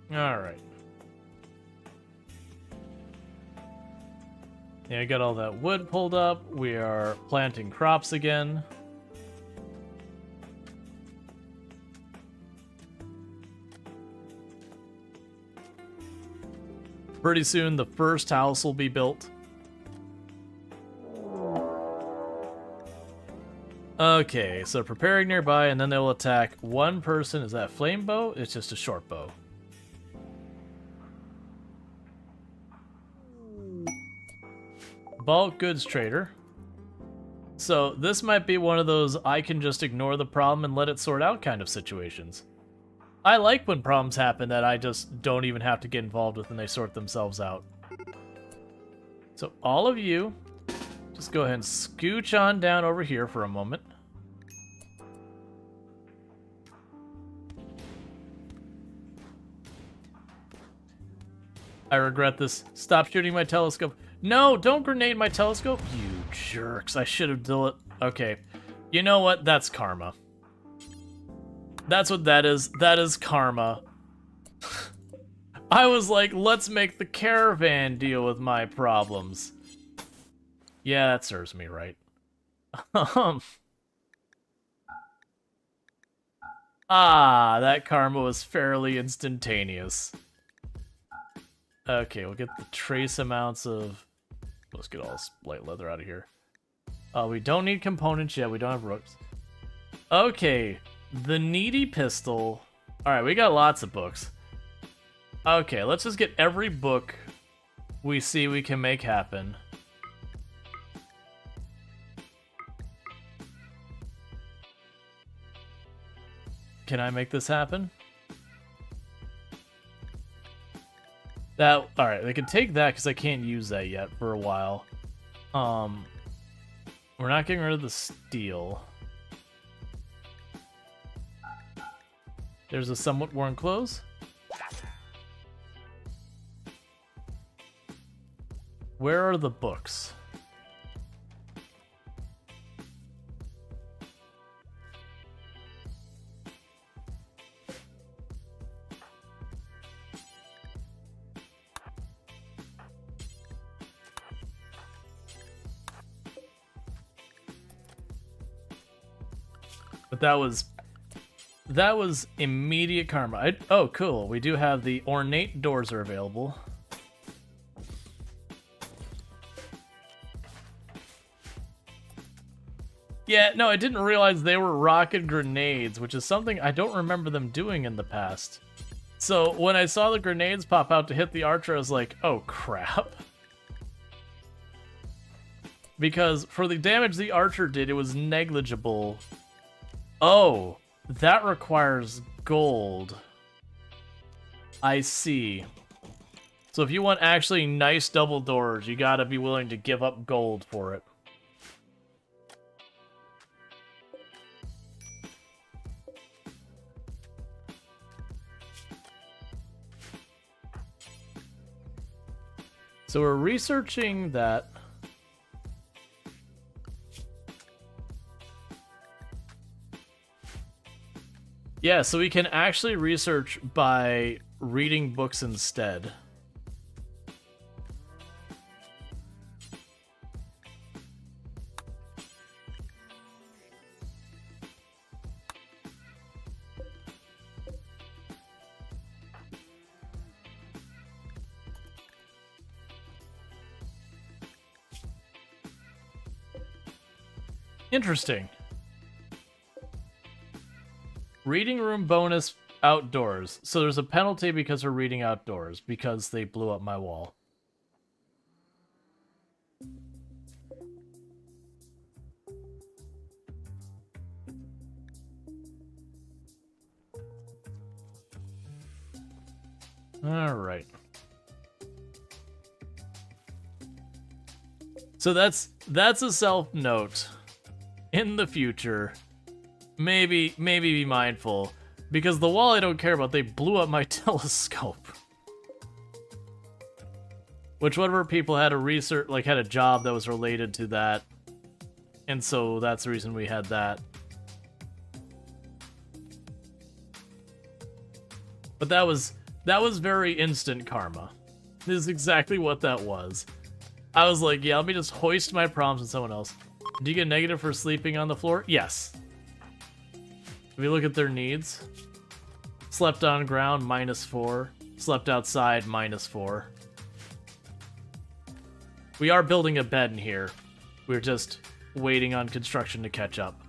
Alright. Yeah, I got all that wood pulled up. We are planting crops again. Pretty soon the first house will be built. Okay, so preparing nearby, and then they will attack one person. Is that a flame bow? It's just a short bow. Bulk goods trader. So this might be one of those I can just ignore the problem and let it sort out kind of situations. I like when problems happen that I just don't even have to get involved with and they sort themselves out. So all of you, just go ahead and scooch on down over here for a moment. I regret this. Stop shooting my telescope. No, don't grenade my telescope. You jerks. I should have done it. Okay. You know what? That's karma. That's what that is. That is karma. I was like, let's make the caravan deal with my problems. Yeah, that serves me right. That karma was fairly instantaneous. Okay, we'll get the trace amounts of... Let's get all this light leather out of here. We don't need components yet. We don't have ropes. Okay, the needy pistol. Alright, we got lots of books. Okay, let's just get every book we see we can make happen. Can I make this happen? That, alright, they can take that because I can't use that yet for a while. We're not getting rid of the steel. There's a somewhat worn clothes. Where are the books? But that was immediate karma. Oh, cool. We do have the ornate doors are available. Yeah, no, I didn't realize they were rocket grenades, which is something I don't remember them doing in the past. So when I saw the grenades pop out to hit the archer, I was like, oh crap. Because for the damage the archer did, it was negligible. Oh, that requires gold. I see. So if you want actually nice double doors, you gotta be willing to give up gold for it. So we're researching that. Yeah, so we can actually research by reading books instead. Interesting. Reading room bonus outdoors. So there's a penalty because we're reading outdoors, because they blew up my wall. All right. So that's a self note. In the future, maybe be mindful, because the wall I don't care about, they blew up my telescope. Which one of our people had a research, like had a job that was related to that, and so that's the reason we had that. But that was very instant karma. This is exactly what that was. I was like, yeah, let me just hoist my problems on someone else. Do you get negative for sleeping on the floor? Yes. If you look at their needs, slept on ground, -4. Slept outside, -4. We are building a bed in here. We're just waiting on construction to catch up.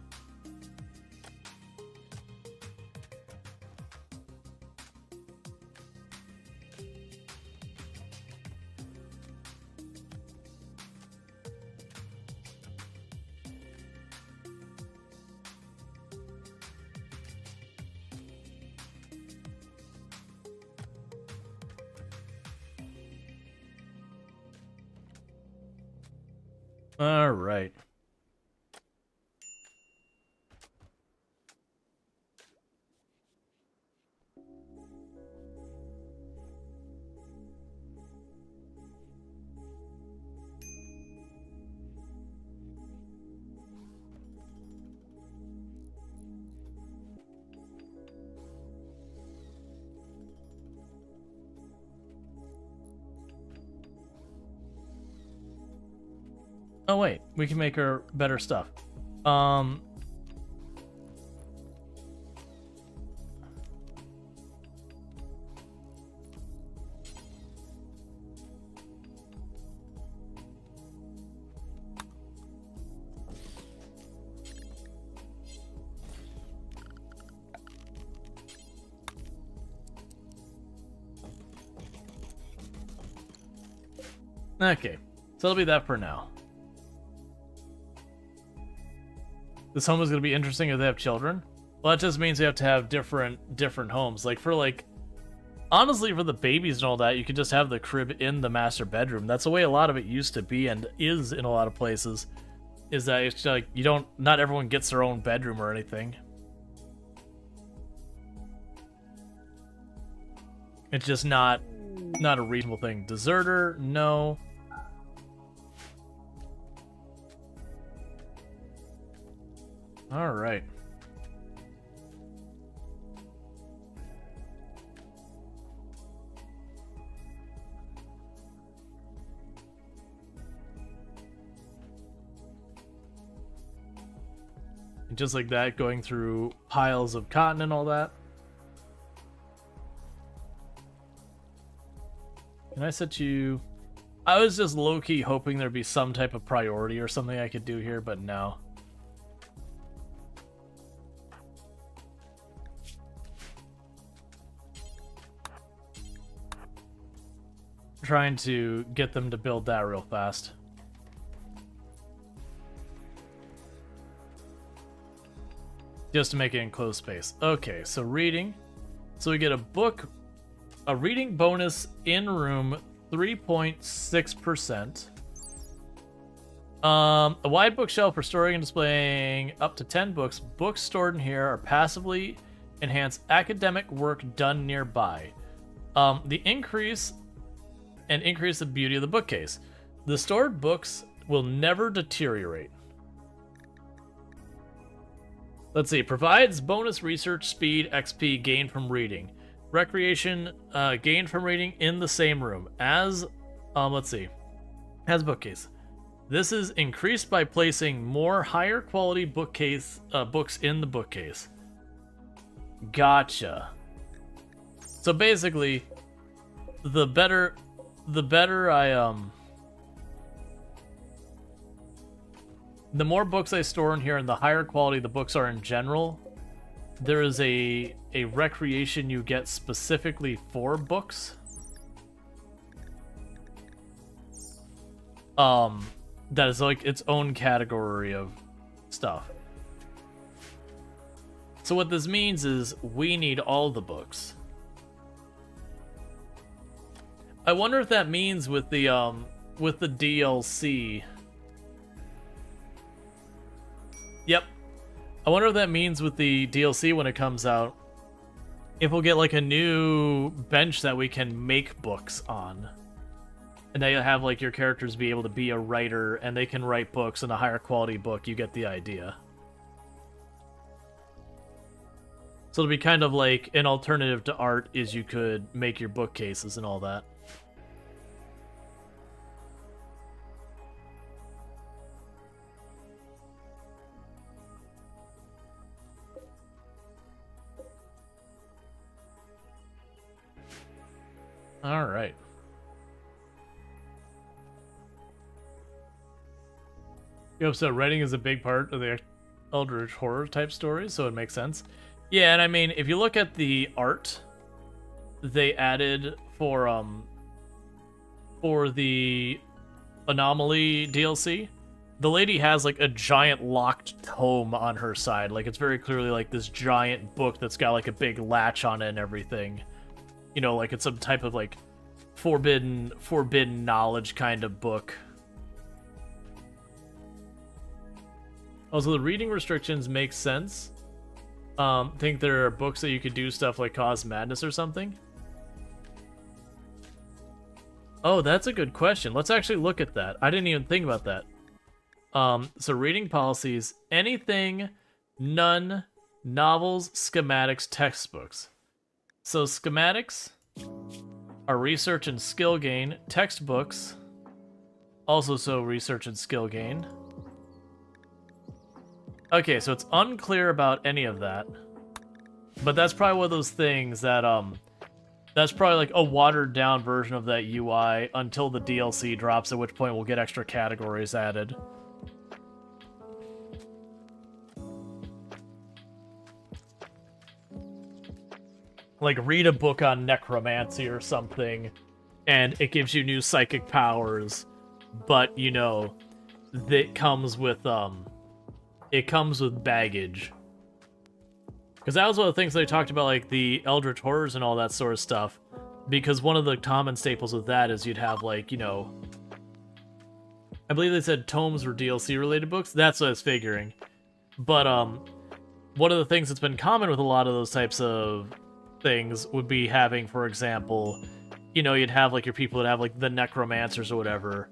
All right. Oh wait, we can make her better stuff. Okay, so it'll be that for now. This home is going to be interesting if they have children. Well, that just means they have to have different homes. Like, honestly, for the babies and all that, you could just have the crib in the master bedroom. That's the way a lot of it used to be and is in a lot of places. Is that it's like, not everyone gets their own bedroom or anything. It's just not a reasonable thing. Deserter, no. All right. And just like that, going through piles of cotton and all that. Can I set you... I was just low-key hoping there'd be some type of priority or something I could do here, but no. Trying to get them to build that real fast. Just to make it enclosed space. Okay, so reading. So we get a reading bonus in room 3.6%. A wide bookshelf for storing and displaying up to 10 books. Books stored in here are passively enhance academic work done nearby. The increase the beauty of the bookcase. The stored books will never deteriorate. Let's see. Provides bonus research speed XP gained from reading. Recreation gained from reading in the same room as let's see. As bookcase. This is increased by placing more higher quality books in the bookcase. Gotcha. So basically, the better I the more books I store in here and the higher quality the books are in general, there is a recreation you get specifically for books. That is like its own category of stuff. So what this means is we need all the books. I wonder if that means with the DLC. Yep. I wonder if that means with the DLC when it comes out, if we'll get like a new bench that we can make books on. And now you'll have like your characters be able to be a writer and they can write books in a higher quality book. You get the idea. So it'll be kind of like an alternative to art is you could make your bookcases and all that. All right. Yep, so writing is a big part of the Eldritch horror type stories, so it makes sense. Yeah, and I mean, if you look at the art they added for the Anomaly DLC, the lady has like a giant locked tome on her side. Like it's very clearly like this giant book that's got like a big latch on it and everything. You know, like it's some type of like forbidden knowledge kind of book. Also, the reading restrictions make sense. Think there are books that you could do stuff like cause madness or something? Oh, that's a good question. Let's actually look at that. I didn't even think about that. So reading policies, anything, none, novels, schematics, textbooks. So schematics are research and skill gain. Textbooks, also so research and skill gain. Okay, so it's unclear about any of that. But that's probably one of those things that, that's probably like a watered down version of that UI until the DLC drops, at which point we'll get extra categories added. Like, read a book on necromancy or something, and it gives you new psychic powers, but, you know, that comes with, it comes with baggage. Because that was one of the things they talked about, like, the Eldritch Horrors and all that sort of stuff. Because one of the common staples with that is you'd have, like, you know... I believe they said tomes were DLC-related books. That's what I was figuring. But, one of the things that's been common with a lot of those types of things would be having, for example, you know, you'd have, like, your people that have, like, the necromancers or whatever.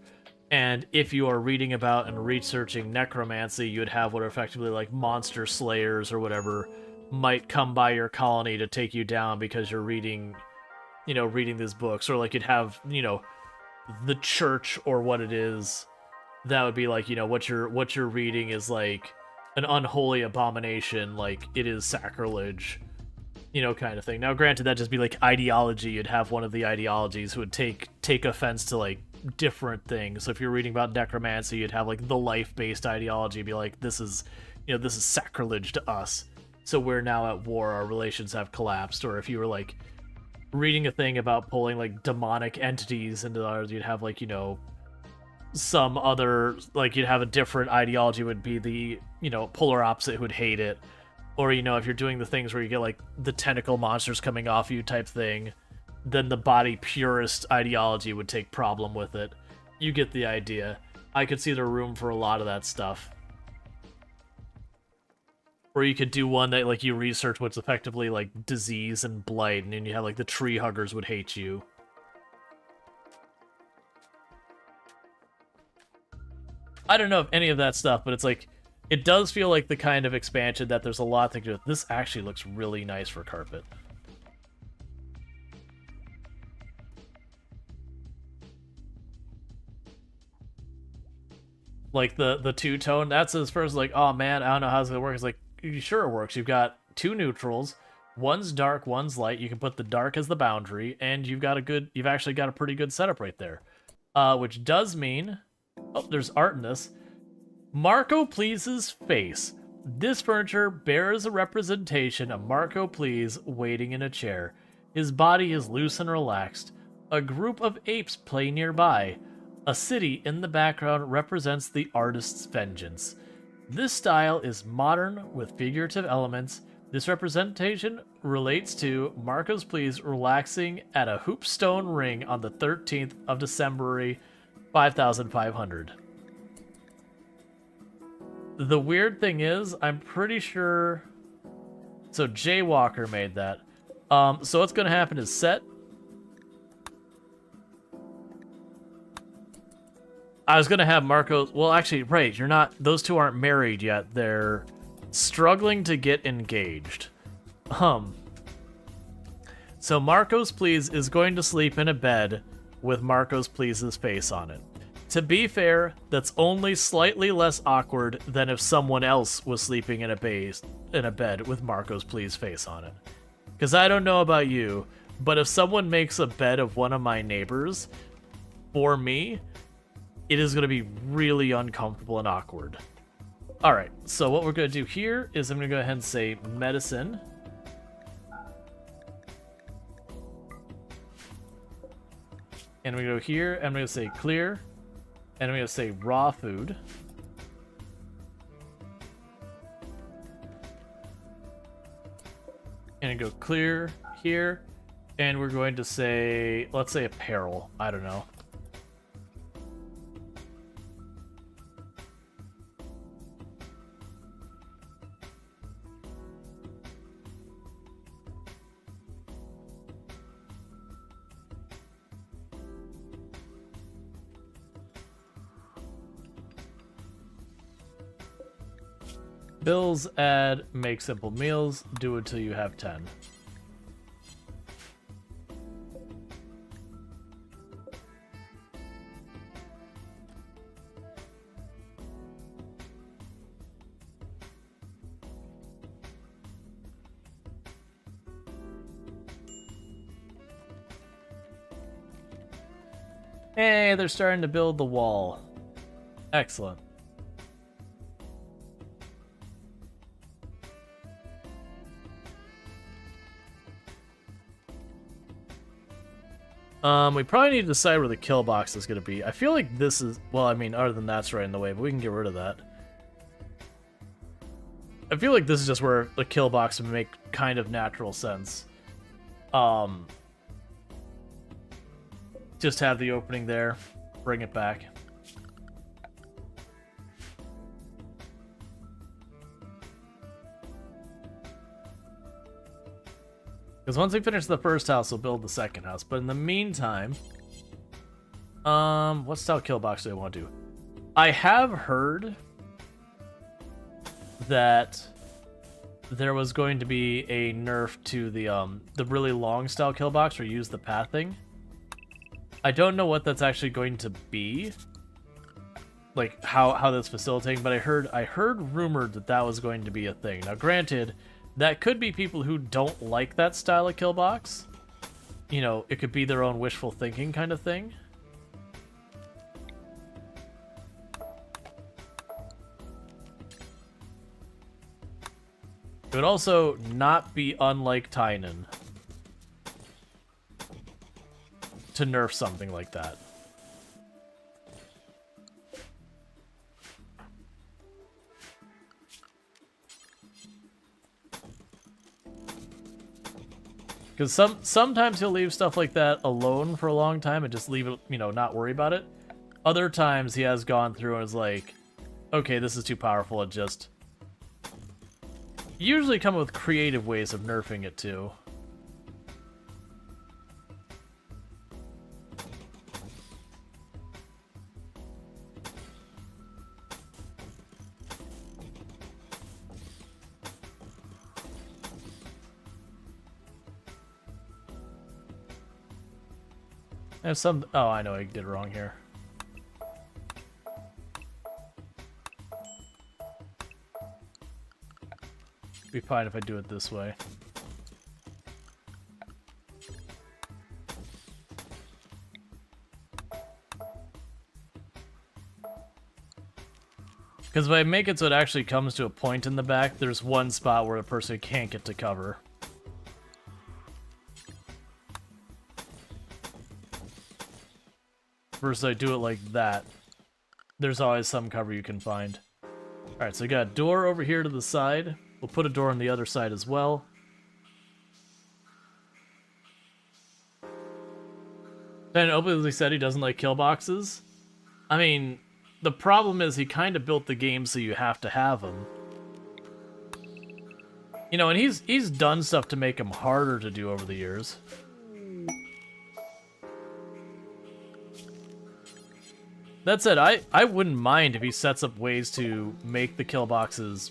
And if you are reading about and researching necromancy, you'd have what are effectively like monster slayers or whatever might come by your colony to take you down because you're reading, reading these books. Or like you'd have, the church or what it is that would be like, what you're reading is like an unholy abomination, like it is sacrilege, kind of thing. Now, granted, that'd just be like ideology. You'd have one of the ideologies who would take offense to like different things. So if you're reading about necromancy, you'd have like the life-based ideology be like, this is sacrilege to us. So we're now at war. Our relations have collapsed. Or if you were like reading a thing about pulling like demonic entities into ours, you'd have like some other, like you'd have a different ideology would be the polar opposite who would hate it. Or if you're doing the things where you get like the tentacle monsters coming off you type thing, then the body purist ideology would take problem with it. You get the idea. I could see the room for a lot of that stuff. Or you could do one that like you research what's effectively like disease and blight, and then you have like the tree huggers would hate you. I don't know if any of that stuff, but it's like, it does feel like the kind of expansion that there's a lot to do. This actually looks really nice for carpet. Like the two-tone, that's as first like, oh man, I don't know how it's gonna work. It's like, sure it works. You've got two neutrals, one's dark, one's light. You can put the dark as the boundary, and you've actually got a pretty good setup right there. Which does mean, oh, there's art in this. Marco Please's face. This furniture bears a representation of Marco Please waiting in a chair. His body is loose and relaxed. A group of apes play nearby. A city in the background represents the artist's vengeance. This style is modern with figurative elements. This representation relates to Marco's Please relaxing at a hoopstone ring on the 13th of December, 5500. The weird thing is, I'm pretty sure... So Jaywalker made that. So what's going to happen is set... I was going to have Marco... Well, actually, right, you're not... Those two aren't married yet. They're struggling to get engaged. So Marco's Please is going to sleep in a bed with Marco's Please's face on it. To be fair, that's only slightly less awkward than if someone else was sleeping in a bed with Marco's Please face on it. Because I don't know about you, but if someone makes a bed of one of my neighbors, for me, it is going to be really uncomfortable and awkward. Alright, so what we're going to do here is I'm going to go ahead and say medicine. And we go here, and I'm going to say clear. And I'm going to say raw food. And go clear here. And we're going to say, let's say apparel. I don't know. Bills, add, make simple meals, do it till you have 10. Hey, they're starting to build the wall. Excellent. We probably need to decide where the kill box is going to be. I feel like this is... Well, I mean, other than that's right in the way, but we can get rid of that. I feel like this is just where the kill box would make kind of natural sense. Just have the opening there. Bring it back. Because once we finish the first house, we'll build the second house. But in the meantime, What style kill box do I want to do? I have heard that there was going to be a nerf to the really long style kill box where you use the pathing. I don't know what that's actually going to be, like how that's facilitating, but I heard rumored that that was going to be a thing. Now, granted, that could be people who don't like that style of kill box. You know, it could be their own wishful thinking kind of thing. It would also not be unlike Tynan to nerf something like that. Because sometimes he'll leave stuff like that alone for a long time and just leave it, you know, not worry about it. Other times he has gone through and is like, okay, this is too powerful, and just usually come up with creative ways of nerfing it too. I have some... Oh, I know I did it wrong here. Be fine if I do it this way. Because if I make it so it actually comes to a point in the back, there's one spot where a person can't get to cover. Versus I do it like that, there's always some cover you can find. Alright, so we got a door over here to the side. We'll put a door on the other side as well. Ben openly said he doesn't like kill boxes. I mean, the problem is he kind of built the game so you have to have them. You know, and he's done stuff to make them harder to do over the years. That said, I wouldn't mind if he sets up ways to make the kill boxes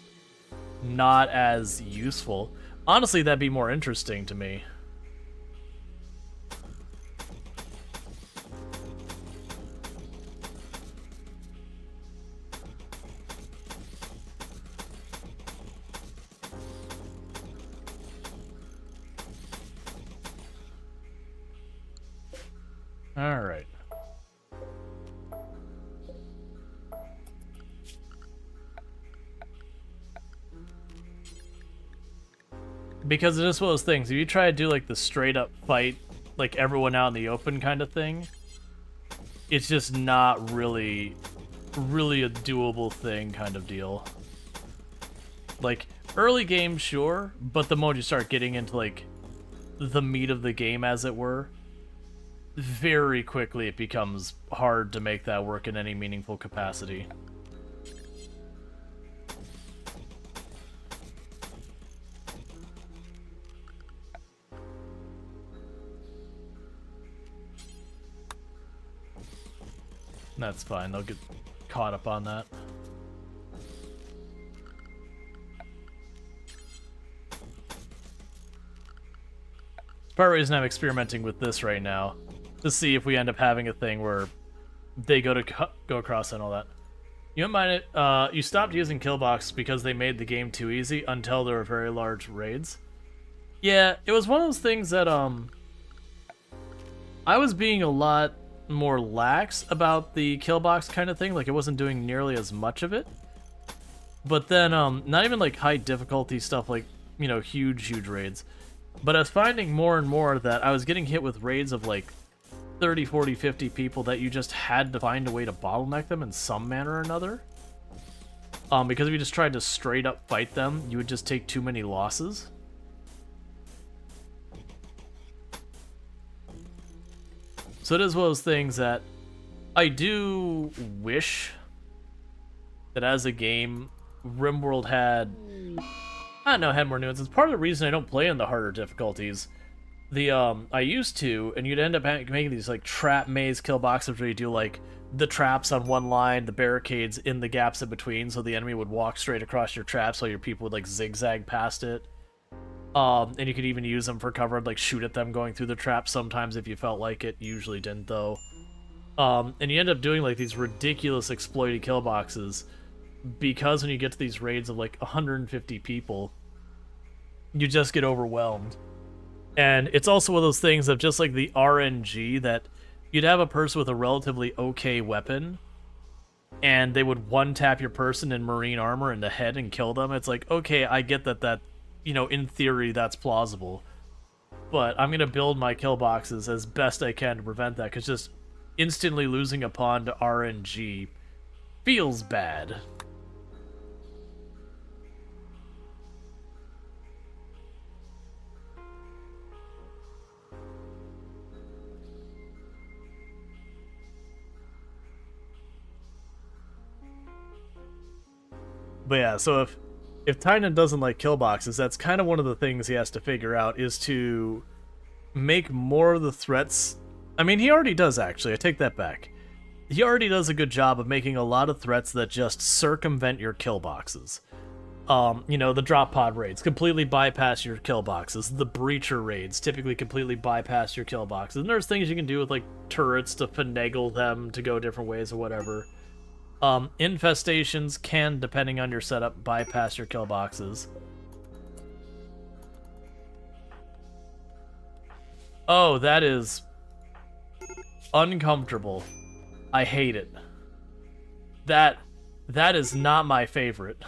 not as useful. Honestly, that'd be more interesting to me. All right. Because it is one of those things, if you try to do like the straight up fight, like everyone out in the open kind of thing, it's just not really a doable thing kind of deal. Like, early game, sure, but the moment you start getting into like the meat of the game, as it were, very quickly it becomes hard to make that work in any meaningful capacity. That's fine, they'll get caught up on that. Part of the reason I'm experimenting with this right now, to see if we end up having a thing where they go across and all that. You don't mind it, you stopped using killbox because they made the game too easy until there were very large raids. Yeah, it was one of those things that, I was being a lot more lax about the kill box kind of thing, like it wasn't doing nearly as much of it. But then not even like high difficulty stuff, like, you know, huge raids, but I was finding more and more that I was getting hit with raids of like 30, 40, 50 people that you just had to find a way to bottleneck them in some manner or another, because if you just tried to straight up fight them, you would just take too many losses. So it is one of those things that I do wish that as a game, RimWorld had, I don't know, had more nuances. Part of the reason I don't play in the harder difficulties, I used to, and you'd end up making these like trap maze kill boxes where you do like the traps on one line, the barricades in the gaps in between, so the enemy would walk straight across your trap, so your people would like zigzag past it. And you could even use them for cover, like shoot at them going through the trap sometimes if you felt like it. Usually didn't though. And you end up doing like these ridiculous exploited kill boxes because when you get to these raids of like 150 people, you just get overwhelmed. And it's also one of those things of just like the RNG that you'd have a person with a relatively okay weapon and they would one-tap your person in marine armor in the head and kill them. It's like, okay, I get that, you know, in theory that's plausible. But I'm going to build my kill boxes as best I can to prevent that, because just instantly losing a pawn to RNG feels bad. But yeah, so if Tynan doesn't like kill boxes, that's kind of one of the things he has to figure out, is to make more of the threats. I mean, he already does, actually. I take that back. He already does a good job of making a lot of threats that just circumvent your kill boxes. You know, the drop pod raids completely bypass your kill boxes. The breacher raids typically completely bypass your kill boxes. And there's things you can do with like turrets to finagle them to go different ways or whatever. Infestations can, depending on your setup, bypass your kill boxes. Oh, that is uncomfortable. I hate it. That is not my favorite.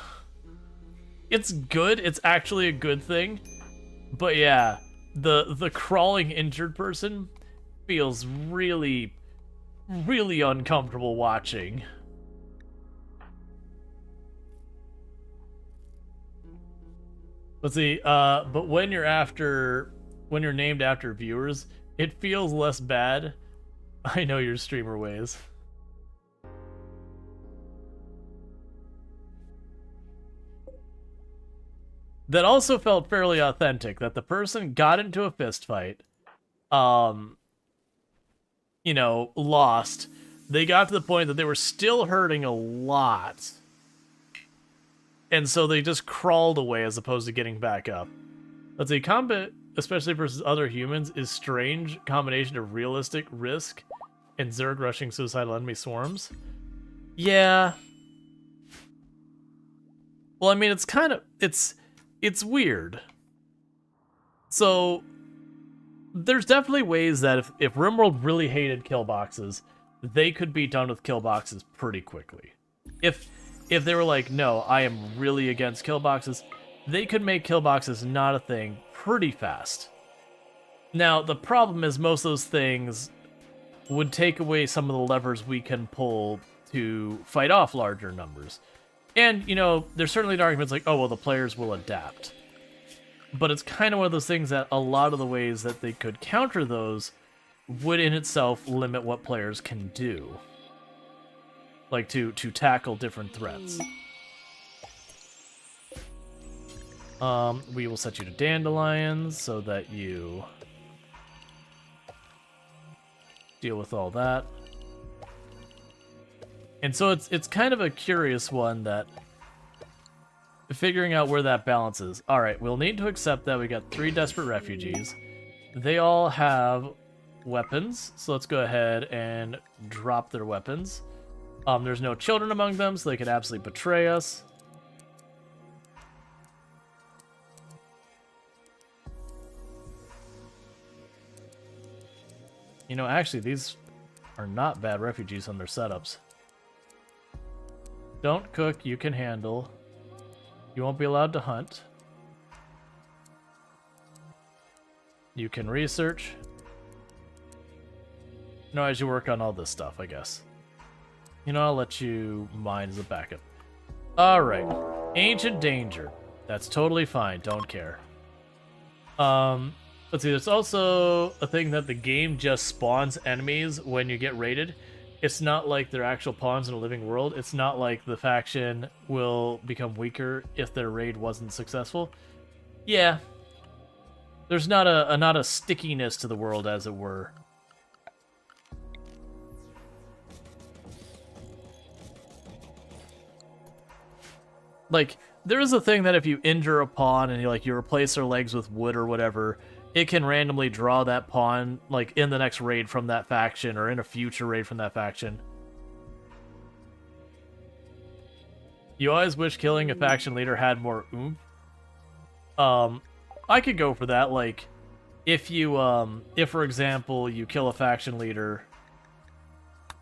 It's good. It's actually a good thing. But yeah, the crawling injured person feels really, really uncomfortable watching. Let's see, but when you're named after viewers, it feels less bad. I know your streamer ways. That also felt fairly authentic, that the person got into a fist fight, you know, lost. They got to the point that they were still hurting a lot. And so they just crawled away as opposed to getting back up. Let's see, combat, especially versus other humans, is strange combination of realistic risk and Zerg rushing suicidal enemy swarms. Yeah. Well, I mean, it's kind of, it's weird. So, there's definitely ways that if RimWorld really hated kill boxes, they could be done with kill boxes pretty quickly. If they were like, no, I am really against kill boxes, they could make kill boxes not a thing pretty fast. Now, the problem is most of those things would take away some of the levers we can pull to fight off larger numbers. And, you know, there's certainly an argument like, oh, well, the players will adapt. But it's kind of one of those things that a lot of the ways that they could counter those would in itself limit what players can do. Like, to tackle different threats. We will set you to dandelions so that you deal with all that. And so it's kind of a curious one, that figuring out where that balance is. Alright, we'll need to accept that we got 3 desperate refugees. They all have weapons, so let's go ahead and drop their weapons. There's no children among them, so they could absolutely betray us. You know, actually, these are not bad refugees on their setups. Don't cook, you can handle. You won't be allowed to hunt. You can research. No, as you work on all this stuff, I guess. You know, I'll let you mine as a backup. Alright. Ancient danger. That's totally fine, don't care. Let's see, there's also a thing that the game just spawns enemies when you get raided. It's not like they're actual pawns in a living world. It's not like the faction will become weaker if their raid wasn't successful. Yeah. There's not a stickiness to the world, as it were. Like, there is a thing that if you injure a pawn and you replace their legs with wood or whatever, it can randomly draw that pawn, like, in the next raid from that faction, or in a future raid from that faction. You always wish killing a faction leader had more oomph. I could go for that, like, if you, if, for example, you kill a faction leader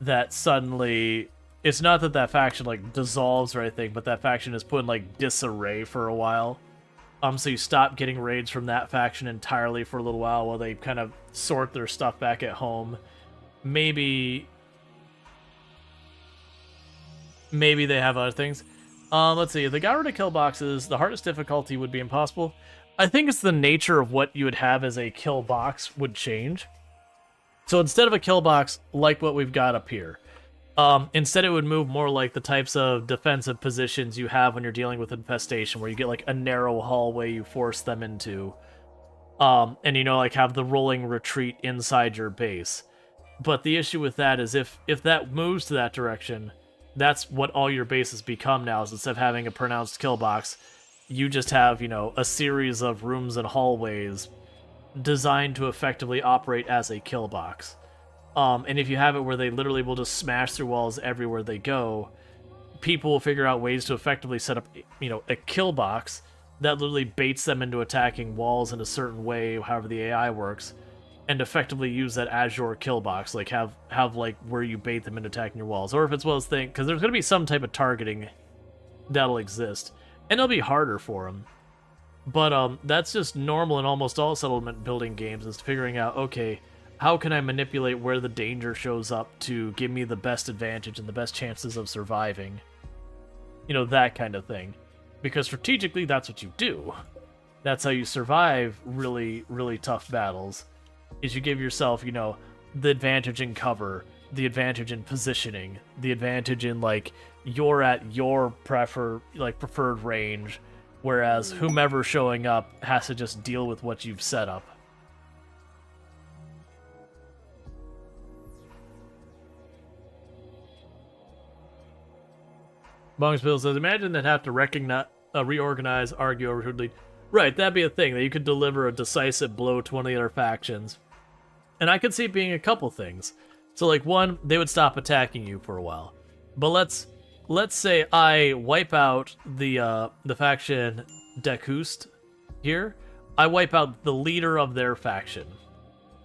that suddenly... It's not that that faction, like, dissolves or anything, but that faction is put in, like, disarray for a while. So you stop getting raids from that faction entirely for a little while they kind of sort their stuff back at home. Maybe they have other things. Let's see. If they got rid of kill boxes, the hardest difficulty would be impossible. I think it's the nature of what you would have as a kill box would change. So instead of a kill box like what we've got up here, instead it would move more like the types of defensive positions you have when you're dealing with infestation, where you get like a narrow hallway you force them into, and like have the rolling retreat inside your base. But the issue with that is if that moves to that direction, that's what all your bases become now. Is instead of having a pronounced kill box, you just have a series of rooms and hallways designed to effectively operate as a kill box. And if you have it where they literally will just smash through walls everywhere they go, people will figure out ways to effectively set up, a kill box that literally baits them into attacking walls in a certain way, however the AI works, and effectively use that as your kill box. Like, have like, where you bait them into attacking your walls. Or if it's one of those things, because there's going to be some type of targeting that'll exist, and it'll be harder for them. But that's just normal in almost all settlement building games, is figuring out, okay, how can I manipulate where the danger shows up to give me the best advantage and the best chances of surviving? That kind of thing. Because strategically, that's what you do. That's how you survive really, really tough battles, is you give yourself, the advantage in cover, the advantage in positioning, the advantage in, like, you're at your preferred range, whereas whomever showing up has to just deal with what you've set up. Bongsbill says, imagine they'd have to reorganize, argue over who'd lead. Right, that'd be a thing, that you could deliver a decisive blow to one of the other factions. And I could see it being a couple things. So, like, one, they would stop attacking you for a while. But let's say I wipe out the faction Decor here. I wipe out the leader of their faction.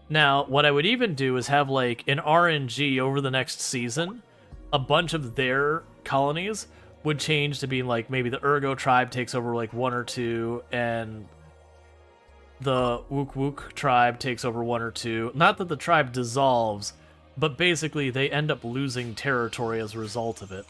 Now, what I would even do is have, like, an RNG over the next season. A bunch of their colonies would change to being like, maybe the Ergo tribe takes over like 1 or 2, and the Wook Wook tribe takes over 1 or 2. Not that the tribe dissolves, but basically they end up losing territory as a result of it.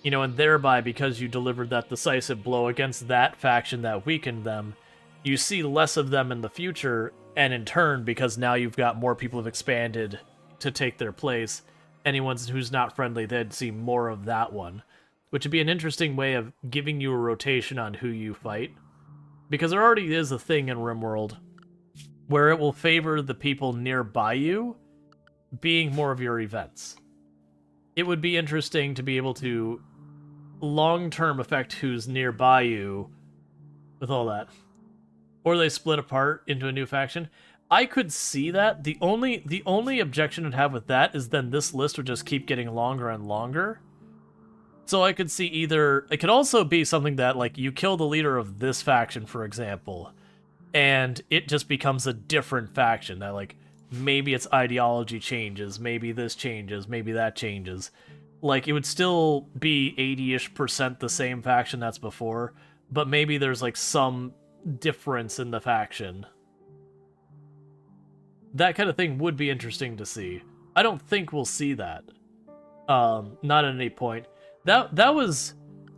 And thereby, because you delivered that decisive blow against that faction that weakened them, you see less of them in the future, and in turn, because now you've got more people who've expanded to take their place, anyone who's not friendly, they'd see more of that one, which would be an interesting way of giving you a rotation on who you fight. Because there already is a thing in RimWorld where it will favor the people nearby you being more of your events. It would be interesting to be able to long-term affect who's nearby you with all that. Or they split apart into a new faction. I could see that. The only objection I'd have with that is then this list would just keep getting longer and longer. So I could see either... It could also be something that, like, you kill the leader of this faction, for example, and it just becomes a different faction. That, like, maybe its ideology changes, maybe this changes, maybe that changes. Like, it would still be 80-ish% the same faction that's before, but maybe there's, like, some difference in the faction. That kind of thing would be interesting to see. I don't think we'll see that. Not at any point. That was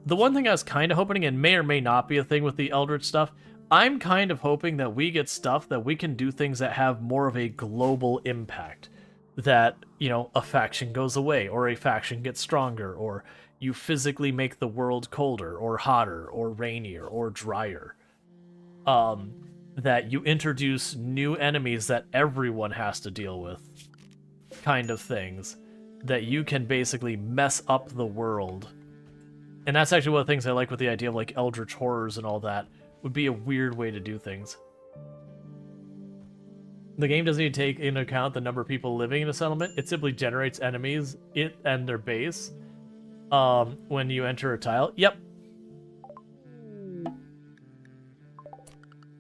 the one thing I was kind of hoping, and may or may not be a thing with the Eldritch stuff. I'm kind of hoping that we get stuff that we can do things that have more of a global impact. That, a faction goes away, or a faction gets stronger, or you physically make the world colder, or hotter, or rainier, or drier. that you introduce new enemies that everyone has to deal with, kind of things, that you can basically mess up the world. And that's actually one of the things I like with the idea of like eldritch horrors and all that. Would be a weird way to do things. The game doesn't even take into account the number of people living in a settlement. It simply generates enemies, it and their base, when you enter a tile. Yep.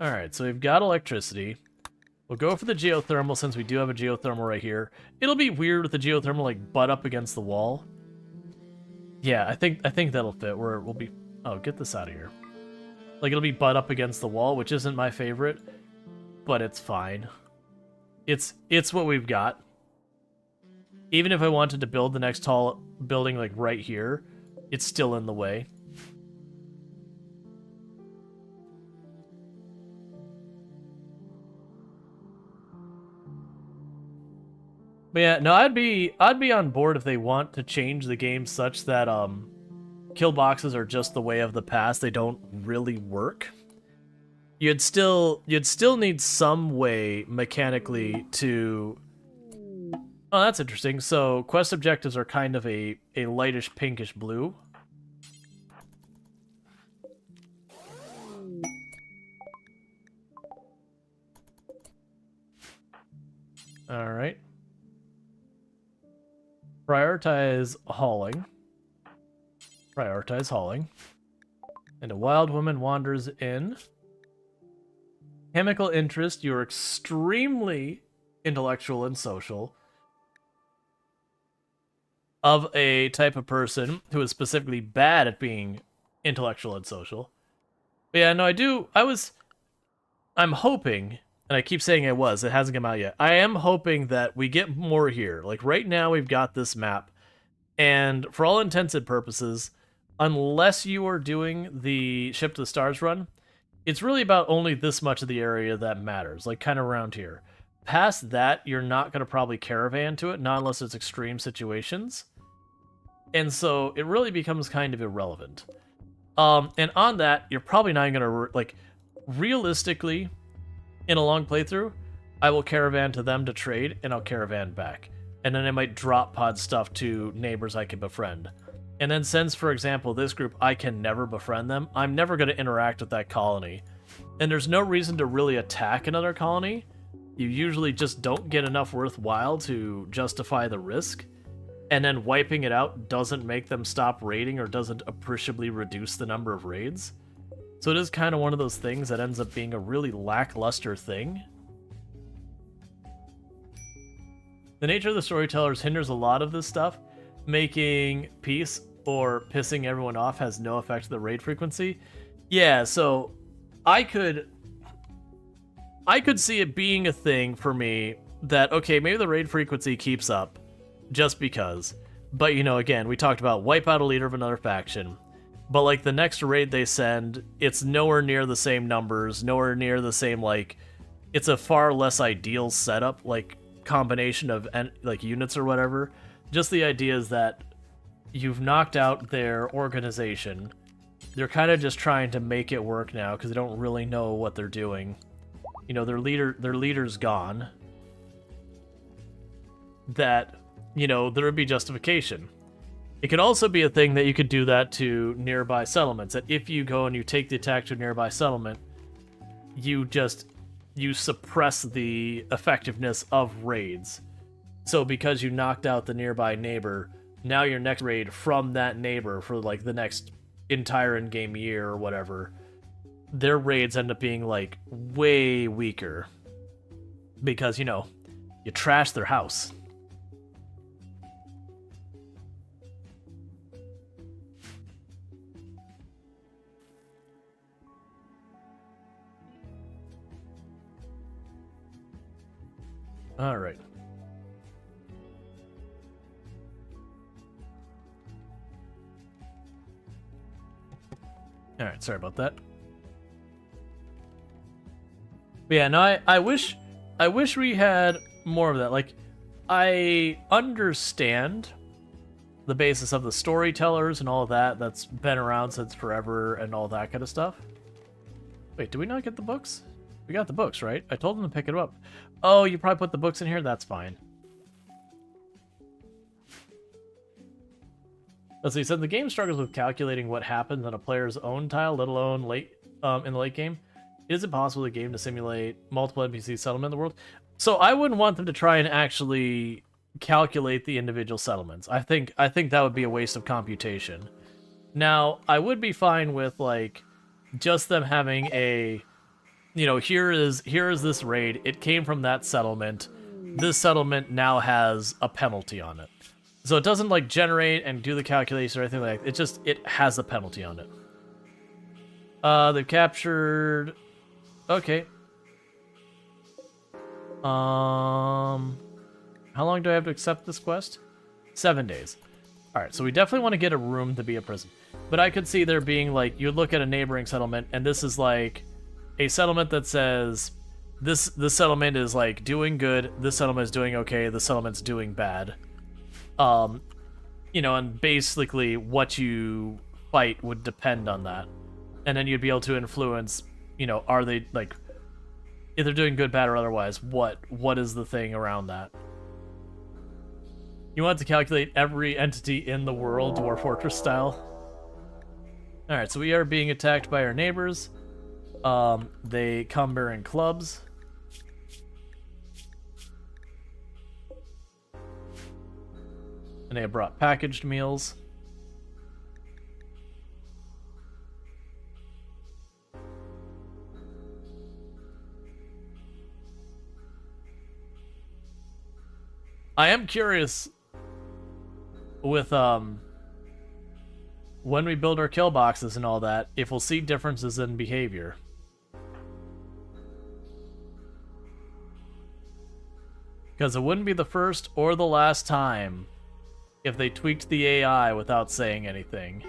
Alright, so we've got electricity. We'll go for the geothermal since we do have a geothermal right here. It'll be weird with the geothermal like butt up against the wall. Yeah, I think that'll fit where we'll be... Oh, get this out of here. Like, it'll be butt up against the wall, which isn't my favorite, but it's fine. It's what we've got. Even if I wanted to build the next tall building, like, right here, it's still in the way. But yeah, no, I'd be on board if they want to change the game such that kill boxes are just the way of the past. They don't really work. You'd still need some way mechanically to... Oh, that's interesting. So quest objectives are kind of a lightish pinkish blue. All right. Prioritize hauling. Prioritize hauling. And a wild woman wanders in. Chemical interest, you're extremely intellectual and social. Of a type of person who is specifically bad at being intellectual and social. But yeah, no, I'm hoping, and I keep saying it hasn't come out yet. I am hoping that we get more here. Like right now we've got this map, and for all intents and purposes, unless you are doing the Ship to the Stars run, it's really about only this much of the area that matters, like kind of around here. Past that, you're not going to probably caravan to it, not unless it's extreme situations. And so it really becomes kind of irrelevant. And on that, you're probably not going to, like, realistically, in a long playthrough, I will caravan to them to trade, and I'll caravan back. And then I might drop pod stuff to neighbors I can befriend. And then since, for example, this group, I can never befriend them, I'm never going to interact with that colony. And there's no reason to really attack another colony. You usually just don't get enough worthwhile to justify the risk. And then wiping it out doesn't make them stop raiding or doesn't appreciably reduce the number of raids. So it is kind of one of those things that ends up being a really lackluster thing. The nature of the storytellers hinders a lot of this stuff. Making peace or pissing everyone off has no effect on the raid frequency. Yeah, so I could see it being a thing for me that, okay, maybe the raid frequency keeps up just because. But, you know, again, we talked about wipe out a leader of another faction. But, like, the next raid they send, it's nowhere near the same numbers, nowhere near the same, like, it's a far less ideal setup, like, combination of, like, units or whatever. Just the idea is that you've knocked out their organization. They're kind of just trying to make it work now because they don't really know what they're doing. You know, their leader's gone. That, you know, there would be justification. It could also be a thing that you could do that to nearby settlements. That if you go and you take the attack to a nearby settlement, you suppress the effectiveness of raids. So because you knocked out the nearby neighbor, now your next raid from that neighbor for like the next entire in-game year or whatever, their raids end up being like way weaker. Because, you know, you trash their house. All right. All right, sorry about that. But yeah, no, I wish we had more of that. Like, I understand the basis of the storytellers and all of that. That's been around since forever and all that kind of stuff. Wait, did we not get the books? We got the books, right? I told them to pick it up. Oh, you probably put the books in here? That's fine. So he said the game struggles with calculating what happens on a player's own tile, let alone in the late game. Is it possible for the game to simulate multiple NPC settlement in the world? So I wouldn't want them to try and actually calculate the individual settlements. I think that would be a waste of computation. Now, I would be fine with like just them having a, you know, here is this raid. It came from that settlement. This settlement now has a penalty on it. So it doesn't like generate and do the calculation or anything like that. It just, it has a penalty on it. They've captured... Okay. How long do I have to accept this quest? 7 days. Alright, so we definitely want to get a room to be a prison. But I could see there being like, you look at a neighboring settlement, and this is like a settlement that says, this settlement is like doing good, this settlement is doing okay, this settlement's doing bad. You know, and basically what you fight would depend on that. And then you'd be able to influence, you know, are they, like, if they're doing good, bad, or otherwise, what is the thing around that? You want to calculate every entity in the world, Dwarf Fortress style. Alright, so we are being attacked by our neighbors. They come bearing clubs. And they have brought packaged meals. I am curious with when we build our kill boxes and all that, if we'll see differences in behavior. Because it wouldn't be the first or the last time if they tweaked the AI without saying anything.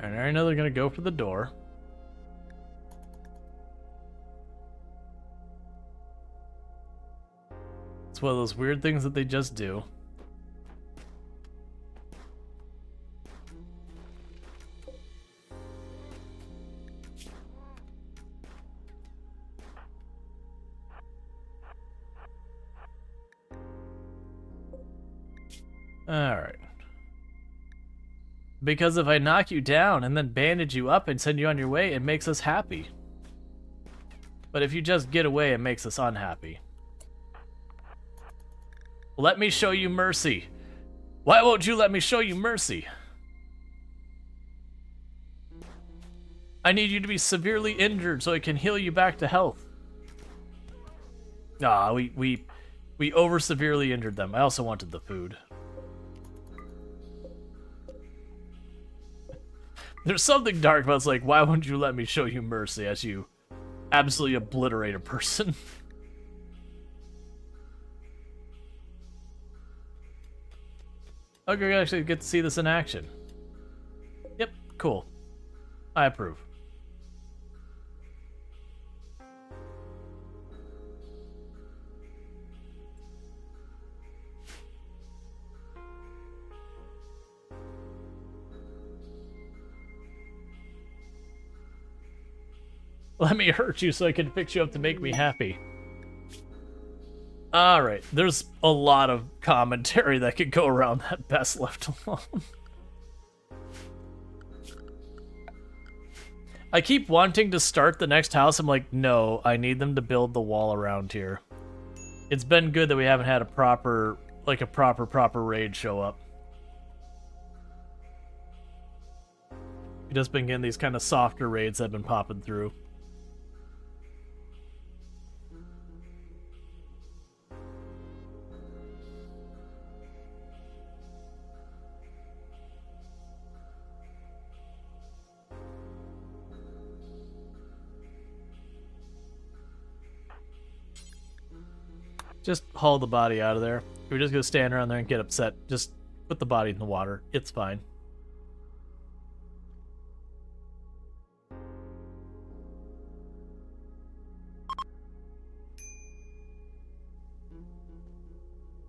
And I know they're gonna go for the door. It's one of those weird things that they just do. Alright. Because if I knock you down and then bandage you up and send you on your way, it makes us happy. But if you just get away, it makes us unhappy. Let me show you mercy. Why won't you let me show you mercy? I need you to be severely injured so I can heal you back to health. Ah, we over severely injured them. I also wanted the food. There's something dark about it's like, why won't you let me show you mercy as you absolutely obliterate a person? Okay, we actually get to see this in action. Yep, cool. I approve. Let me hurt you so I can fix you up to make me happy. Alright, there's a lot of commentary that could go around that best left alone. I keep wanting to start the next house. I'm like, no, I need them to build the wall around here. It's been good that we haven't had a proper raid show up. We've just been getting these kind of softer raids that have been popping through. Just haul the body out of there. If we're just gonna stand around there and get upset, just put the body in the water. It's fine.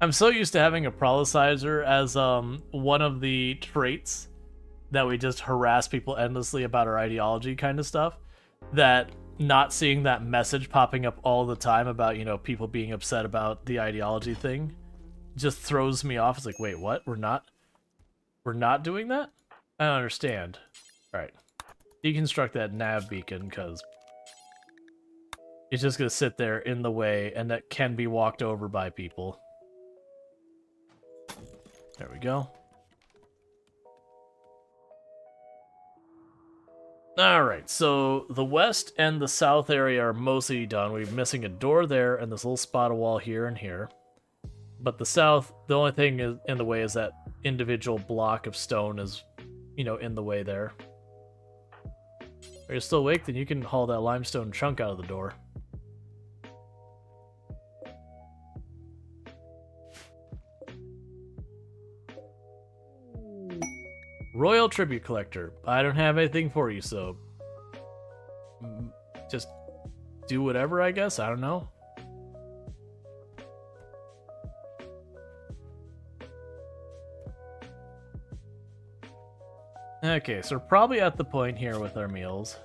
I'm so used to having a prolicizer as one of the traits that we just harass people endlessly about our ideology kind of stuff, that not seeing that message popping up all the time about, you know, people being upset about the ideology thing just throws me off. It's like, wait, what? We're not doing that? I don't understand. Alright. Deconstruct that nav beacon, because it's just gonna sit there in the way, and that can be walked over by people. There we go. Alright, so the west and the south area are mostly done. We're missing a door there and this little spot of wall here and here. But the south, the only thing is in the way is that individual block of stone is, you know, in the way there. Are you still awake? Then you can haul that limestone chunk out of the door. Royal Tribute Collector. I don't have anything for you, so just do whatever, I guess. I don't know. Okay, so we're probably at the point here with our meals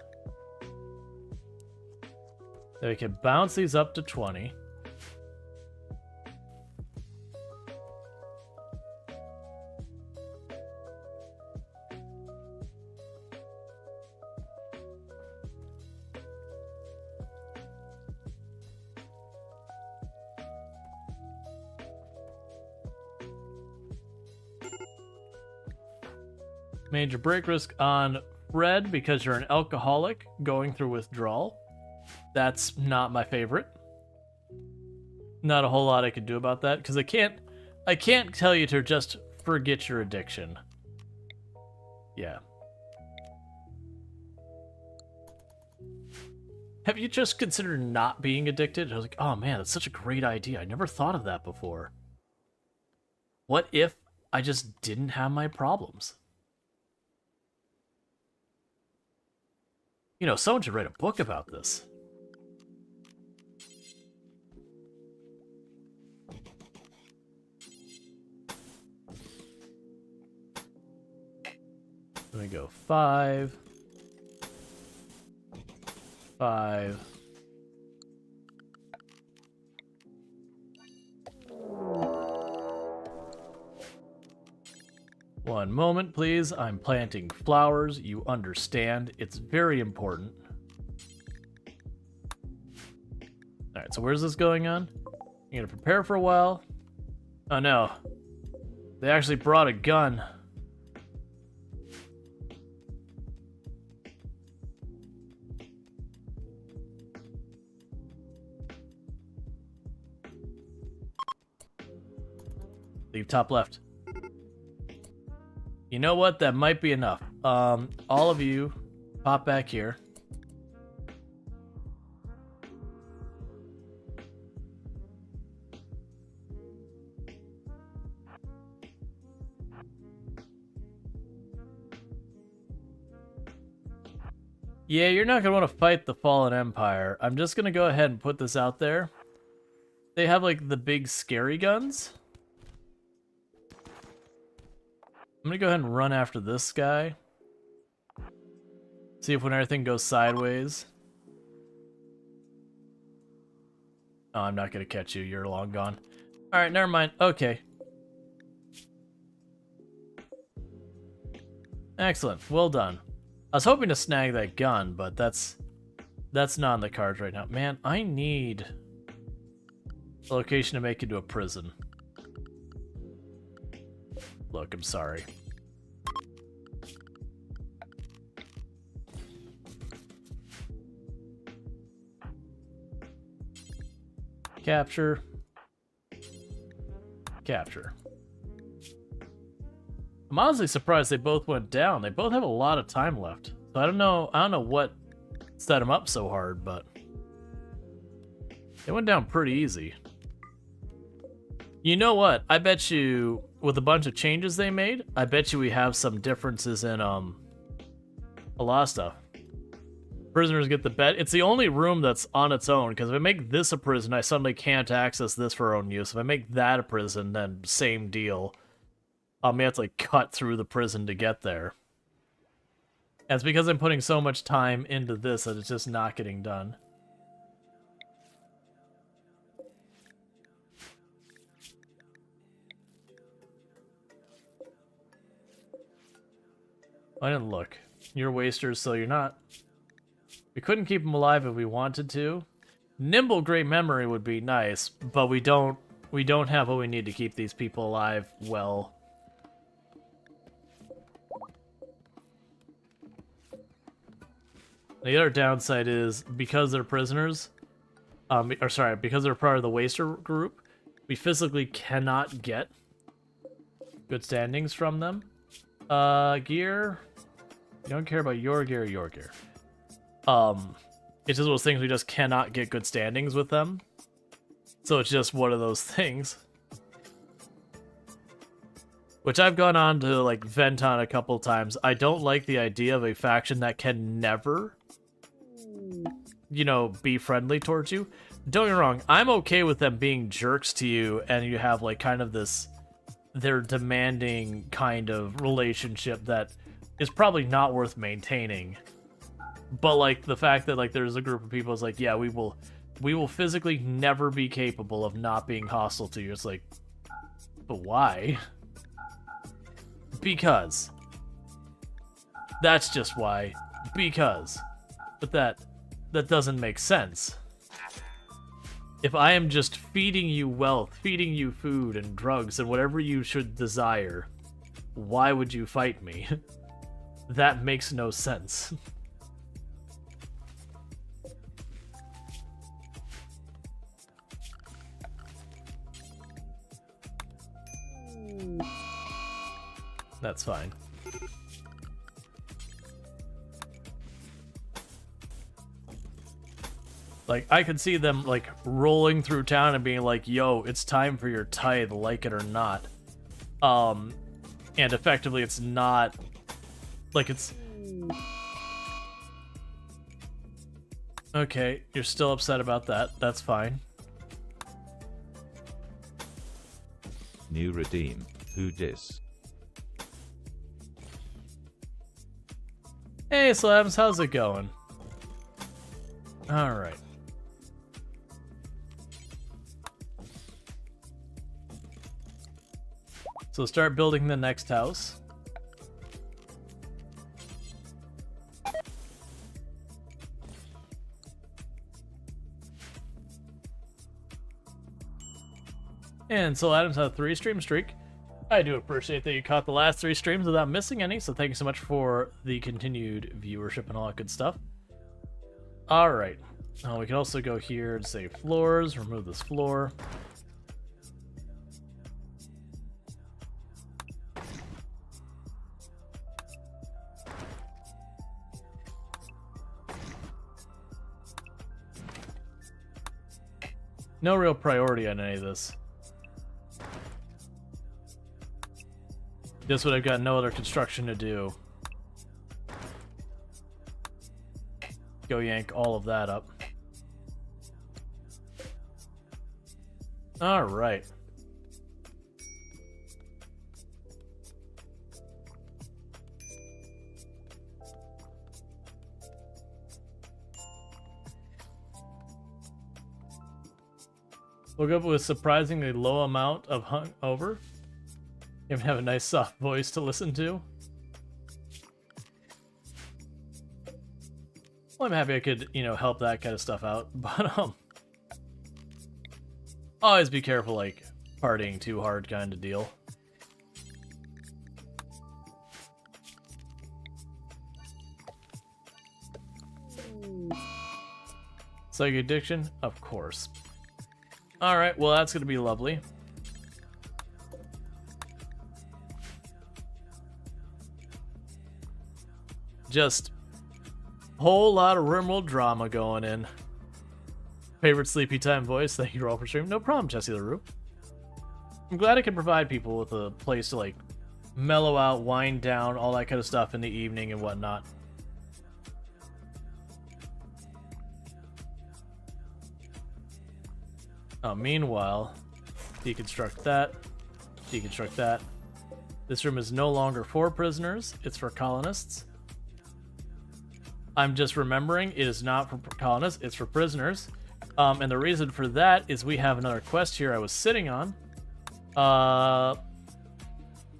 that we can bounce these up to 20. Major break risk on Fred because you're an alcoholic going through withdrawal. That's not my favorite. Not a whole lot I can do about that because I can't tell you to just forget your addiction. Yeah. Have you just considered not being addicted? I was like, oh man, that's such a great idea. I never thought of that before. What if I just didn't have my problems? You know, someone should write a book about this. Let me go 5. 5. One moment, please. I'm planting flowers. You understand. It's very important. Alright, so where's this going on? You're gonna prepare for a while? Oh no. They actually brought a gun. Leave top left. You know what? That might be enough. All of you, pop back here. Yeah, you're not going to want to fight the Fallen Empire. I'm just going to go ahead and put this out there. They have, like, the big scary guns. I'm gonna go ahead and run after this guy. See if when everything goes sideways. Oh, I'm not gonna catch you. You're long gone. Alright, never mind. Okay. Excellent. Well done. I was hoping to snag that gun, but that's not in the cards right now. Man, I need a location to make into a prison. Look, I'm sorry. Capture. Capture. I'm honestly surprised they both went down. They both have a lot of time left. So I don't know what set them up so hard, but they went down pretty easy. You know what? I bet you, with a bunch of changes they made, I bet you we have some differences in a lot of stuff. Prisoners get the bed. It's the only room that's on its own, because if I make this a prison, I suddenly can't access this for our own use. If I make that a prison, then same deal. I may have to like cut through the prison to get there. And it's because I'm putting so much time into this that it's just not getting done. I didn't look. You're wasters, so you're not. We couldn't keep them alive if we wanted to. Nimble great memory would be nice, but we don't have what we need to keep these people alive well. The other downside is because they're prisoners, because they're part of the waster group, we physically cannot get good standings from them. Gear. You don't care about your gear, your gear. It's just those things we just cannot get good standings with them. So it's just one of those things. Which I've gone on to like vent on a couple times. I don't like the idea of a faction that can never, you know, be friendly towards you. Don't get me wrong, I'm okay with them being jerks to you and you have like kind of this, they're demanding kind of relationship that is probably not worth maintaining. But like the fact that like there's a group of people is like, yeah, we will physically never be capable of not being hostile to you. It's like, but why? Because. That's just why. Because. But that doesn't make sense. If I am just feeding you wealth, feeding you food and drugs and whatever you should desire, why would you fight me? That makes no sense. That's fine. Like, I could see them, like, rolling through town and being like, yo, it's time for your tithe, like it or not. And effectively, it's not... Like, it's... Okay, you're still upset about that. That's fine. New redeem. Who dis? Hey, Slabs, how's it going? Alright. So start building the next house. And so Adams had a 3-stream streak. I do appreciate that you caught the last 3 streams without missing any, so thank you so much for the continued viewership and all that good stuff. Alright. We can also go here and say floors, remove this floor. No real priority on any of this. This would have got no other construction to do. Go yank all of that up. Alright. Woke up with a surprisingly low amount of hungover. You even have a nice soft voice to listen to. Well, I'm happy I could, you know, help that kind of stuff out, but always be careful, like, partying too hard kind of deal. Psychic addiction? Of course. Alright, well that's gonna be lovely. Just whole lot of RimWorld drama going in. Favorite sleepy time voice, thank you all for streaming. No problem, Jesse LaRue. I'm glad I can provide people with a place to, like, mellow out, wind down, all that kind of stuff in the evening and whatnot. Meanwhile, deconstruct that. Deconstruct that. This room is no longer for prisoners. It's for colonists. I'm just remembering it is not for colonists. It's for prisoners. And the reason for that is we have another quest here I was sitting on.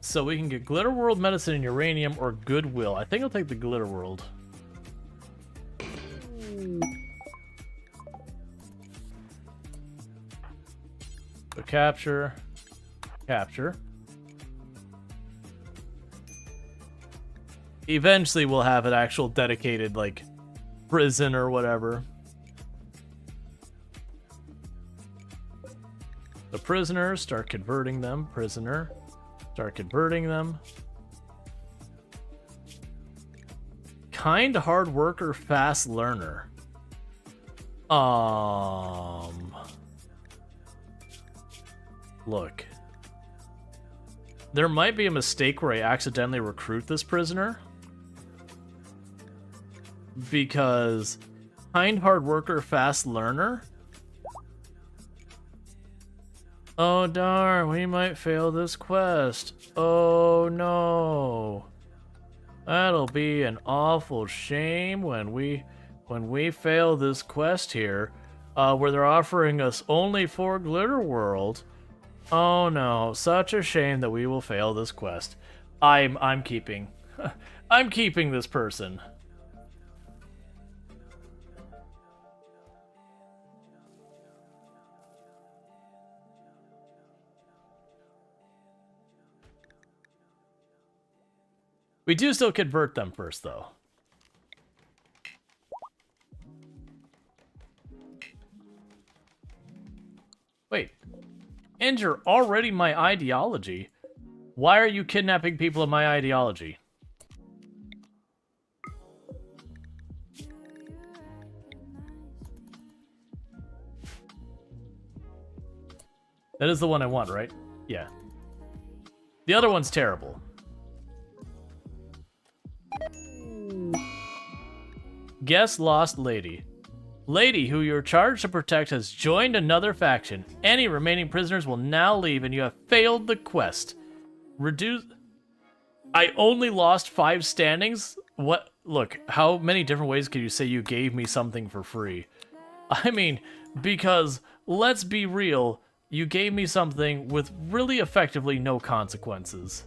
So we can get Glitter World Medicine and Uranium or Goodwill. I think I'll take the Glitter World. So capture. Capture. Eventually we'll have an actual dedicated, like, prison or whatever. The prisoners, start converting them. Prisoner, start converting them. Kind hard worker, fast learner. Look. There might be a mistake where I accidentally recruit this prisoner. Because kind hard worker, fast learner. Oh darn, we might fail this quest. Oh no. That'll be an awful shame when we fail this quest here, where they're offering us only 4 Glitter World. Oh no, such a shame that we will fail this quest. I'm keeping I'm keeping this person. We do still convert them first, though. Wait. And you're already my ideology? Why are you kidnapping people of my ideology? That is the one I want, right? Yeah. The other one's terrible. Guess lost lady. Lady who you're charged to protect has joined another faction. Any remaining prisoners will now leave and you have failed the quest. Reduce... I only lost 5 standings? What? Look, how many different ways can you say you gave me something for free? I mean, because, let's be real, you gave me something with really effectively no consequences.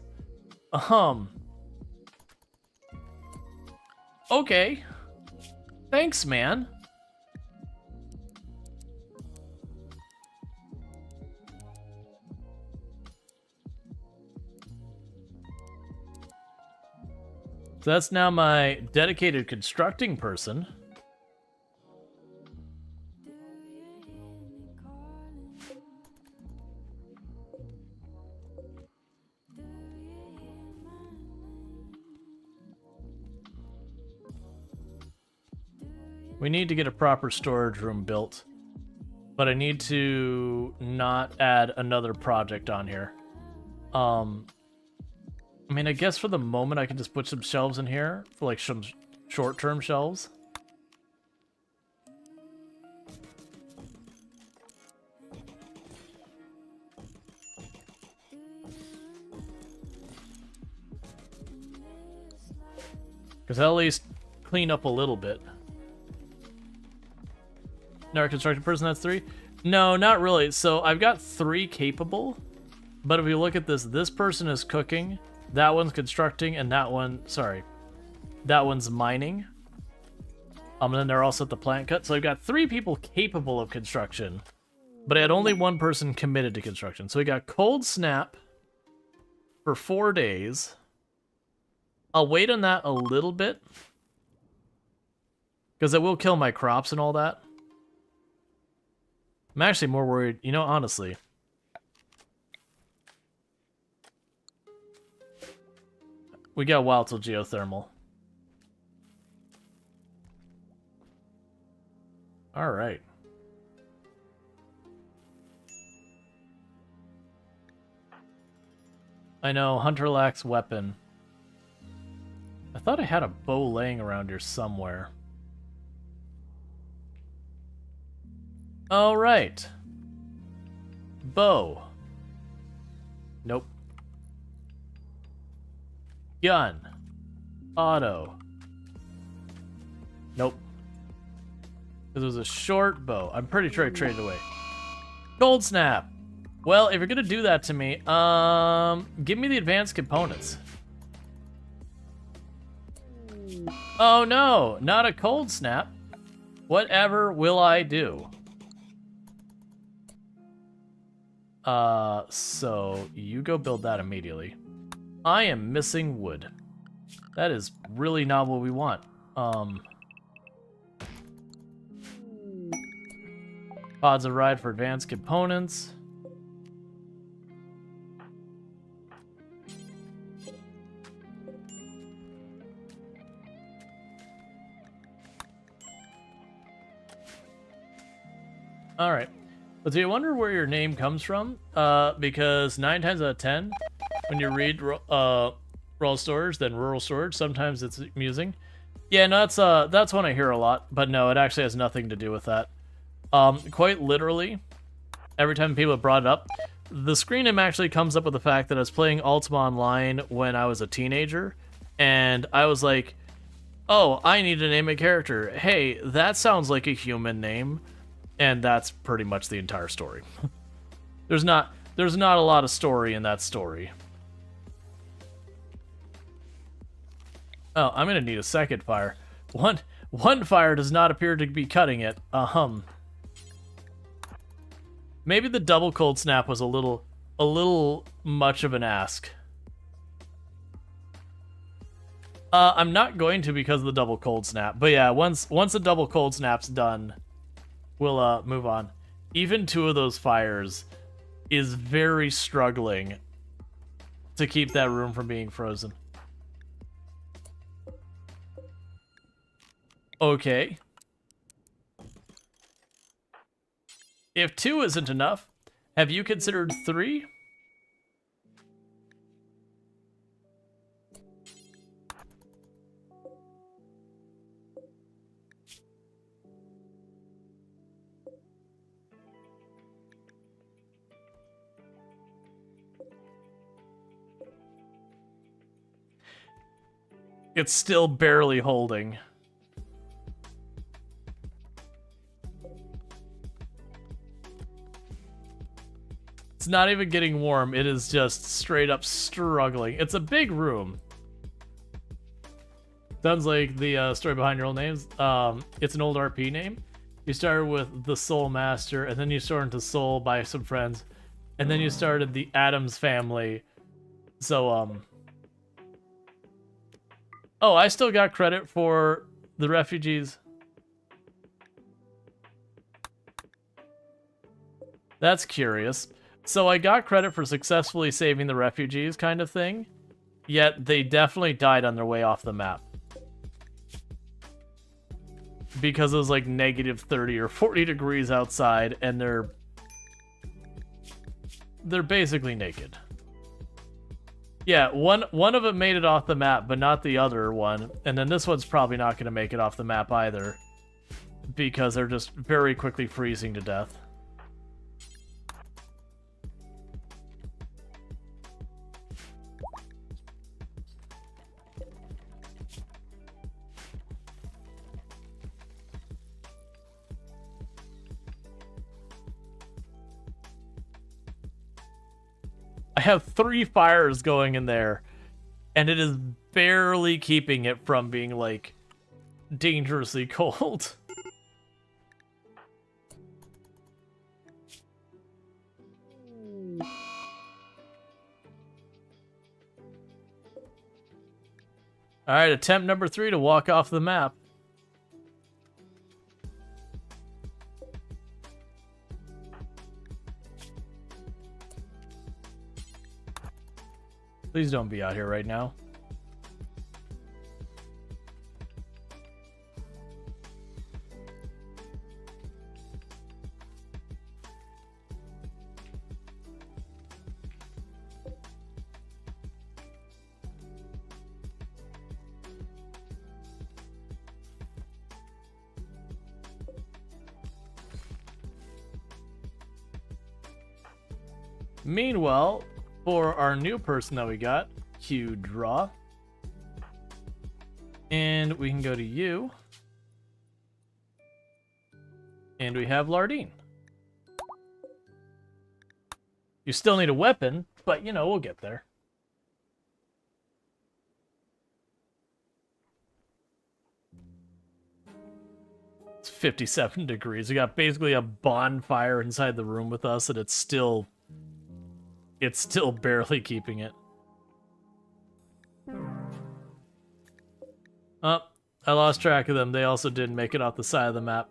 Okay. Thanks, man. So that's now my dedicated constructing person. We need to get a proper storage room built, but I need to not add another project on here. I mean, I guess for the moment I can just put some shelves in here for like some short-term shelves. Because I'll at least clean up a little bit. Never constructed person, that's 3? No, not really. So I've got 3 capable, but if you look at this, this person is cooking, that one's constructing, and that one, sorry, that one's mining. And then they're also at the plant cut. So I've got 3 people capable of construction, but I had only 1 person committed to construction. So we got cold snap for 4 days. I'll wait on that a little bit, because it will kill my crops and all that. I'm actually more worried, you know, honestly. We got wild till geothermal. Alright. I know, Hunter lacks weapon. I thought I had a bow laying around here somewhere. Alright. Bow. Nope. Gun. Auto. Nope. Because it was a short bow. I'm pretty sure I traded away. Gold snap. Well, if you're gonna do that to me, give me the advanced components. Oh no, not a cold snap. Whatever will I do? So you go build that immediately. I am missing wood. That is really not what we want. Pods of ride for advanced components. All right. But do you wonder where your name comes from? Because 9 times out of 10, when you read Rural Storge, then Rural Storge, sometimes it's amusing. Yeah, no, that's one I hear a lot, but no, it actually has nothing to do with that. Quite literally, every time people have brought it up, the screen name actually comes up with the fact that I was playing Ultima Online when I was a teenager, and I was like, oh, I need to name a character. Hey, that sounds like a human name. And that's pretty much the entire story. There's not a lot of story in that story. Oh, I'm gonna need a second fire. One fire does not appear to be cutting it. Maybe the double cold snap was a little much of an ask. I'm not going to because of the double cold snap. But yeah, once the double cold snap's done, we'll move on. Even 2 of those fires is very struggling to keep that room from being frozen. Okay. If 2 isn't enough, have you considered 3? It's still barely holding. It's not even getting warm. It is just straight up struggling. It's a big room. Sounds like the story behind your old names. It's an old RP name. You started with the Soul Master, and then you started into Soul by some friends, and then you started the Adams family. So, oh, I still got credit for the refugees. That's curious. So I got credit for successfully saving the refugees kind of thing, yet they definitely died on their way off the map. Because it was like negative 30 or 40 degrees outside, and they're basically naked. Yeah, one of them made it off the map, but not the other one. And then this one's probably not going to make it off the map either, because they're just very quickly freezing to death. I have 3 fires going in there, and it is barely keeping it from being, like, dangerously cold. Alright, attempt number 3 to walk off the map. Please don't be out here right now. Meanwhile, for our new person that we got, Q Draw. And we can go to you. And we have Lardine. You still need a weapon, but you know, we'll get there. It's 57 degrees. We got basically a bonfire inside the room with us, and it's still barely keeping it. Oh, I lost track of them. They also didn't make it off the side of the map.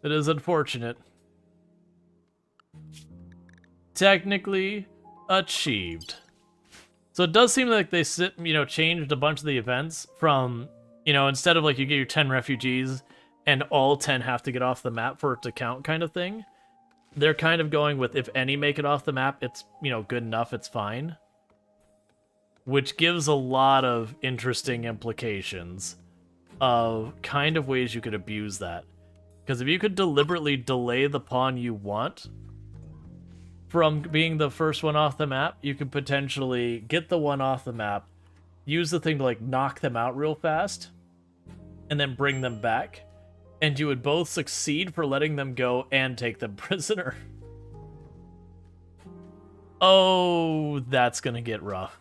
It is unfortunate. Technically achieved. So it does seem like they changed a bunch of the events from, instead of like you get your 10 refugees and all 10 have to get off the map for it to count kind of thing. They're kind of going with if any make it off the map, it's, good enough, it's fine. Which gives a lot of interesting implications of kind of ways you could abuse that. Because if you could deliberately delay the pawn you want from being the first one off the map, you could potentially get the one off the map, use the thing to like knock them out real fast, and then bring them back. And you would both succeed for letting them go and take them prisoner. Oh, that's gonna get rough.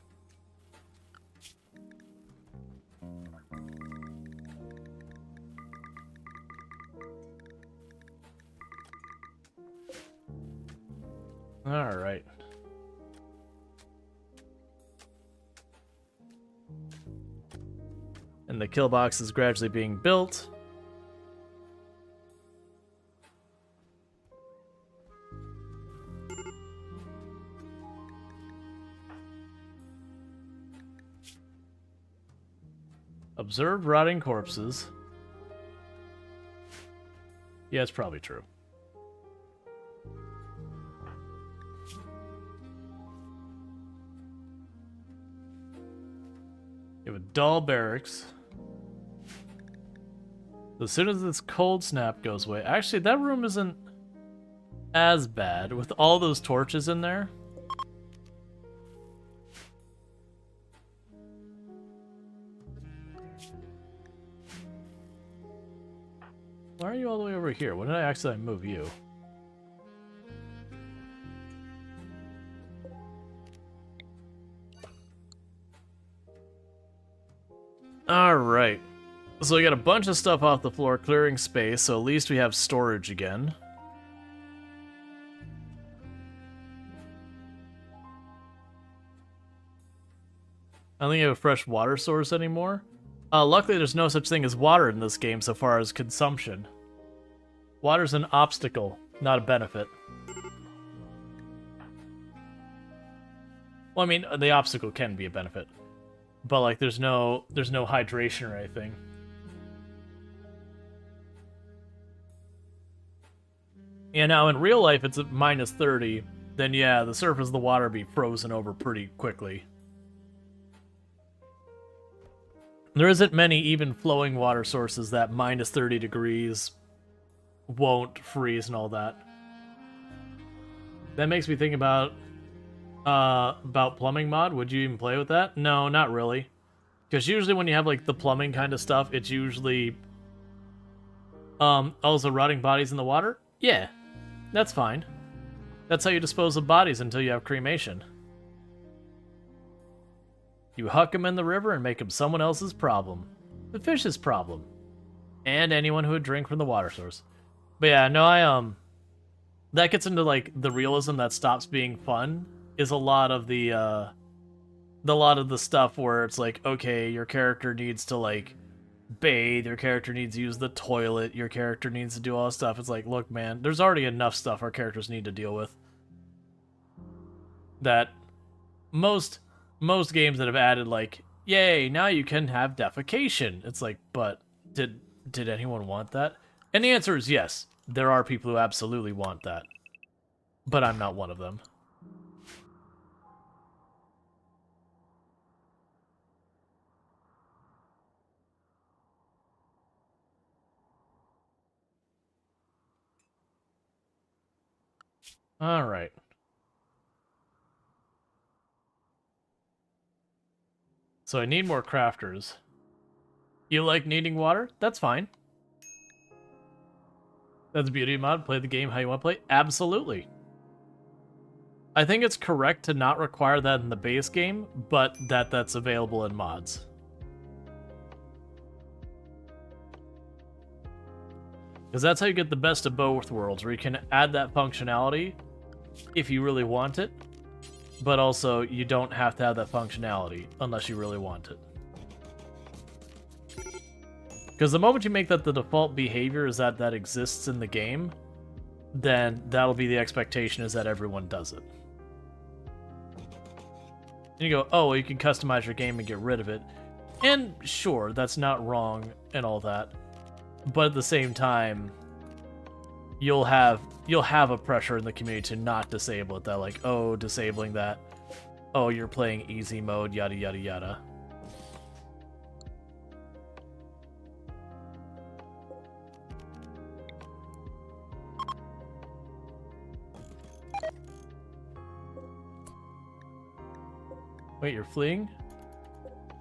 All right. And the kill box is gradually being built. Observe rotting corpses. Yeah, it's probably true. You have a dull barracks. As soon as this cold snap goes away... Actually, that room isn't as bad with all those torches in there. Why are you all the way over here? When did I accidentally move you? Alright. So we got a bunch of stuff off the floor, clearing space, so at least we have storage again. I don't think you have a fresh water source anymore. Luckily, there's no such thing as water in this game so far as consumption. Water's an obstacle, not a benefit. Well, I mean, the obstacle can be a benefit. But, like, there's no hydration or anything. Yeah, now in real life, it's at minus 30. Then, yeah, the surface of the water would be frozen over pretty quickly. There isn't many even flowing water sources that minus 30 degrees won't freeze and all that. That makes me think about plumbing mod. Would you even play with that? No, not really. Because usually when you have like the plumbing kind of stuff, it's usually also rotting bodies in the water. Yeah, that's fine. That's how you dispose of bodies until you have cremation. You huck them in the river and make them someone else's problem. The fish's problem. And anyone who would drink from the water source. But yeah, no, that gets into like the realism that stops being fun. Is a lot of the stuff where it's like, okay, your character needs to like bathe, your character needs to use the toilet, your character needs to do all this stuff. It's like, look, man, there's already enough stuff our characters need to deal with. That most games that have added like, yay, now you can have defecation. It's like, but did anyone want that? And the answer is yes. There are people who absolutely want that. But I'm not one of them. All right. So I need more crafters. You like needing water? That's fine. That's the beauty of mod. Play the game how you want to play. Absolutely. I think it's correct to not require that in the base game, but that's available in mods. Because that's how you get the best of both worlds, where you can add that functionality if you really want it, but also you don't have to have that functionality unless you really want it. Because the moment you make that the default behavior is that that exists in the game, then that'll be the expectation, is that everyone does it. And you go, oh, well, you can customize your game and get rid of it. And sure, that's not wrong and all that. But at the same time, you'll have a pressure in the community to not disable it. That like, oh, disabling that. Oh, you're playing easy mode, yada yada yada. Wait, you're fleeing?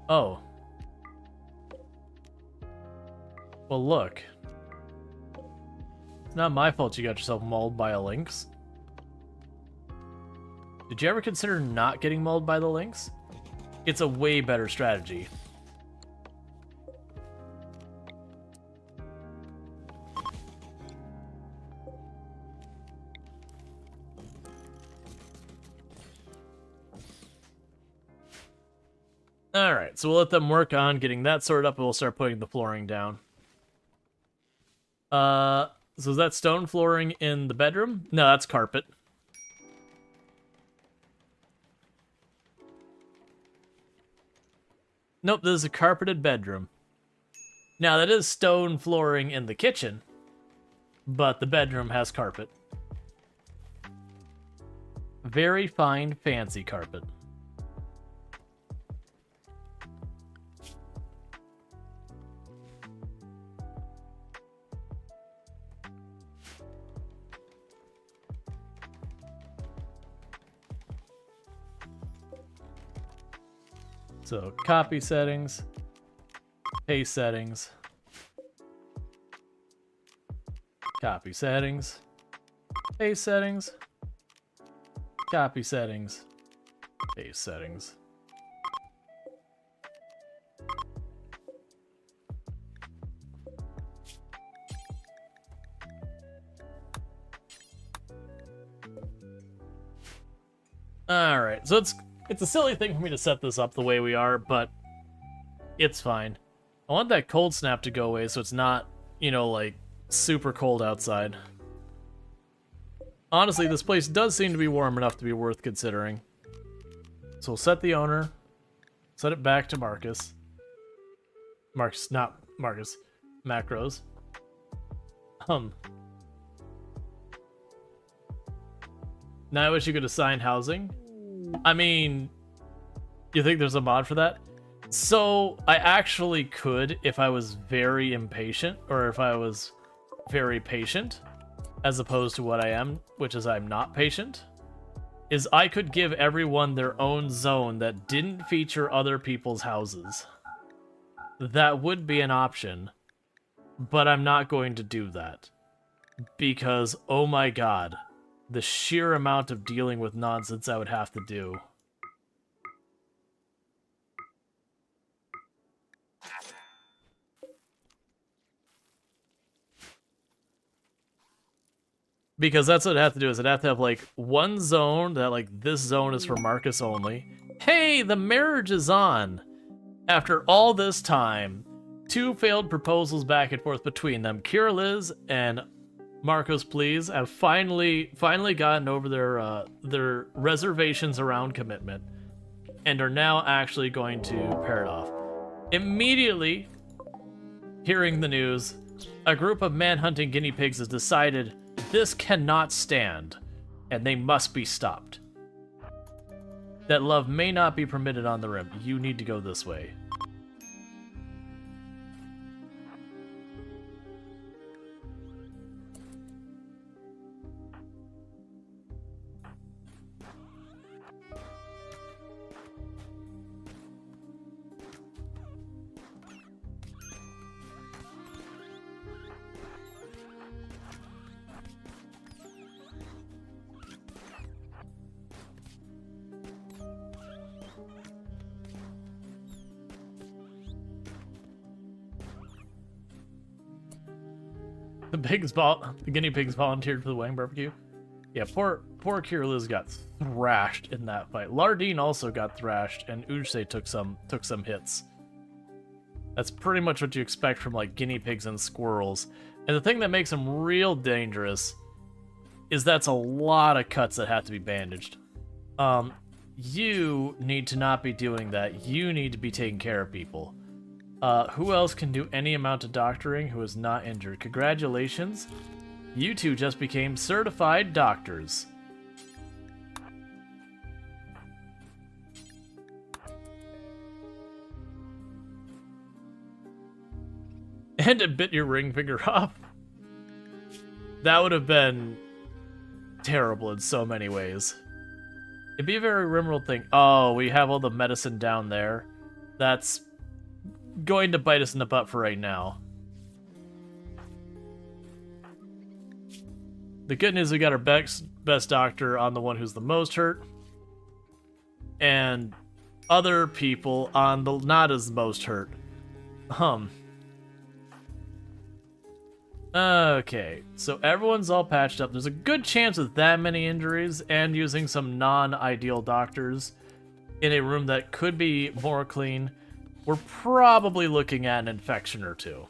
Oh. Well, look. It's not my fault you got yourself mauled by a lynx. Did you ever consider not getting mauled by the lynx? It's a way better strategy. Alright, so we'll let them work on getting that sorted up and we'll start putting the flooring down. So is that stone flooring in the bedroom? No, that's carpet. Nope, this is a carpeted bedroom. Now, that is stone flooring in the kitchen, but the bedroom has carpet. Very fine, fancy carpet. So, copy settings, paste settings, copy settings, paste settings, copy settings, paste settings. Alright, so it's a silly thing for me to set this up the way we are, but it's fine. I want that cold snap to go away so it's not, you know, like, super cold outside. Honestly, this place does seem to be warm enough to be worth considering. So we'll set the owner, set it back to Marcus. Marcus, not Marcus. Macros. Now I wish you could assign housing. I mean, you think there's a mod for that? So, I actually could if I was very impatient, or if I was very patient, as opposed to what I am, which is I'm not patient, is I could give everyone their own zone that didn't feature other people's houses. That would be an option, but I'm not going to do that. Because, oh my god, the sheer amount of dealing with nonsense I would have to do. Because that's what I'd have to do, is I'd have to have, like, one zone that, like, this zone is for Marcus only. Hey, the marriage is on! After all this time, 2 failed proposals back and forth between them. Kira Liz and Marcos Please have finally gotten over their reservations around commitment and are now actually going to pair it off. Immediately, hearing the news, a group of man-hunting guinea pigs has decided this cannot stand, and they must be stopped. That love may not be permitted on the rim. You need to go this way. The guinea pigs volunteered for the wedding barbecue. Yeah, poor Kira Liz got thrashed in that fight. Lardine also got thrashed, and Ujse took some hits. That's pretty much what you expect from like guinea pigs and squirrels. And the thing that makes them real dangerous is that's a lot of cuts that have to be bandaged. You need to not be doing that. You need to be taking care of people. Who else can do any amount of doctoring who is not injured? Congratulations. You two just became certified doctors. And it bit your ring finger off. That would have been terrible in so many ways. It'd be a very RimWorld thing. Oh, we have all the medicine down there. That's going to bite us in the butt for right now. The good news, we got our best doctor on the one who's the most hurt. And other people on the not as most hurt. Okay, so everyone's all patched up. There's a good chance with that many injuries and using some non-ideal doctors in a room that could be more clean, we're probably looking at an infection or two.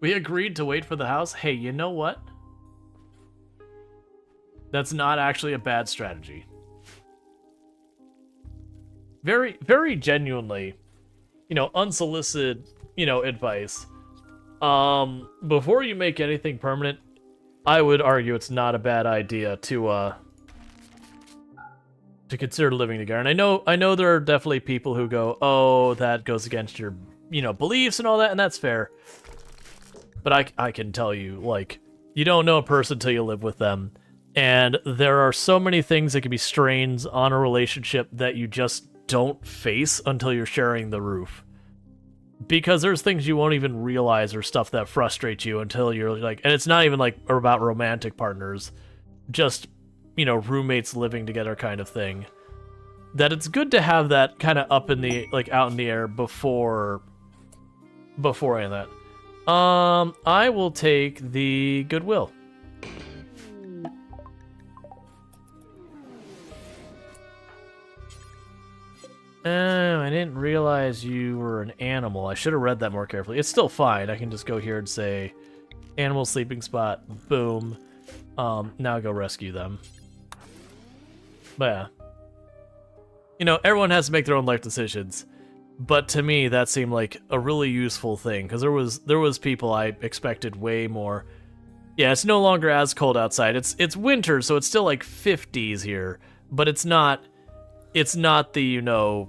We agreed to wait for the house. Hey, you know what? That's not actually a bad strategy. Very, very genuinely, unsolicited, advice. Before you make anything permanent, I would argue it's not a bad idea to consider living together. And I know there are definitely people who go, oh, that goes against your, beliefs and all that, and that's fair. But I can tell you, like, you don't know a person until you live with them. And there are so many things that can be strains on a relationship that you just don't face until you're sharing the roof. Because there's things you won't even realize or stuff that frustrate you until you're like, and it's not even like about romantic partners, just, roommates living together kind of thing. That it's good to have that kind of up in the, like, out in the air before any of that. I will take the Goodwill. I didn't realize you were an animal. I should have read that more carefully. It's still fine. I can just go here and say, animal sleeping spot, boom. Now go rescue them. But yeah. Everyone has to make their own life decisions. But to me, that seemed like a really useful thing, because there was people I expected way more. Yeah, it's no longer as cold outside. It's winter, so it's still like 50s here, but it's not the,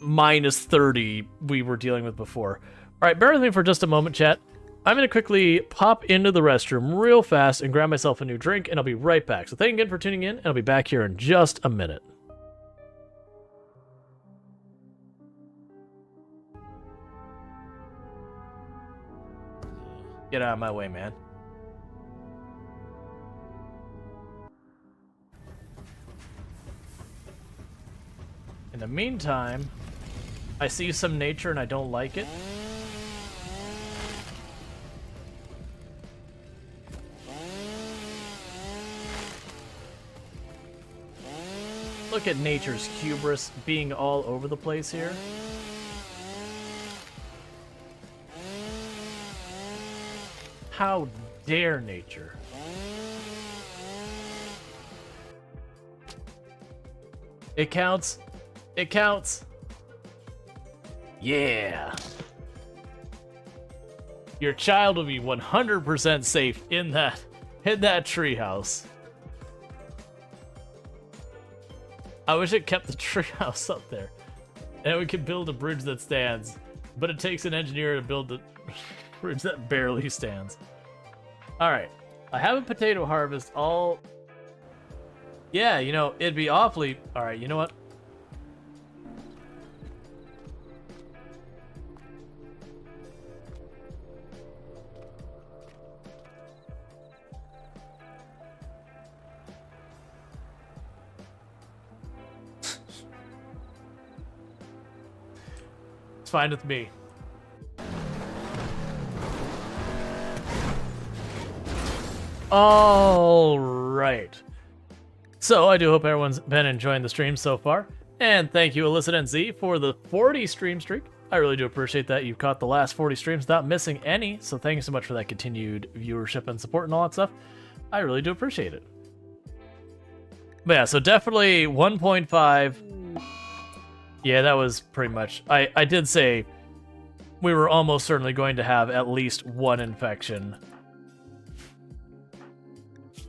minus 30 we were dealing with before. All right, bear with me for just a moment, chat. I'm going to quickly pop into the restroom real fast and grab myself a new drink, and I'll be right back. So thank you again for tuning in, and I'll be back here in just a minute. Get out of my way, man. In the meantime, I see some nature and I don't like it. Look at nature's hubris being all over the place here. How dare nature? It counts. It counts. Yeah. Your child will be 100% safe in that treehouse. I wish it kept the treehouse up there, and we could build a bridge that stands. But it takes an engineer to build the bridge that barely stands. All right, I have a potato harvest. Yeah, it'd be awfully. All right, you know what? fine with me. All right. So I do hope everyone's been enjoying the stream so far. And thank you, Illicit NZ, for the 40 stream streak. I really do appreciate that you've caught the last 40 streams without missing any. So thank you so much for that continued viewership and support and all that stuff. I really do appreciate it. But yeah, so definitely 1.5. Yeah, that was pretty much... I did say we were almost certainly going to have at least one infection.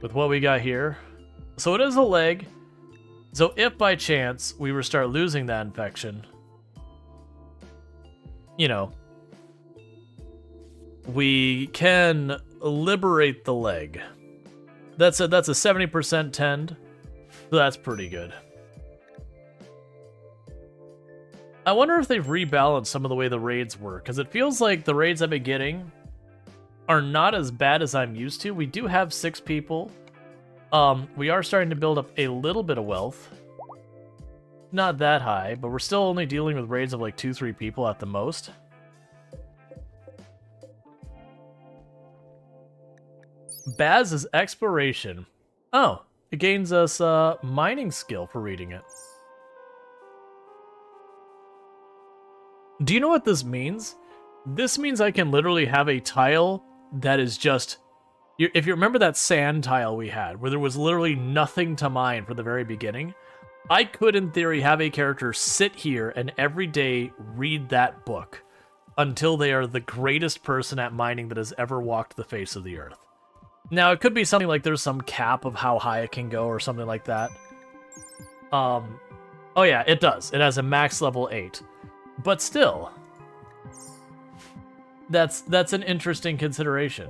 With what we got here. So it is a leg. So if by chance we were start losing that infection, you know, we can liberate the leg. That's a 70% tend. So that's pretty good. I wonder if they've rebalanced some of the way the raids work, because it feels like the raids I've been getting are not as bad as I'm used to. We do have 6 people. We are starting to build up a little bit of wealth. Not that high, but we're still only dealing with raids of like 2-3 people at the most. Baz's exploration. Oh, it gains us mining skill for reading it. Do you know what this means? This means I can literally have a tile that is just... If you remember that sand tile we had, where there was literally nothing to mine for the very beginning, I could, in theory, have a character sit here and every day read that book until they are the greatest person at mining that has ever walked the face of the earth. Now, it could be something like there's some cap of how high it can go or something like that. Oh yeah, it does. It has a max level 8. But still, that's an interesting consideration.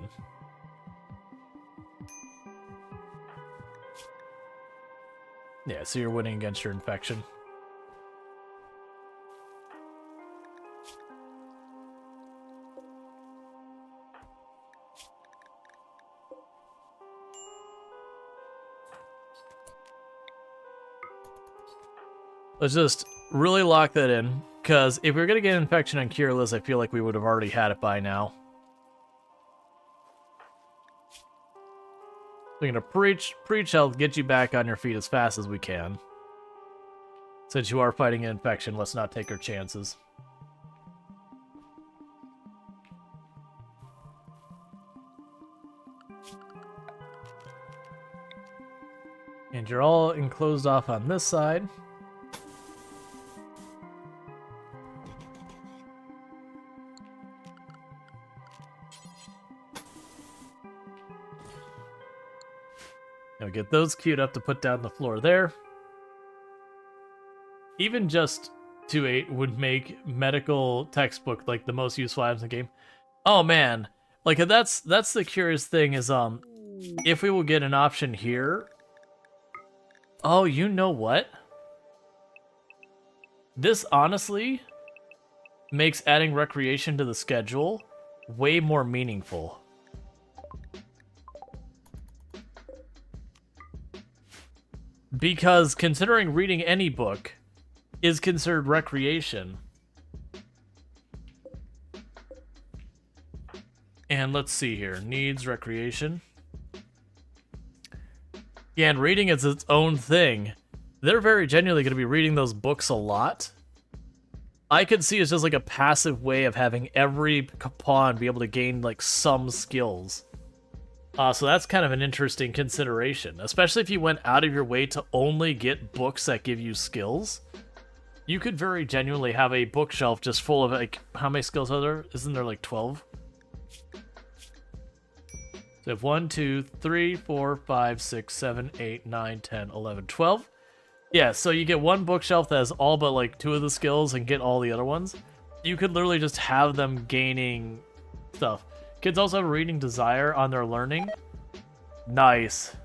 Yeah, so you're winning against your infection. Let's just really lock that in, because if we're going to get an infection on Cureless, I feel like we would have already had it by now. We're going to preach health, get you back on your feet as fast as we can. Since you are fighting an infection, let's not take our chances. And you're all enclosed off on this side. Now get those queued up to put down the floor there. Even just 2-8 would make medical textbook like the most useful items in the game. Oh man, like that's the curious thing is if we will get an option here. Oh, you know what? This honestly makes adding recreation to the schedule way more meaningful. Because considering reading any book is considered recreation. And let's see here. Needs recreation. Yeah, and reading is its own thing. They're very genuinely going to be reading those books a lot. I could see it's just like a passive way of having every pawn be able to gain like some skills. So that's kind of an interesting consideration, especially if you went out of your way to only get books that give you skills. You could very genuinely have a bookshelf just full of, like, how many skills are there? Isn't there like 12? So you have 1, 2, 3, 4, 5, 6, 7, 8, 9, 10, 11, 12. Yeah, so you get one bookshelf that has all but like 2 of the skills and get all the other ones. You could literally just have them gaining stuff. Kids also have a reading desire on their learning. Nice.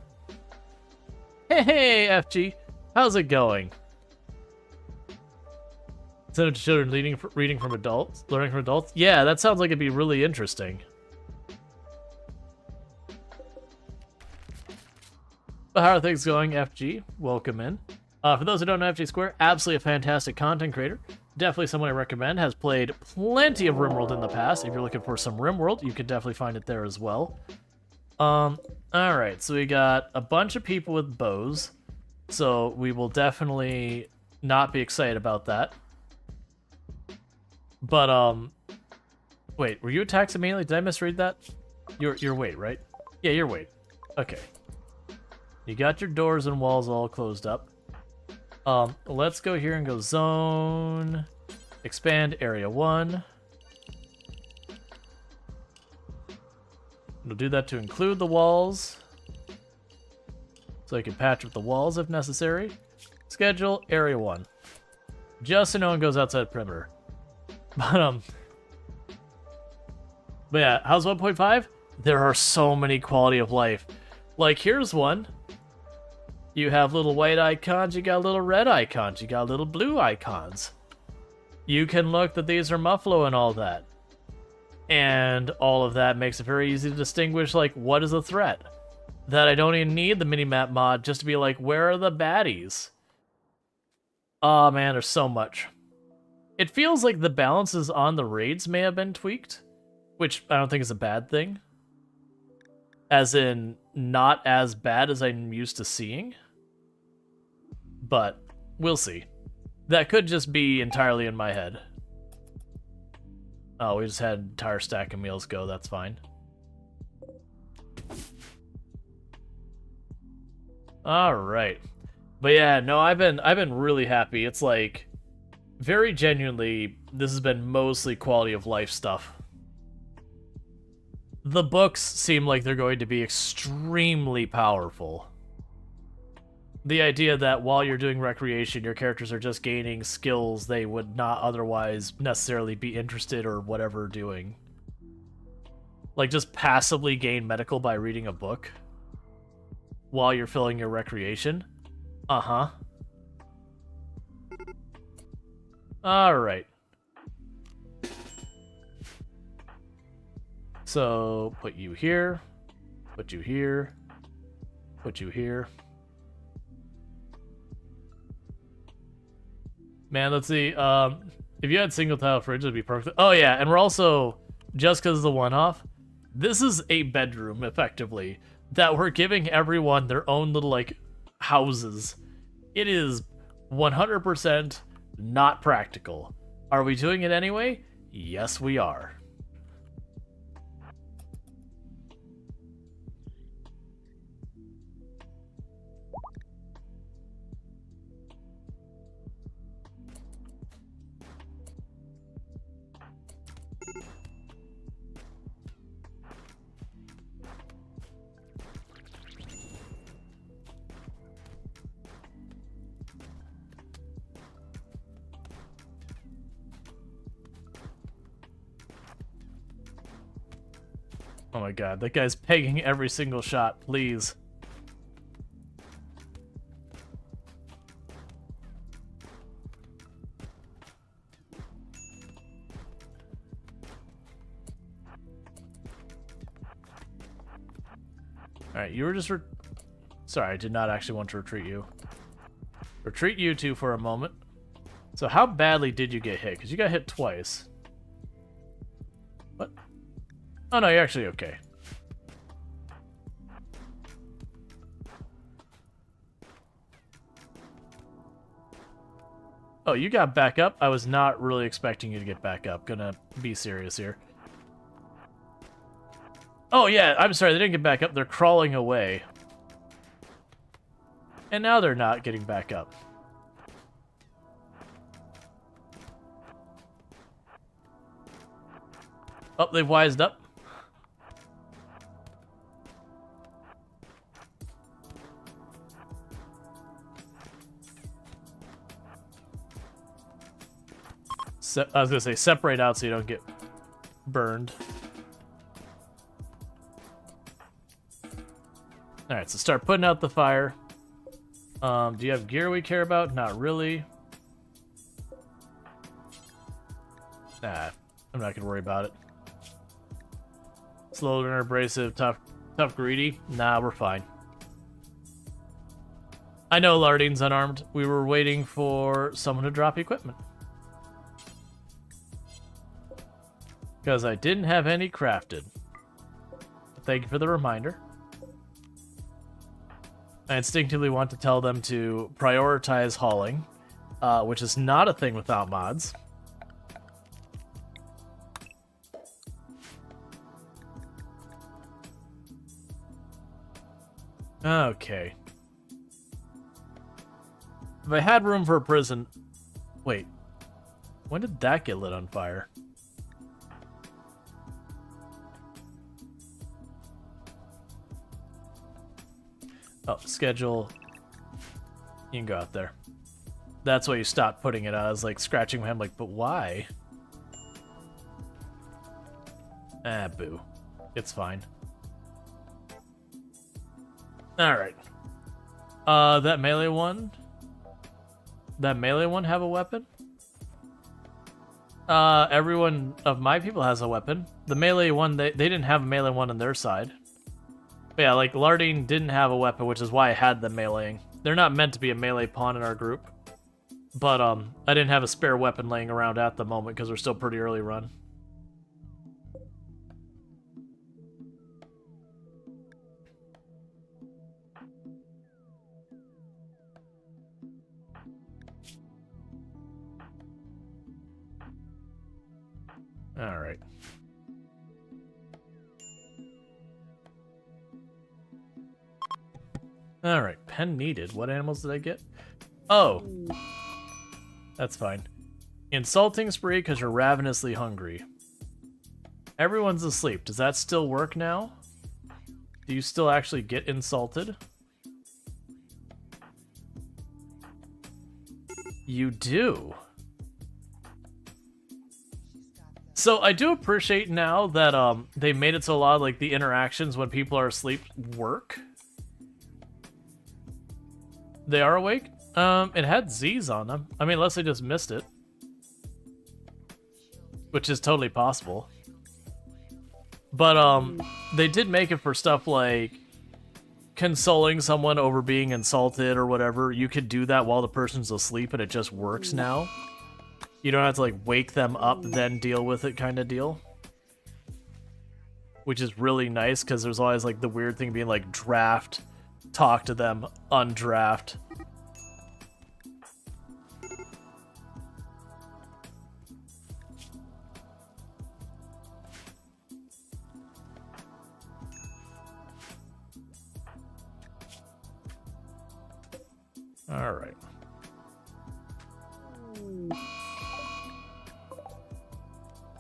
Hey, FG. How's it going? Instead of children reading from adults, learning from adults? Yeah, that sounds like it'd be really interesting. But how are things going, FG? Welcome in. For those who don't know FG Square, absolutely a fantastic content creator. Definitely someone I recommend. Has played plenty of RimWorld in the past. If you're looking for some RimWorld, you could definitely find it there as well. Alright, so we got a bunch of people with bows. So we will definitely not be excited about that. But, wait, were you attacked immediately? Did I misread that? You're wait, right? Yeah, you're wait. Okay. You got your doors and walls all closed up. Let's go here and go zone, expand area 1. We'll do that to include the walls, so I can patch up the walls if necessary. Schedule area 1, just so no one goes outside perimeter. But yeah, how's 1.5? There are so many quality of life. Like, here's one. You have little white icons, you got little red icons, you got little blue icons. You can look that these are Muffalo and all that. And all of that makes it very easy to distinguish, like, what is a threat? That I don't even need the minimap mod just to be like, where are the baddies? Oh man, there's so much. It feels like the balances on the raids may have been tweaked, which I don't think is a bad thing. As in, not as bad as I'm used to seeing. But we'll see. That could just be entirely in my head. Oh, we just had an entire stack of meals go, that's fine. Alright. But yeah, no, I've been really happy. It's like, very genuinely, this has been mostly quality of life stuff. The books seem like they're going to be extremely powerful. The idea that while you're doing recreation, your characters are just gaining skills they would not otherwise necessarily be interested or whatever doing. Like, just passively gain medical by reading a book while you're filling your recreation. Uh-huh. Alright. So, put you here, put you here, put you here. Man, let's see, if you had single tile fridge, it'd be perfect. Oh yeah, and we're also, just because of the one-off, this is a bedroom, effectively, that we're giving everyone their own little, like, houses. It is 100% not practical. Are we doing it anyway? Yes, we are. Oh my god, that guy's pegging every single shot, please. Alright, you were just sorry, I did not actually want to retreat you. Retreat you two for a moment. So how badly did you get hit? Because you got hit twice. What? Oh no, you're actually okay. Oh, you got back up? I was not really expecting you to get back up. Gonna be serious here. Oh yeah, I'm sorry, they didn't get back up. They're crawling away. And now they're not getting back up. Oh, they've wised up. I was gonna say separate out so you don't get burned. Alright, so start putting out the fire. Do you have gear we care about? Not really. Nah, I'm not gonna worry about it. Slow learner, abrasive, tough greedy. Nah, we're fine. I know Lardine's unarmed. We were waiting for someone to drop equipment. Because I didn't have any crafted. Thank you for the reminder. I instinctively want to tell them to prioritize hauling, which is not a thing without mods. Okay. If I had room for a prison... Wait. When did that get lit on fire? Oh, schedule. You can go out there. That's why you stopped putting it out. I was like scratching my head like, but why? Ah, boo. It's fine. Alright. That melee one? That melee one have a weapon? Everyone of my people has a weapon. The melee one, they didn't have a melee one on their side. But yeah, like, Lardine didn't have a weapon, which is why I had them meleeing. They're not meant to be a melee pawn in our group. But, I didn't have a spare weapon laying around at the moment, because we're still pretty early run. Alright. Alright, pen needed. What animals did I get? Oh! That's fine. Insulting spree because you're ravenously hungry. Everyone's asleep. Does that still work now? Do you still actually get insulted? You do. So I do appreciate now that they made it so a lot of like the interactions when people are asleep work. They are awake? It had Z's on them. I mean, unless I just missed it. Which is totally possible. But they did make it for stuff like consoling someone over being insulted or whatever. You could do that while the person's asleep and it just works now. You don't have to like wake them up then deal with it kind of deal. Which is really nice because there's always like the weird thing being like draft, talk to them, undraft. All right.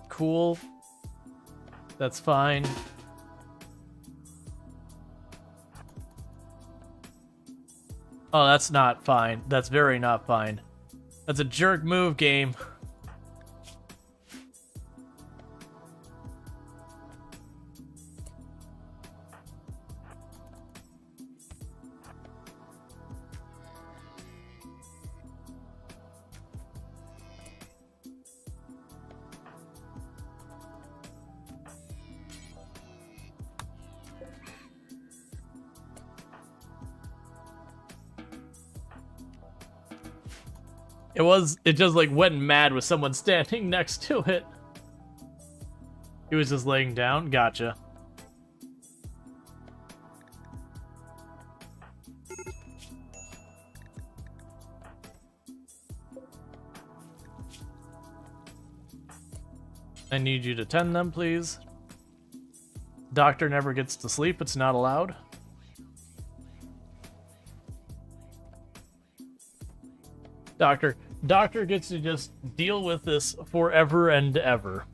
Cool. That's fine. Oh, that's not fine. That's very not fine. That's a jerk move, game. It just like went mad with someone standing next to it. He was just laying down? Gotcha. I need you to tend them, please. Doctor never gets to sleep, it's not allowed. Doctor gets to just deal with this forever and ever.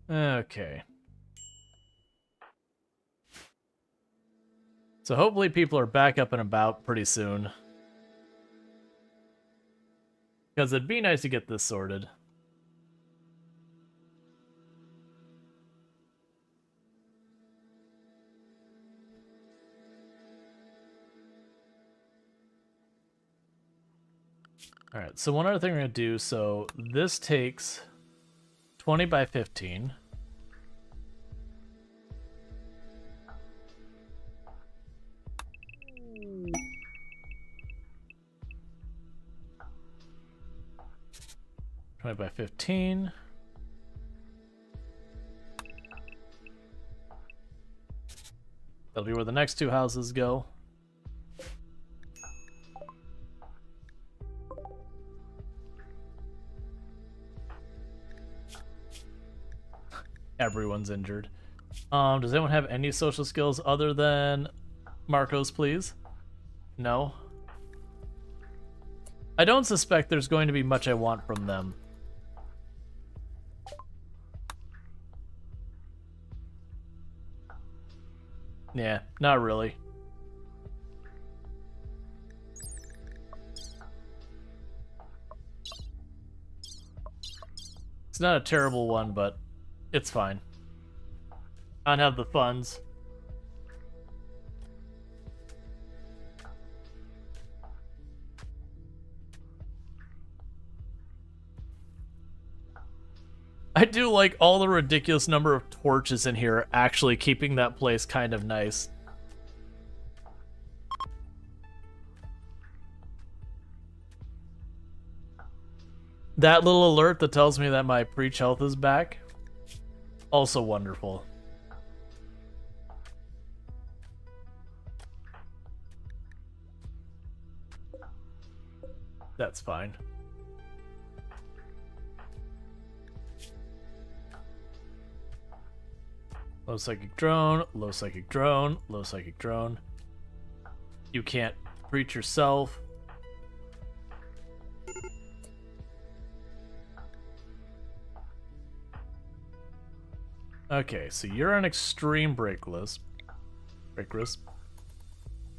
Okay. So hopefully people are back up and about pretty soon. Because it'd be nice to get this sorted. All right, so one other thing we're gonna do, so this takes 20 by 15. By 15. That'll be where the next two houses go. Everyone's injured. Does anyone have any social skills other than Marco's, please? No? I don't suspect there's going to be much I want from them. Yeah, not really. It's not a terrible one, but it's fine. I don't have the funds. I do like all the ridiculous number of torches in here actually keeping that place kind of nice. That little alert that tells me that my breach health is back. Also wonderful. That's fine. Low psychic drone, low psychic drone, low psychic drone. You can't breach yourself. Okay, so you're on extreme break risk.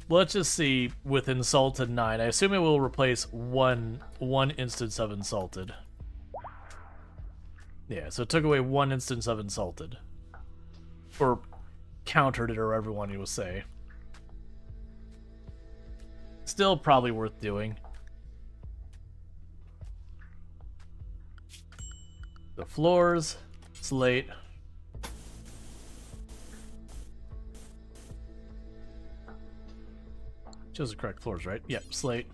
Let's just see with Insulted 9. I assume it will replace one instance of Insulted. Yeah, so it took away one instance of Insulted. Or countered it, or whatever one you will say. Still probably worth doing. The floors, slate. Chose the correct floors, right? Yep, slate.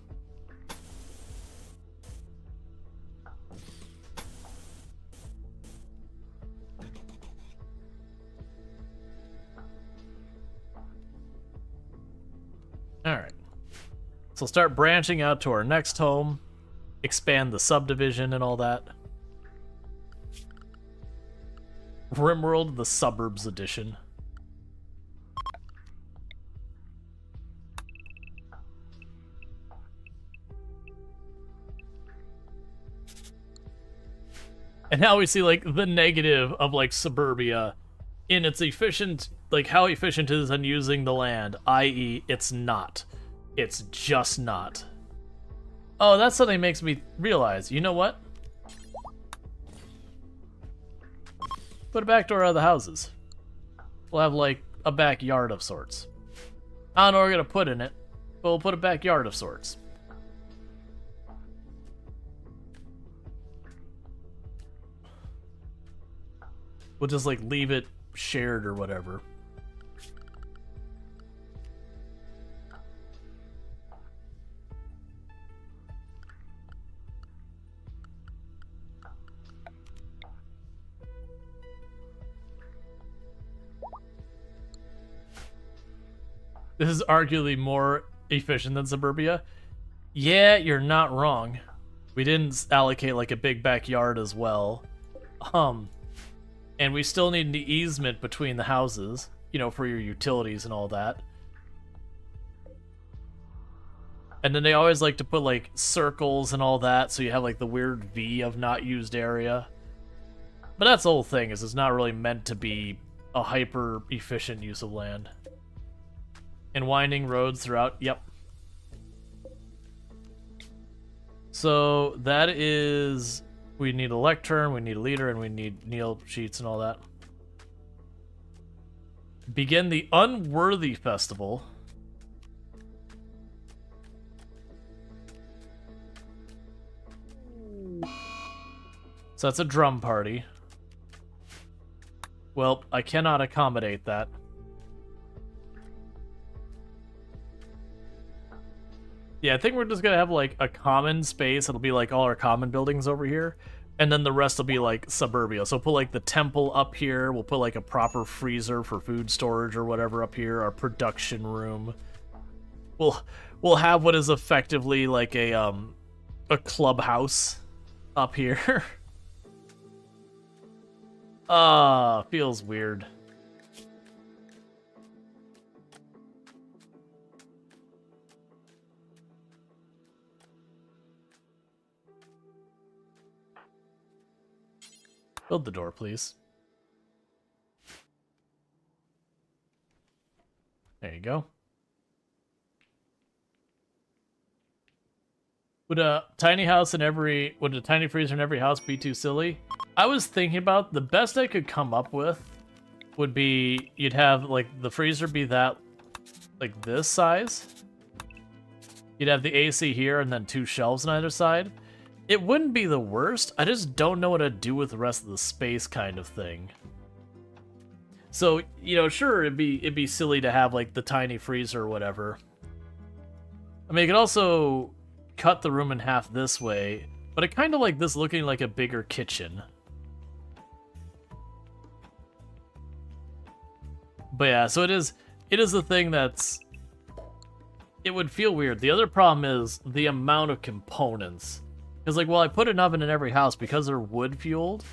Alright. So start branching out to our next home. Expand the subdivision and all that. RimWorld, the Suburbs Edition. And now we see, like, the negative of, like, suburbia in its efficient, like, how efficient it is on using the land, i.e. it's not. It's just not. Oh, that suddenly makes me realize, you know what? Put a back door out of the houses. We'll have, like, a backyard of sorts. I don't know what we're gonna put in it, but we'll put a backyard of sorts. We'll just, like, leave it shared or whatever. This is arguably more efficient than suburbia. Yeah, you're not wrong. We didn't allocate, like, a big backyard as well. And we still need an easement between the houses, you know, for your utilities and all that. And then they always like to put, like, circles and all that, so you have, like, the weird V of not used area. But that's the whole thing, is it's not really meant to be a hyper-efficient use of land. And winding roads throughout, yep. So that is... We need a lectern, we need a leader, and we need Neil sheets and all that. Begin the Unworthy Festival. So that's a drum party. Well, I cannot accommodate that. Yeah, I think we're just gonna have like a common space. It'll be like all our common buildings over here. And then the rest will be like suburbia. So we'll put like the temple up here. We'll put like a proper freezer for food storage or whatever up here. Our production room. We'll have what is effectively like a clubhouse up here. Feels weird. Build the door, please. There you go. Would a tiny freezer in every house be too silly? I was thinking about the best I could come up with would be you'd have like the freezer be that like this size. You'd have the AC here and then 2 shelves on either side. It wouldn't be the worst. I just don't know what to do with the rest of the space kind of thing. So, you know, sure, it'd be silly to have like the tiny freezer or whatever. I mean, you could also cut the room in half this way, but I kind of like this looking like a bigger kitchen. But yeah, so it is the thing that's... It would feel weird. The other problem is the amount of components. Because, like, well, I put an oven in every house because they're wood-fueled.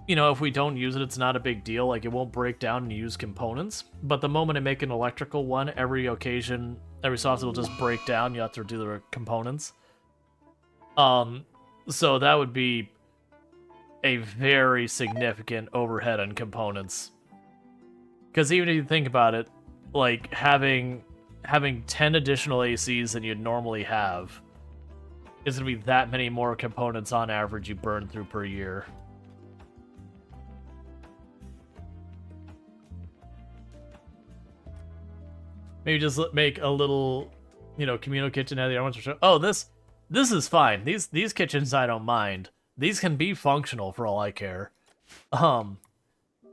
You know, if we don't use it, it's not a big deal. Like, it won't break down and use components. But the moment I make an electrical one, every so often it'll just break down. You have to do the components. So that would be a very significant overhead on components. Because even if you think about it, like, having 10 additional ACs than you'd normally have is going to be that many more components on average you burn through per year. Maybe just make a little, you know, communal kitchen out of the Oh, this is fine. These kitchens I don't mind. These can be functional for all I care. But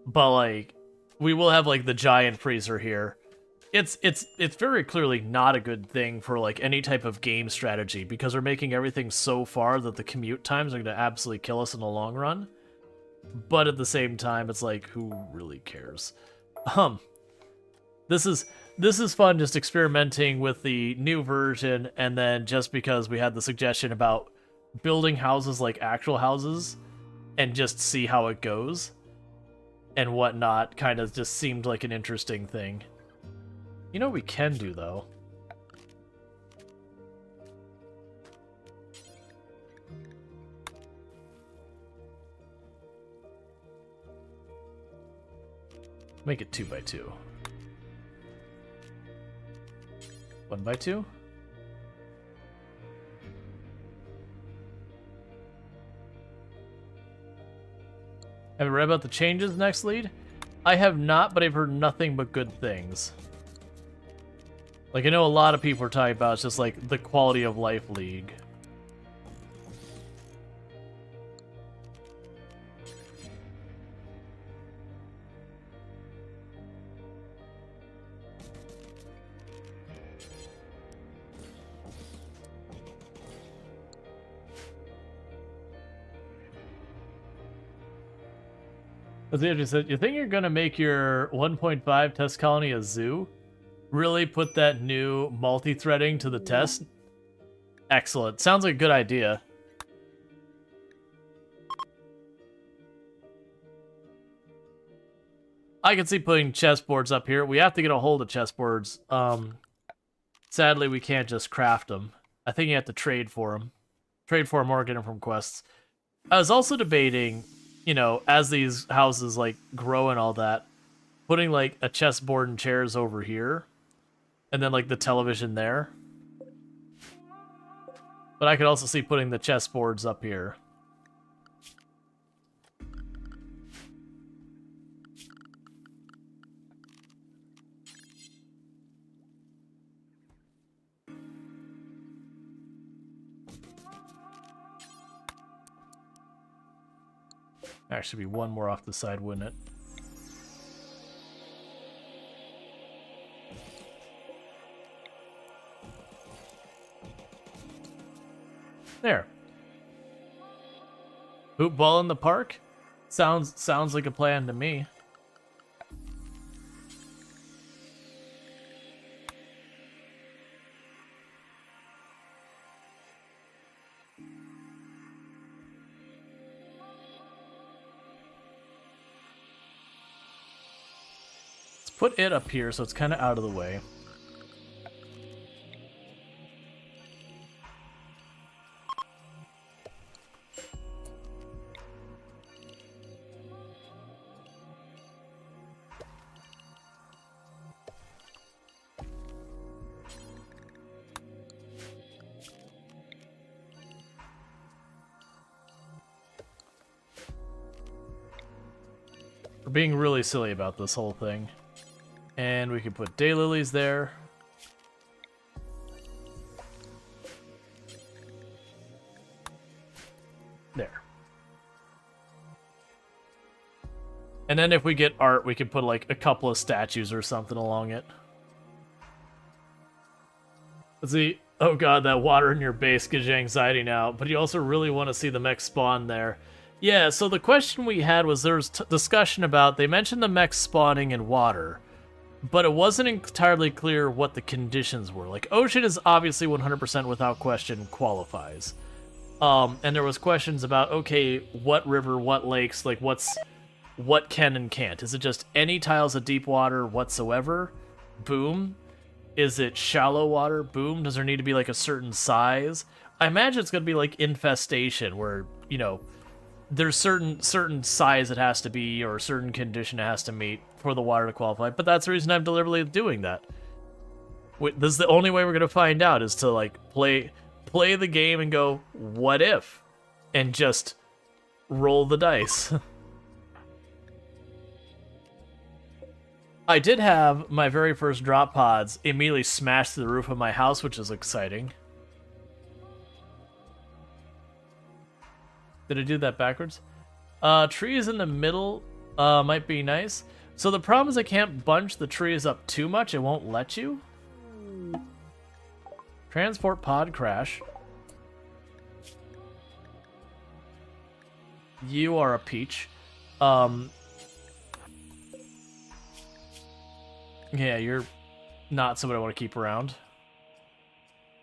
like, we will have like the giant freezer here. It's very clearly not a good thing for like any type of game strategy because we're making everything so far that the commute times are going to absolutely kill us in the long run. But at the same time, it's like, who really cares? This is fun, just experimenting with the new version, and then just because we had the suggestion about building houses like actual houses and just see how it goes and whatnot, kind of just seemed like an interesting thing. You know what we can do, though? Make it 2x2. 1x2? Have you read about the changes next lead? I have not, but I've heard nothing but good things. Like, I know a lot of people are talking about it's just like the quality of life league. As Andrew said, you think you're gonna make your 1.5 test colony a zoo? Really put that new multi-threading to the test? Excellent. Sounds like a good idea. I can see putting chessboards up here. We have to get a hold of chessboards. Sadly, we can't just craft them. I think you have to trade for them. Trade for them or get them from quests. I was also debating, you know, as these houses, like, grow and all that, putting, like, a chessboard and chairs over here. And then, like, the television there. But I could also see putting the chessboards up here. Actually, be one more off the side, wouldn't it? There. Hoop ball in the park? Sounds like a plan to me. Let's put it up here so it's kind of out of the way. We're being really silly about this whole thing. And we can put daylilies there. There. And then if we get art, we can put like a couple of statues or something along it. Let's see. Oh god, that water in your base gives you anxiety now, but you also really want to see the mech spawn there. Yeah, so the question we had was there was discussion about, they mentioned the mechs spawning in water, but it wasn't entirely clear what the conditions were. Like, ocean is obviously 100% without question qualifies. And there was questions about, okay, what river, what lakes, like what can and can't. Is it just any tiles of deep water whatsoever? Boom. Is it shallow water? Boom. Does there need to be like a certain size? I imagine it's going to be like infestation where, you know, there's certain size it has to be or a certain condition it has to meet for the water to qualify. But that's the reason I'm deliberately doing that. This is the only way we're going to find out, is to like play the game and go, what if? And just roll the dice. I did have my very first drop pods immediately smash through the roof of my house, which is exciting. Did I do that backwards? Trees in the middle might be nice. So the problem is I can't bunch the trees up too much. It won't let you. Transport pod crash. You are a peach. Yeah, you're not somebody I want to keep around.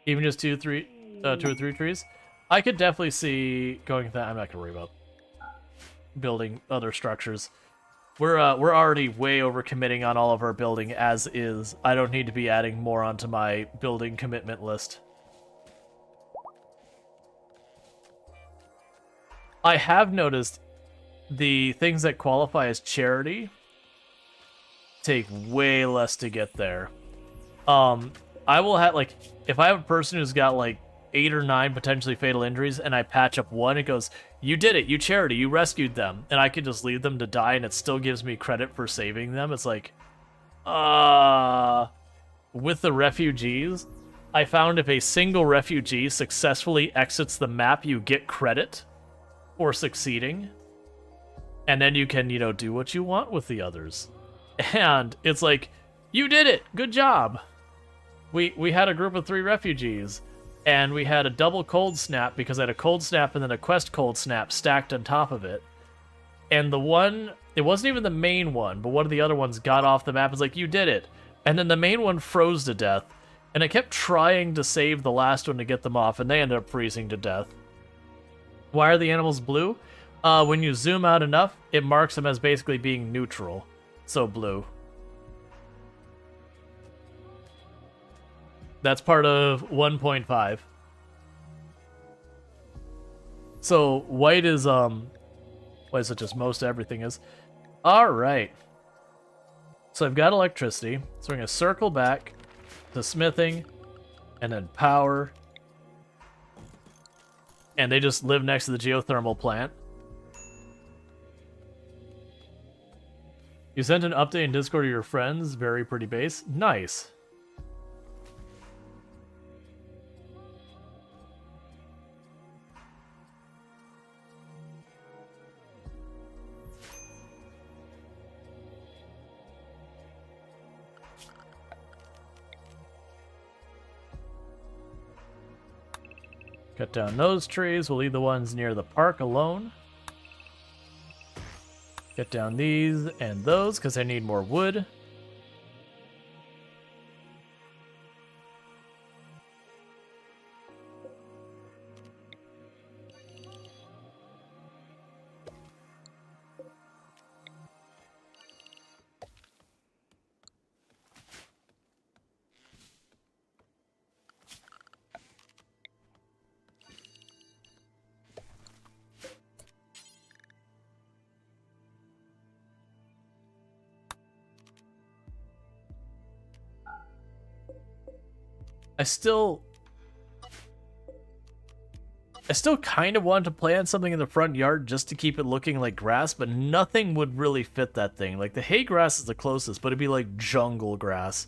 Even just two or three trees. I could definitely see going with that. I'm not gonna worry about building other structures. We're already way over committing on all of our building as is. I don't need to be adding more onto my building commitment list. I have noticed the things that qualify as charity take way less to get there. I will have, like, if I have a person who's got like 8 or 9 potentially fatal injuries and I patch up one, it goes, you did it, you charity, you rescued them, and I could just leave them to die and it still gives me credit for saving them. It's like, with the refugees, I found if a single refugee successfully exits the map, you get credit for succeeding, and then you can, you know, do what you want with the others. And it's like, you did it, good job. We had a group of 3 refugees, and we had a double cold snap because I had a cold snap and then a quest cold snap stacked on top of it. And the one, it wasn't even the main one, but one of the other ones got off the map. It's like, you did it. And then the main one froze to death, and I kept trying to save the last one to get them off, and they ended up freezing to death. Why are the animals blue? When you zoom out enough, it marks them as basically being neutral. So blue. That's part of 1.5. So white is what is it, just most everything is. Alright. So I've got electricity. So we're gonna circle back to smithing and then power. And they just live next to the geothermal plant. You sent an update in Discord to your friends. Very pretty base. Nice. Cut down those trees. We'll leave the ones near the park alone. Cut down these and those because I need more wood. I still kind of want to plant something in the front yard just to keep it looking like grass, but nothing would really fit that thing. Like, the hay grass is the closest, but it'd be like jungle grass.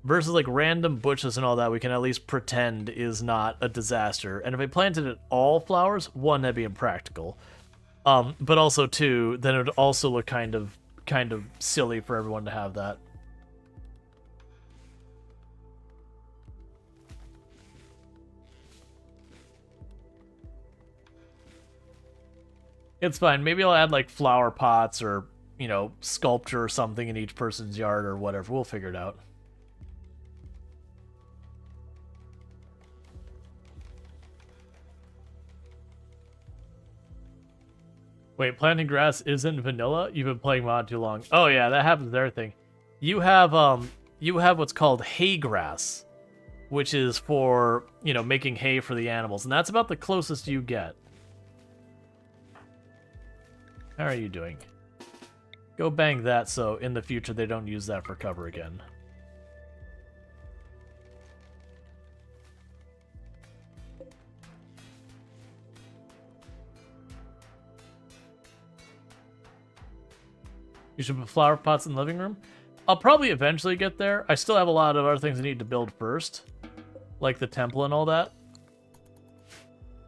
Versus like random bushes and all that we can at least pretend is not a disaster. And if I planted it all flowers, one, that'd be impractical. But also two, then it would also look kind of silly for everyone to have that. It's fine. Maybe I'll add like flower pots or, you know, sculpture or something in each person's yard or whatever. We'll figure it out. Wait, planting grass isn't vanilla? You've been playing mod too long. Oh yeah, that happens with everything. You have what's called hay grass, which is for, you know, making hay for the animals, and that's about the closest you get. How are you doing? Go bang that so in the future they don't use that for cover again. You should put flower pots in the living room. I'll probably eventually get there. I still have a lot of other things I need to build first, like the temple and all that.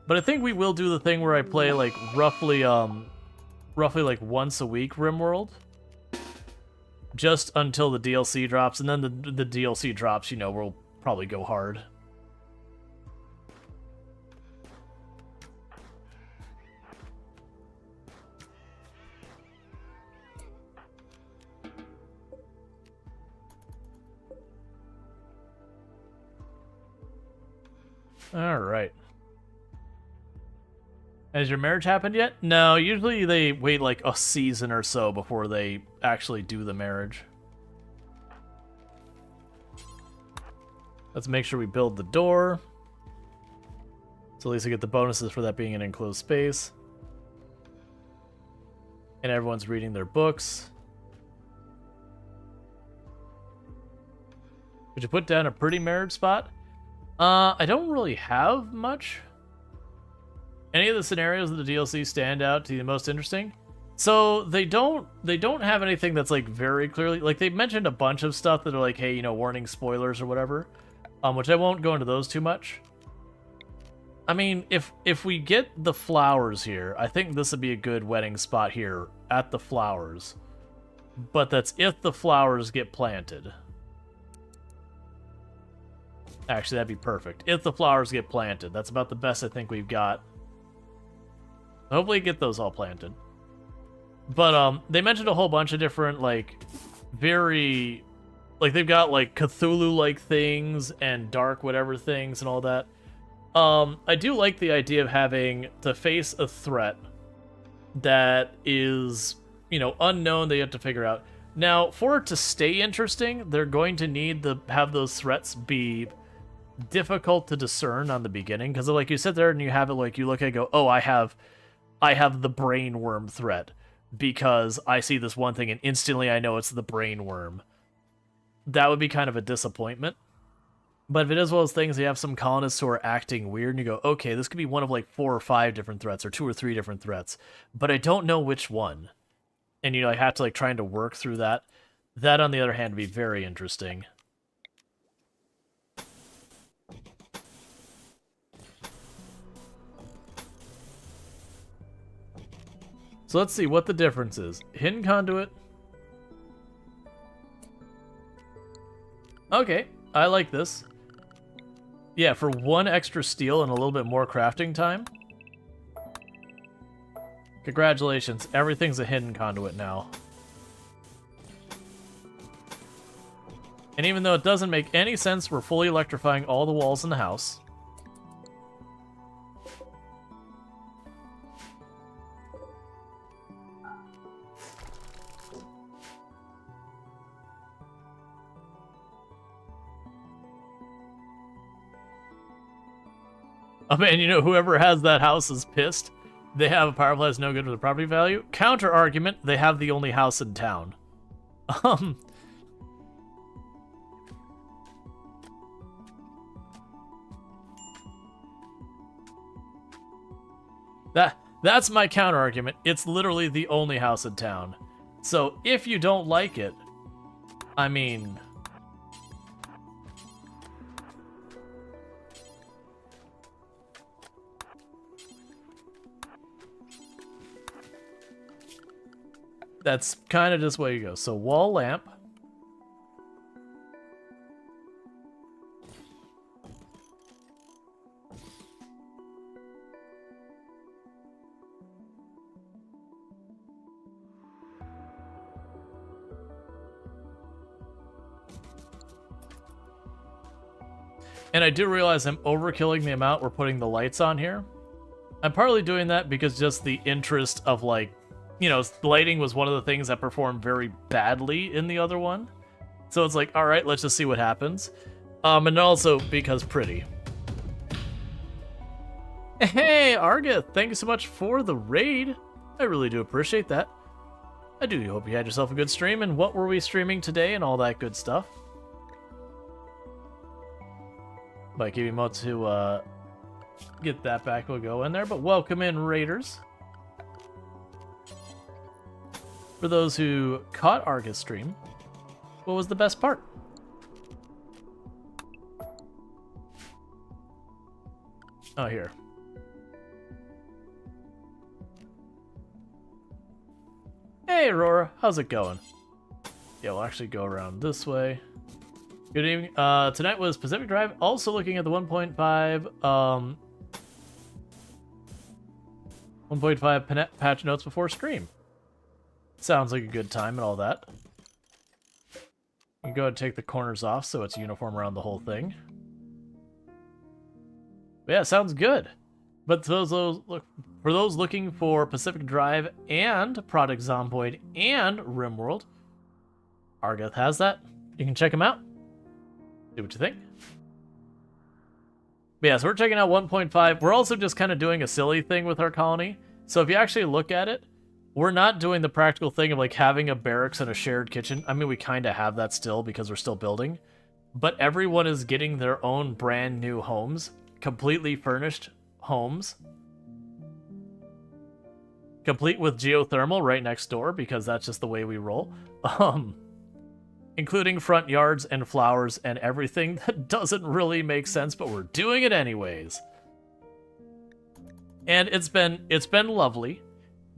But I think we will do the thing where I play like roughly like once a week RimWorld, just until the DLC drops, and then the DLC drops, you know, we'll probably go hard. All right. Has your marriage happened yet? No, usually they wait like a season or so before they actually do the marriage. Let's make sure we build the door. So at least I get the bonuses for that being an enclosed space. And everyone's reading their books. Would you put down a pretty marriage spot? I don't really have much. Any of the scenarios of the DLC stand out to you the most interesting? So they don't have anything that's like very clearly, like they mentioned a bunch of stuff that are like, hey, you know, warning spoilers or whatever, which I won't go into those too much. I mean, if we get the flowers here, I think this would be a good wedding spot here at the flowers. But that's if the flowers get planted. Actually, that'd be perfect. If the flowers get planted. That's about the best I think we've got. Hopefully get those all planted. But they mentioned a whole bunch of different, like, very... Like, they've got, like, Cthulhu-like things and dark whatever things and all that. I do like the idea of having to face a threat that is, you know, unknown that you have to figure out. Now, for it to stay interesting, they're going to need to have those threats be difficult to discern on the beginning. Because, like, you sit there and you have it, like, you look at it and go, oh, I have the brain worm threat because I see this one thing and instantly I know it's the brain worm. That would be kind of a disappointment. But if it is one of those things, you have some colonists who are acting weird and you go, okay, this could be one of like 4 or 5 different threats or 2 or 3 different threats, but I don't know which one. And you know, I have to like trying to work through that. That on the other hand would be very interesting. So let's see what the difference is. Hidden conduit. Okay, I like this. Yeah, for 1 extra steel and a little bit more crafting time. Congratulations, everything's a hidden conduit now. And even though it doesn't make any sense, we're fully electrifying all the walls in the house. Oh man, you know, whoever has that house is pissed. They have a power plant that's no good for the property value. Counter argument, they have the only house in town. That's my counter argument. It's literally the only house in town. So if you don't like it, I mean, that's kind of just way you go. So wall lamp. And I do realize I'm overkilling the amount we're putting the lights on here. I'm partly doing that because just the interest of, like, you know, lighting was one of the things that performed very badly in the other one. So it's like, all right, let's just see what happens. And also because pretty. Hey, Argith, thank you so much for the raid. I really do appreciate that. I do hope you had yourself a good stream, and what were we streaming today and all that good stuff. By giving Mo to get that back, we'll go in there. But welcome in, Raiders. For those who caught Argus stream, what was the best part? Oh, here. Hey, Aurora, how's it going? Yeah, we'll actually go around this way. Good evening. Tonight was Pacific Drive. Also looking at the 1.5 patch notes before stream. Sounds like a good time and all that. You can go ahead and take the corners off so it's uniform around the whole thing. But yeah, sounds good. But for those looking for Pacific Drive and Product Zomboid and RimWorld, Argith has that. You can check them out. See what you think. But yeah, so we're checking out 1.5. We're also just kind of doing a silly thing with our colony. So if you actually look at it, we're not doing the practical thing of like having a barracks and a shared kitchen. I mean, we kind of have that still because we're still building. But everyone is getting their own brand new homes, completely furnished homes. Complete with geothermal right next door because that's just the way we roll. Including front yards and flowers and everything that doesn't really make sense, but we're doing it anyways. And it's been lovely.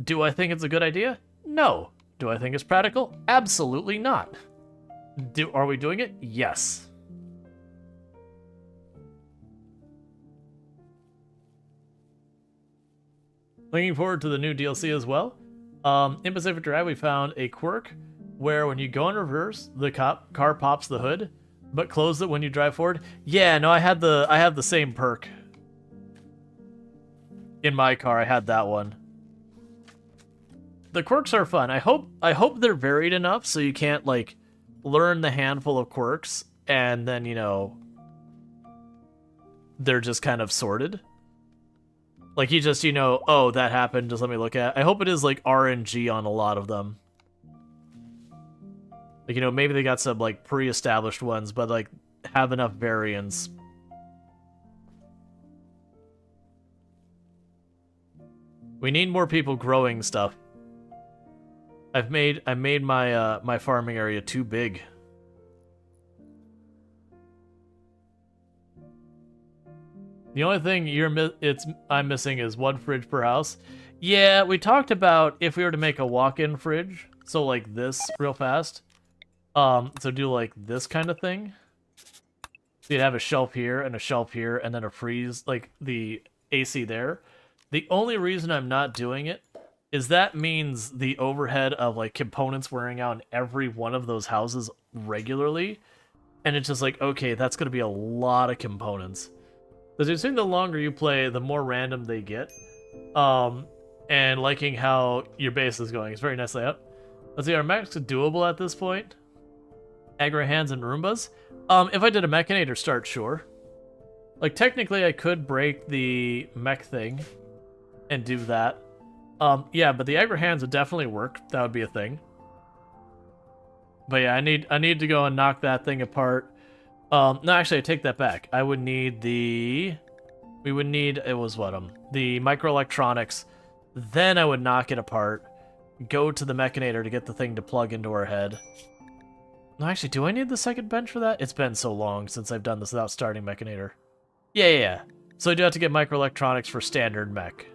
Do I think it's a good idea? No. Do I think it's practical? Absolutely not. Are we doing it? Yes. Looking forward to the new DLC as well. In Pacific Drive, we found a quirk where when you go in reverse, the car pops the hood, but close it when you drive forward. Yeah, no, I have the same perk. In my car, I had that one. The quirks are fun. I hope they're varied enough so you can't, like, learn the handful of quirks and then, you know, they're just kind of sorted. Like, you just, you know, oh, that happened, just let me look at it. I hope it is, like, RNG on a lot of them. Like, you know, maybe they got some, like, pre-established ones, but, like, have enough variance. We need more people growing stuff. I made my my farming area too big. The only thing I'm missing is one fridge per house. Yeah, we talked about if we were to make a walk-in fridge, so like this real fast. So do like this kind of thing. So you'd have a shelf here, and then a freeze, like the AC there. The only reason I'm not doing it is that means the overhead of like components wearing out in every one of those houses regularly. And it's just like, okay, that's going to be a lot of components. Because you're seeing the longer you play, the more random they get. And liking how your base is going. It's very nice layout. Let's see, are mechs doable at this point? Aggro hands and Roombas? If I did a Mechanator start, sure. Like, technically I could break the mech thing and do that. Yeah, but the aggro hands would definitely work. That would be a thing. But yeah, I need to go and knock that thing apart. No, actually, I take that back. I would need the... We would need... It was what, the microelectronics. Then I would knock it apart. Go to the Mechanator to get the thing to plug into our head. No, actually, do I need the second bench for that? It's been so long since I've done this without starting Mechanator. Yeah. So I do have to get microelectronics for standard mech.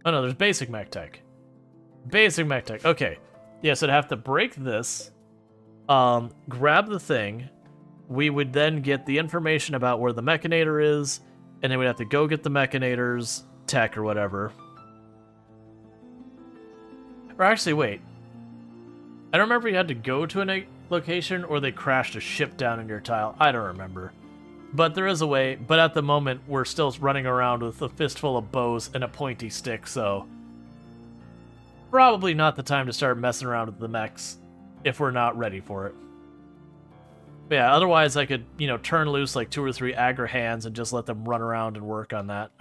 Oh no, there's basic mech tech. Basic mech tech. Okay. Yeah, so I'd have to break this, grab the thing. We would then get the information about where the Mechanator is, and then we'd have to go get the Mechanator's tech or whatever. Or actually, wait. I don't remember if you had to go to a location or they crashed a ship down in your tile. I don't remember. But there is a way, but at the moment, we're still running around with a fistful of bows and a pointy stick, so... Probably not the time to start messing around with the mechs if we're not ready for it. But yeah, otherwise I could, you know, turn loose like 2 or 3 aggro hands and just let them run around and work on that.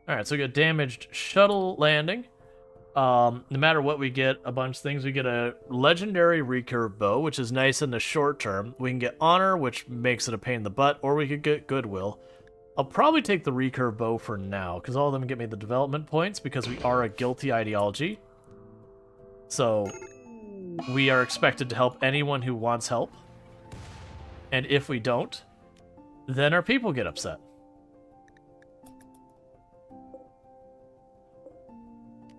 Alright, so we got damaged shuttle landing. No matter what we get, a bunch of things. We get a legendary recurve bow, which is nice in the short term. We can get honor, which makes it a pain in the butt, or we could get goodwill. I'll probably take the recurve bow for now, because all of them get me the development points, because we are a guilty ideology. So, we are expected to help anyone who wants help. And if we don't, then our people get upset.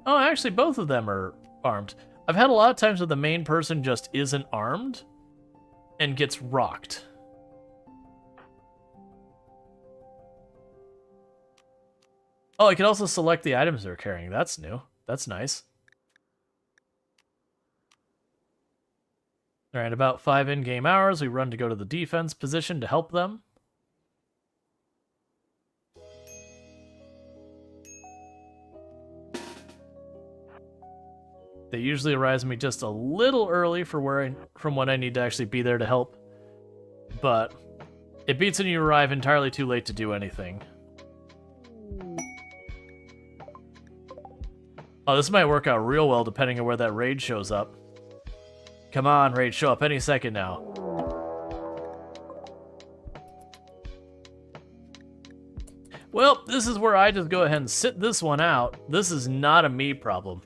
Oh, actually, both of them are armed. I've had a lot of times where the main person just isn't armed and gets rocked. Oh, I can also select the items they're carrying. That's new. That's nice. Alright, about 5 in-game hours, we run to go to the defense position to help them. They usually arrive me just a little early for from when I need to actually be there to help. But it beats when you arrive entirely too late to do anything. Oh, this might work out real well depending on where that raid shows up. Come on, raid, show up any second now. Well, this is where I just go ahead and sit this one out. This is not a me problem.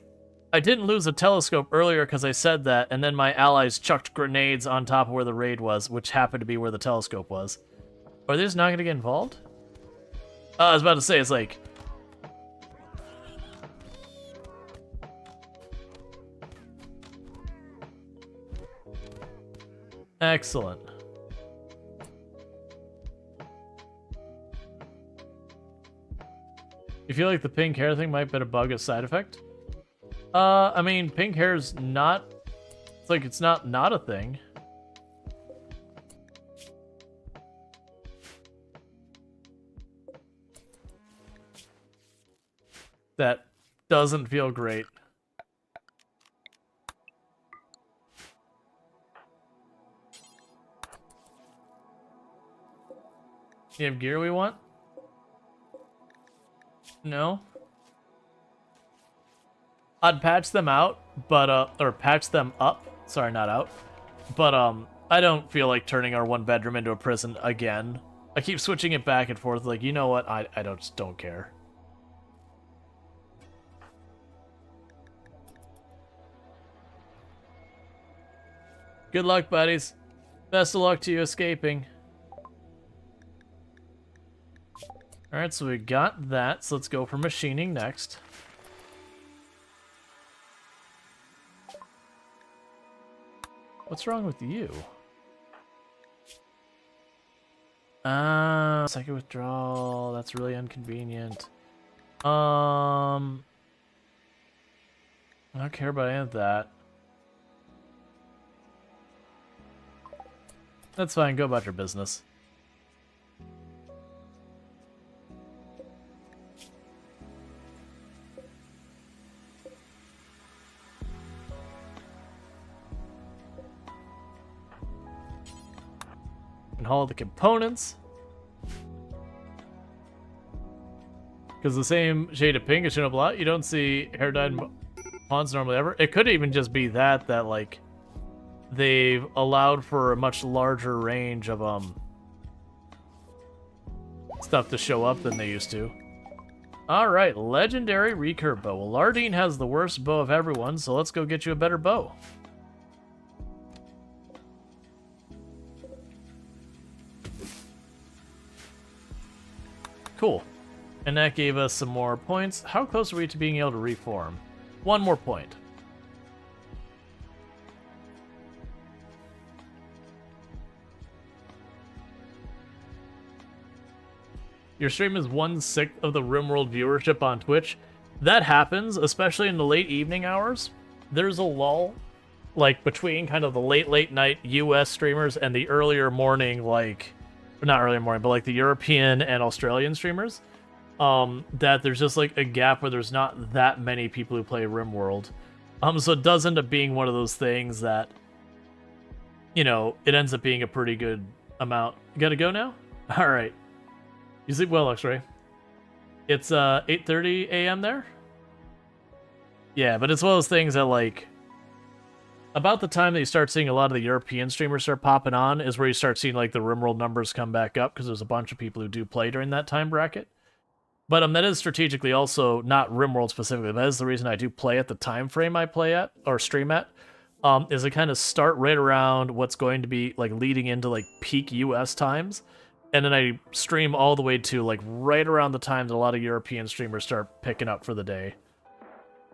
I didn't lose a telescope earlier because I said that, and then my allies chucked grenades on top of where the raid was, which happened to be where the telescope was. Are they just not going to get involved? I was about to say, it's like... Excellent. You feel like the pink hair thing might be a bug, a side effect? I mean, pink hair's not... It's like, it's not a thing. That doesn't feel great. You have gear we want? No? I'd patch them out, but, or patch them up. Sorry, not out. But, I don't feel like turning our one bedroom into a prison again. I keep switching it back and forth, like, you know what? I just don't care. Good luck, buddies. Best of luck to you escaping. Alright, so we got that, so let's go for machining next. What's wrong with you? Second withdrawal. That's really inconvenient. I don't care about any of that. That's fine. Go about your business. And haul the components. Because the same shade of pink is shown up a lot. You don't see hair dyed ponds normally ever. It could even just be that like they've allowed for a much larger range of stuff to show up than they used to. Alright, legendary recurve bow. Well, Lardine has the worst bow of everyone, so let's go get you a better bow. Cool. And that gave us some more points. How close are we to being able to reform? One more point. Your stream is 1/6 of the RimWorld viewership on Twitch. That happens, especially in the late evening hours. There's a lull, like, between kind of the late night US streamers and the earlier morning, like, not earlier morning, but like the European and Australian streamers. That there's just like a gap where there's not that many people who play RimWorld. So it does end up being one of those things that, you know, it ends up being a pretty good amount. You gotta go now? Alright. You sleep well, X-Ray. It's 8:30 a.m. there? Yeah, but it's one of those things that, like, about the time that you start seeing a lot of the European streamers start popping on is where you start seeing, like, the RimWorld numbers come back up, because there's a bunch of people who do play during that time bracket. But that is strategically also not RimWorld specifically. That is the reason I do play at the time frame I play at or stream at. Is I kind of start right around what's going to be like leading into like peak US times, and then I stream all the way to like right around the time that a lot of European streamers start picking up for the day.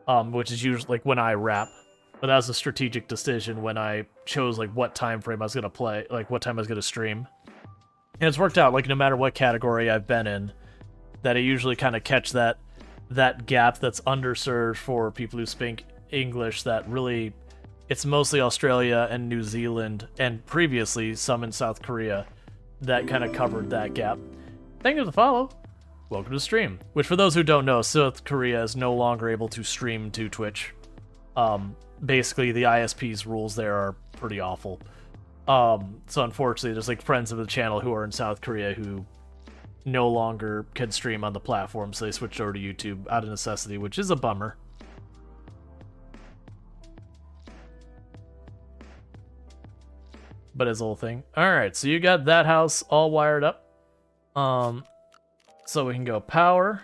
Which is usually like when I wrap. But that was a strategic decision when I chose like what time frame I was gonna play, like what time I was gonna stream. And it's worked out like no matter what category I've been in, that I usually kind of catch that gap that's underserved for people who speak English. That really, it's mostly Australia and New Zealand, and previously some in South Korea, that kind of covered that gap. Thank you for the follow. Welcome to stream. Which, for those who don't know, South Korea is no longer able to stream to Twitch. Basically, the ISP's rules there are pretty awful. So unfortunately, there's like friends of the channel who are in South Korea who no longer can stream on the platform, so they switched over to YouTube out of necessity, which is a bummer. But it's a whole thing. Alright, so you got that house all wired up. So we can go power.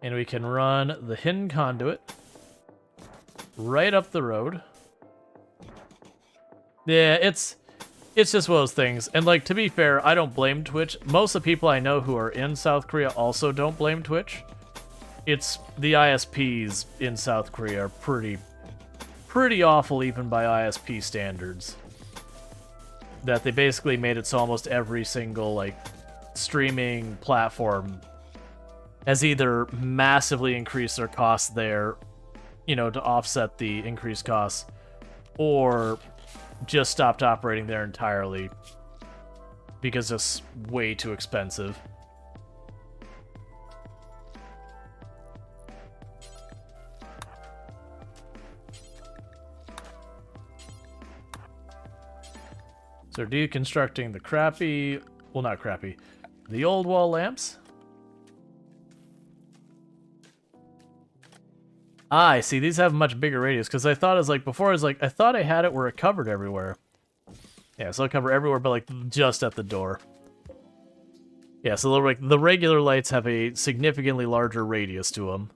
And we can run the hidden conduit right up the road. Yeah, it's just one of those things. And, like, to be fair, I don't blame Twitch. Most of the people I know who are in South Korea also don't blame Twitch. It's the ISPs in South Korea are pretty awful even by ISP standards. That they basically made it so almost every single, like, streaming platform has either massively increased their costs there, you know, to offset the increased costs, or just stopped operating there entirely because it's way too expensive. So deconstructing the crappy, well, not crappy, the old wall lamps. Ah, I see. These have a much bigger radius, because I thought it was like, before I was like, I thought I had it where it covered everywhere. Yeah, so it'll cover everywhere, but like just at the door. Yeah, so like the regular lights have a significantly larger radius to them.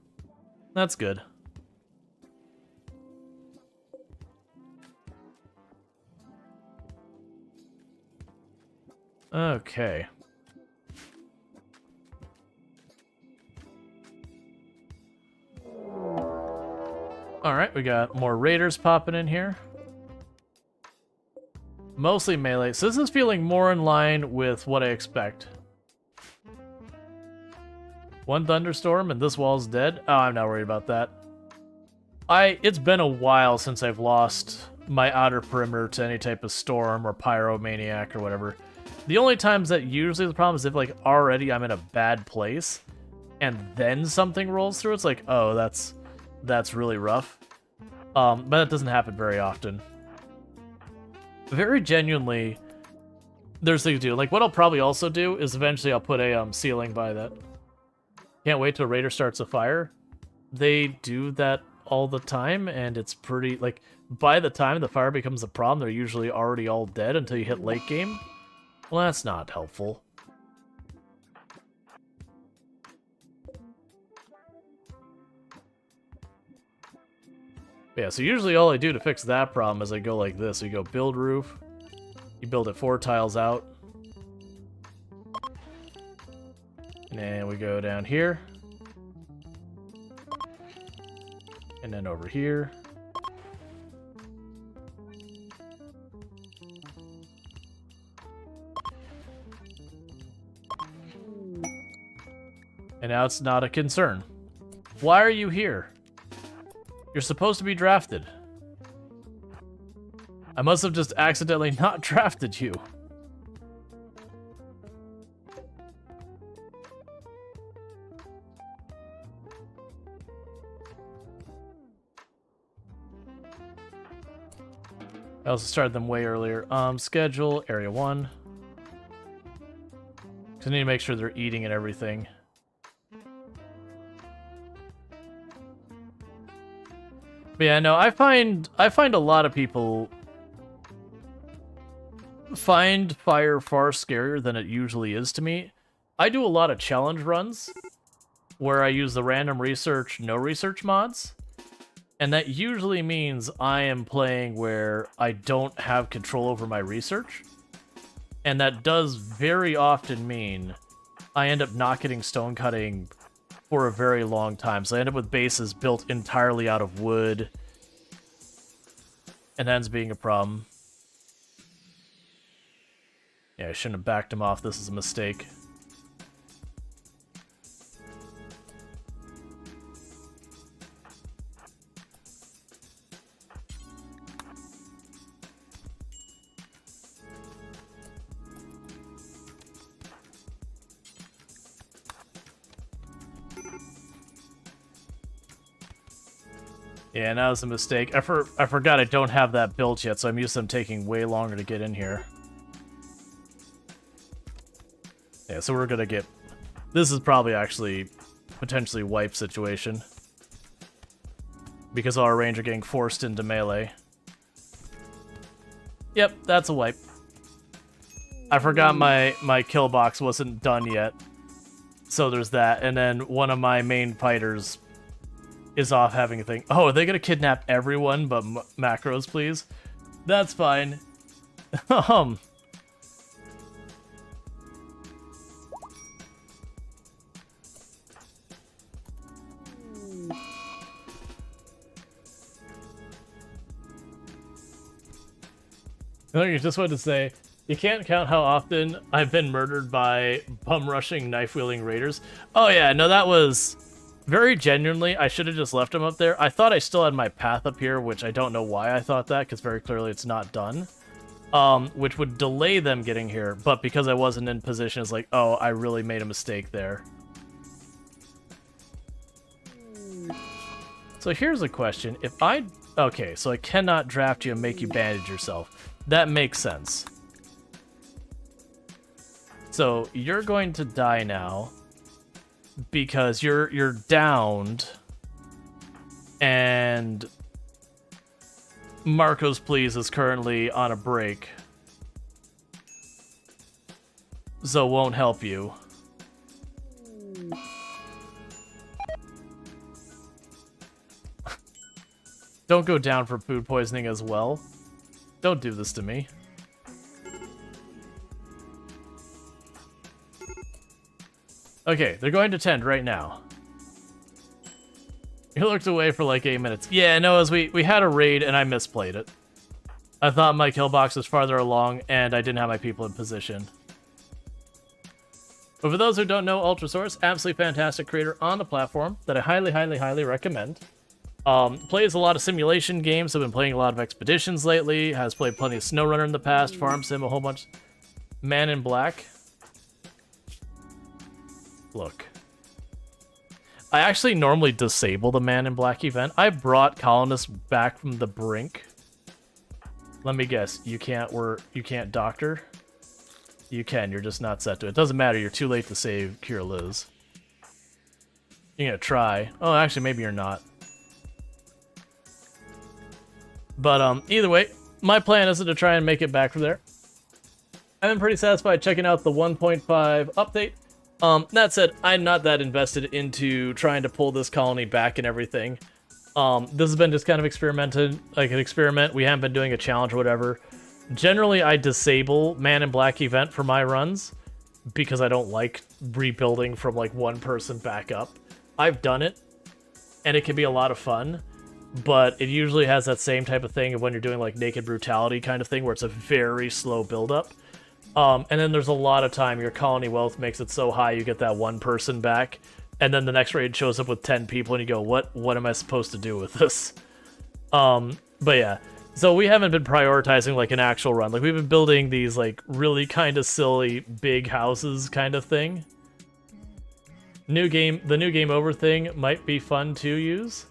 That's good. Okay. Alright, we got more raiders popping in here. Mostly melee, so this is feeling more in line with what I expect. One thunderstorm and this wall's dead? Oh, I'm not worried about that. It's been a while since I've lost my outer perimeter to any type of storm or pyromaniac or whatever. The only times that usually the problem is if, like, already I'm in a bad place and then something rolls through. It's like, oh, that's really rough. But that doesn't happen very often. Very genuinely, there's things to do. Like, what I'll probably also do is eventually I'll put a ceiling by that. Can't wait till a raider starts a fire. They do that all the time, and it's pretty, like, by the time the fire becomes a problem, they're usually already all dead until you hit late game. Well, that's not helpful. Yeah, so usually all I do to fix that problem is I go like this. You go build roof, you build it 4 tiles out, and we go down here, and then over here. And now it's not a concern. Why are you here? You're supposed to be drafted. I must have just accidentally not drafted you. I also started them way earlier. Schedule, area 1. 'Cause I need to make sure they're eating and everything. But yeah, no, I find a lot of people find fire far scarier than it usually is to me. I do a lot of challenge runs where I use the random research, no research mods. And that usually means I am playing where I don't have control over my research. And that does very often mean I end up not getting stone cutting for a very long time. So I end up with bases built entirely out of wood. And that ends up being a problem. Yeah, I shouldn't have backed him off. This is a mistake. Yeah, that was a mistake. I forgot I don't have that built yet, so I'm used to them taking way longer to get in here. Yeah, so we're gonna get... This is probably actually potentially wipe situation. Because our range are getting forced into melee. Yep, that's a wipe. I forgot my kill box wasn't done yet. So there's that, and then one of my main fighters is off having a thing. Oh, are they gonna kidnap everyone but macros, please? That's fine. I just wanted to say, you can't count how often I've been murdered by bum-rushing, knife-wielding raiders. Oh yeah, no, that was... Very genuinely, I should have just left him up there. I thought I still had my path up here, which I don't know why I thought that, because very clearly it's not done. Which would delay them getting here, but because I wasn't in position, it's like, oh, I really made a mistake there. So here's a question. If I... Okay, so I cannot draft you and make you bandage yourself. That makes sense. So you're going to die now. Because you're downed, and Marco's Please is currently on a break, so won't help you. Don't go down for food poisoning as well. Don't do this to me. Okay, they're going to tend right now. You're You looked away for like 8 minutes. Yeah, no, as we had a raid and I misplayed it. I thought my kill box was farther along and I didn't have my people in position. But for those who don't know, Ultrasource, absolutely fantastic creator on the platform that I highly, highly, highly recommend. Plays a lot of simulation games. I've been playing a lot of expeditions lately. Has played plenty of SnowRunner in the past. Farm Sim, a whole bunch. Man in Black. Look. I actually normally disable the Man in Black event. I brought Colonists back from the brink. Let me guess. You can't doctor? You can. You're just not set to it. It doesn't matter. You're too late to save Cure Liz. You're gonna try. Oh, actually, maybe you're not. But either way, my plan is to try and make it back from there. I've been pretty satisfied checking out the 1.5 update. That said, I'm not that invested into trying to pull this colony back and everything. This has been just kind of experimented, like an experiment. We haven't been doing a challenge or whatever. Generally, I disable Man in Black event for my runs because I don't like rebuilding from like one person back up. I've done it, and it can be a lot of fun. But it usually has that same type of thing of when you're doing like Naked Brutality kind of thing where it's a very slow build-up. And then there's a lot of time your colony wealth makes it so high you get that one person back, and then the next raid shows up with 10 people and you go, what am I supposed to do with this? But yeah, so we haven't been prioritizing like an actual run. Like we've been building these like really kind of silly big houses kind of thing. The new game over thing might be fun to use.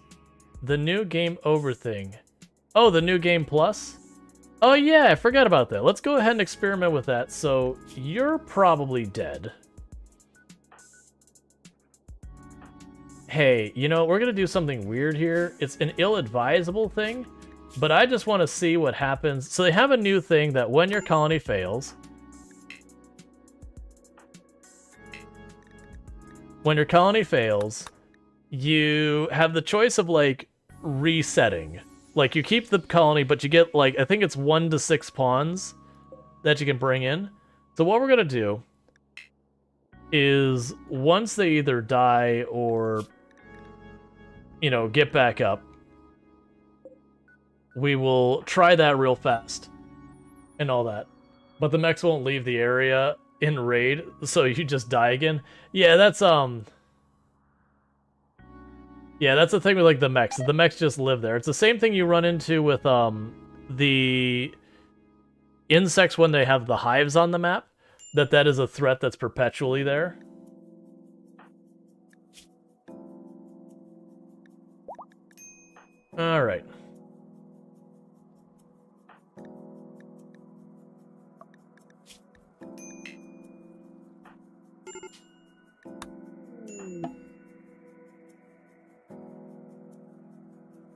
The new game over thing. Oh, the new game plus? Oh yeah, I forgot about that. Let's go ahead and experiment with that. So, you're probably dead. Hey, you know, we're gonna do something weird here. It's an ill-advisable thing, but I just want to see what happens. So they have a new thing that when your colony fails... When your colony fails, you have the choice of, like, resetting. Like, you keep the colony, but you get, like, I think it's 1 to 6 pawns that you can bring in. So what we're gonna do is, once they either die or, you know, get back up, we will try that real fast and all that. But the mechs won't leave the area in raid, so you just die again. Yeah, that's, yeah, that's the thing with, like, the mechs. The mechs just live there. It's the same thing you run into with, the insects when they have the hives on the map. That is a threat that's perpetually there. Alright.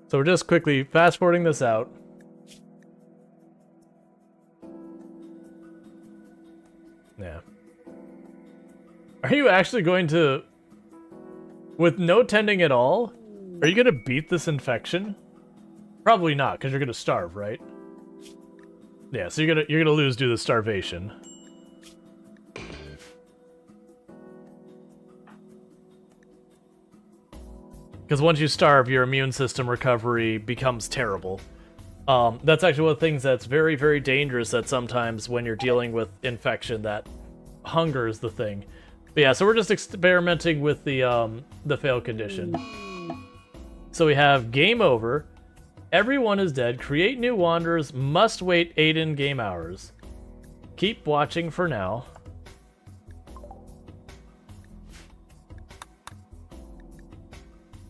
So we're just quickly fast-forwarding this out. Yeah. Are you actually going to... With no tending at all? Are you going to beat this infection? Probably not, because you're going to starve, right? Yeah, so you're gonna lose due to starvation. Because once you starve, your immune system recovery becomes terrible. That's actually one of the things that's very, very dangerous, that sometimes when you're dealing with infection, that hunger is the thing. But yeah, so we're just experimenting with the fail condition. So we have game over, everyone is dead, create new wanderers, must wait 8 in-game hours. Keep watching for now.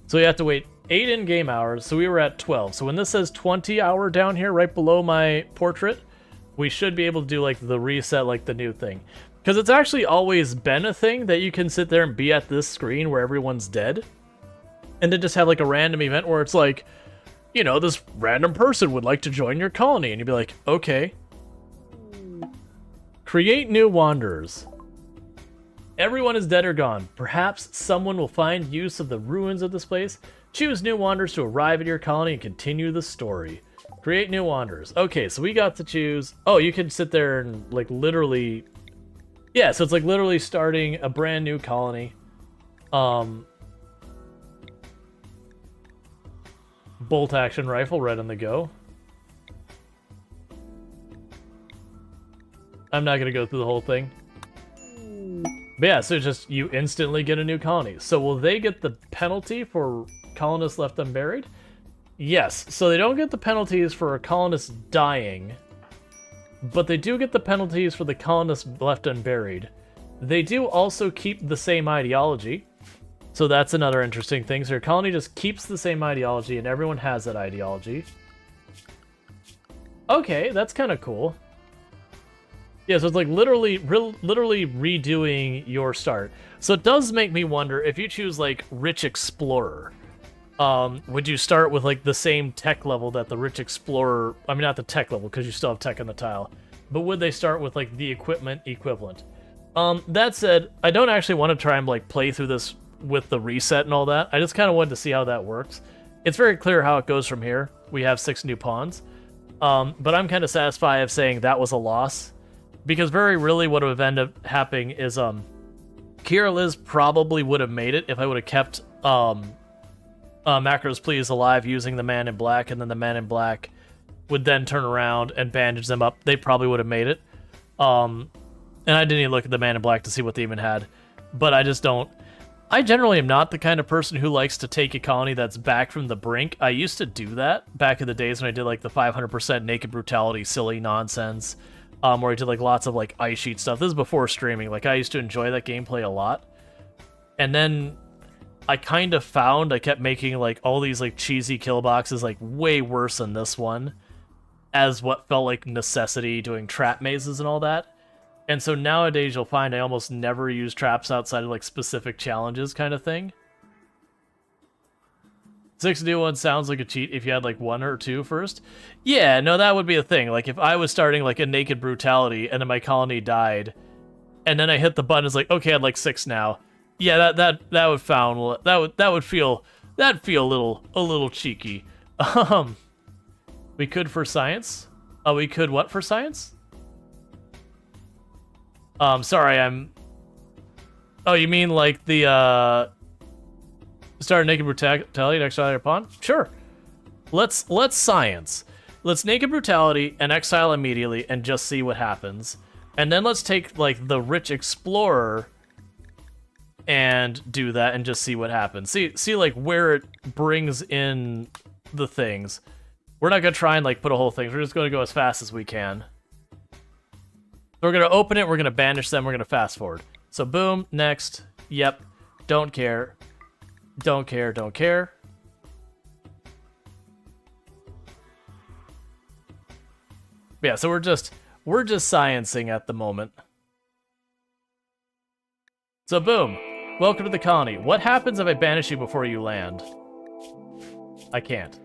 So you have to wait 8 in-game hours, so we were at 12. So when this says 20 hour down here, right below my portrait, we should be able to do, like, the reset, like, the new thing. Because it's actually always been a thing that you can sit there and be at this screen where everyone's dead. And then just have, like, a random event where it's like, you know, this random person would like to join your colony. And you'd be like, okay. Create new wanderers. Everyone is dead or gone. Perhaps someone will find use of the ruins of this place. Choose new wanderers to arrive at your colony and continue the story. Create new wanderers. Okay, so we got to choose... Oh, you can sit there and, like, literally... Yeah, so it's, like, literally starting a brand new colony. bolt action rifle right on the go. I'm not gonna go through the whole thing. But yeah, so just you instantly get a new colony. So will they get the penalty for colonists left unburied? Yes. So they don't get the penalties for a colonist dying, but they do get the penalties for the colonists left unburied. They do also keep the same ideology. So that's another interesting thing. So your colony just keeps the same ideology and everyone has that ideology. Okay, that's kind of cool. Yeah, so it's like literally redoing your start. So it does make me wonder, if you choose like Rich Explorer, would you start with like the same tech level that the Rich Explorer, I mean not the tech level because you still have tech in the tile, but would they start with like the equipment equivalent? That said, I don't actually want to try and like play through this with the reset and all that. I just kind of wanted to see how that works. It's very clear how it goes from here. We have 6 new pawns. But I'm kind of satisfied of saying that was a loss. Because very really what would have ended up happening is Kira Liz probably would have made it if I would have kept Macros Please alive using the Man in Black, and then the Man in Black would then turn around and bandage them up. They probably would have made it. And I didn't even look at the Man in Black to see what they even had. But I just don't... I generally am not the kind of person who likes to take a colony that's back from the brink. I used to do that back in the days when I did like the 500% naked brutality silly nonsense. Where I did like lots of like ice sheet stuff. This is before streaming. Like I used to enjoy that gameplay a lot. And then I kind of found I kept making like all these like cheesy kill boxes like way worse than this one as what felt like necessity, doing trap mazes and all that. And so nowadays you'll find I almost never use traps outside of like specific challenges kind of thing. 6 new ones sounds like a cheat if you had like 1 or 2 first. Yeah, no, that would be a thing. Like if I was starting like a naked brutality and then my colony died, and then I hit the button, it's like, okay, I'd like 6 now. Yeah, that would feel a little cheeky. We could for science. Oh, we could what for science? Sorry, I'm. Oh, you mean like the start naked brutality next exile your pawn? Sure. Let's science. Let's naked brutality and exile immediately and just see what happens. And then let's take like the Rich Explorer and do that and just see what happens. See like where it brings in the things. We're not gonna try and like put a whole thing. We're just gonna go as fast as we can. We're gonna open it, we're gonna banish them, we're gonna fast forward. So boom, next, yep, don't care. Don't care, don't care. Yeah, so we're just sciencing at the moment. So boom. Welcome to the colony. What happens if I banish you before you land? I can't.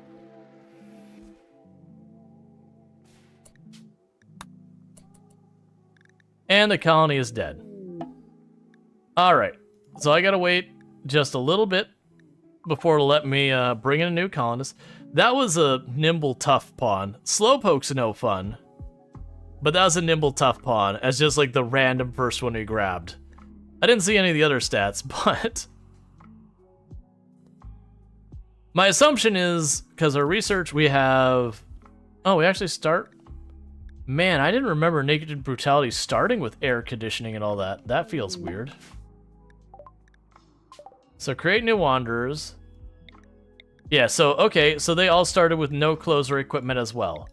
And the colony is dead. Alright. So I gotta wait just a little bit before to let me bring in a new colonist. That was a nimble, tough pawn. Slowpoke's no fun. But that was a nimble, tough pawn, as just like the random first one we grabbed. I didn't see any of the other stats, but... my assumption is, because our research, we have... oh, we actually start... man, I didn't remember Naked Brutality starting with air conditioning and all that. That feels weird. So create new wanderers. Yeah, so okay, so they all started with no clothes or equipment as well.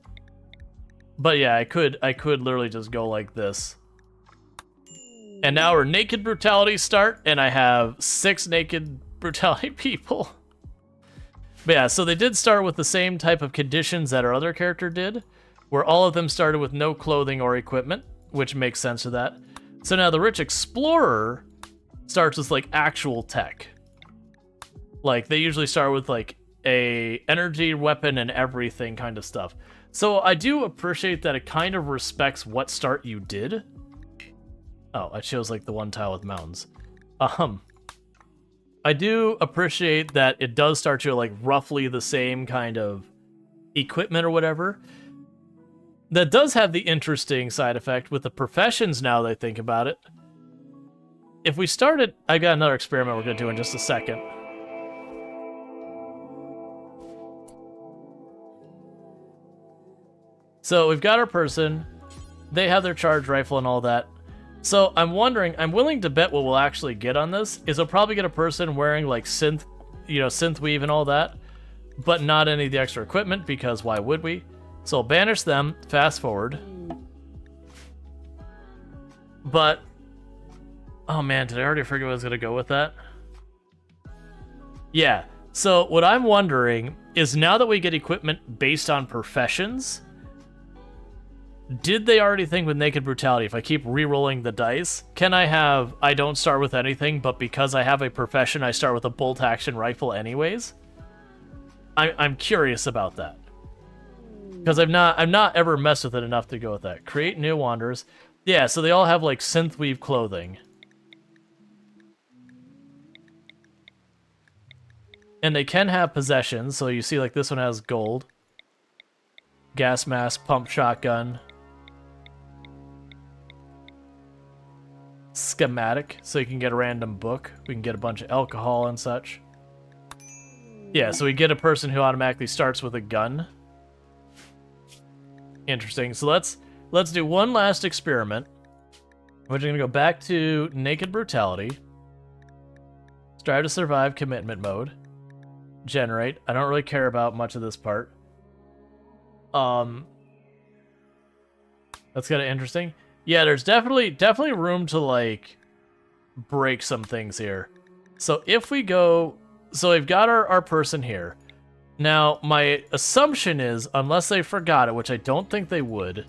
But yeah, I could literally just go like this. And now our Naked Brutality start, and I have 6 Naked Brutality people. But yeah, so they did start with the same type of conditions that our other character did, where all of them started with no clothing or equipment, which makes sense to that. So now the Rich Explorer starts with like actual tech. Like they usually start with like a energy weapon and everything kind of stuff. So I do appreciate that it kind of respects what start you did. Oh, I chose like the one tile with mountains. I do appreciate that it does start you at like roughly the same kind of equipment or whatever. That does have the interesting side effect with the professions now that I think about it. If we started... I got another experiment we're going to do in just a second. So we've got our person. They have their charge rifle and all that. So I'm wondering, I'm willing to bet what we'll actually get on this is we'll probably get a person wearing like synth weave and all that, but not any of the extra equipment because why would we? So I'll banish them, fast forward. But, oh man, did I already forget what I was going to go with that? Yeah, so what I'm wondering is now that we get equipment based on professions, did they already think with Naked Brutality, if I keep re-rolling the dice, can I don't start with anything, but because I have a profession, I start with a bolt-action rifle anyways? I'm curious about that. Because I've not ever messed with it enough to go with that. Create new wanderers. Yeah, so they all have, like, synthweave clothing. And they can have possessions, so you see, like, this one has gold. Gas mask, pump shotgun. Schematic, so you can get a random book. We can get a bunch of alcohol and such. Yeah, so we get a person who automatically starts with a gun. Interesting. So let's do one last experiment. We're going to go back to Naked Brutality. Strive to survive commitment mode. Generate. I don't really care about much of this part. That's kind of interesting. Yeah, there's definitely room to, like, break some things here. So if we go... So we've got our person here. Now, my assumption is, unless they forgot it, which I don't think they would,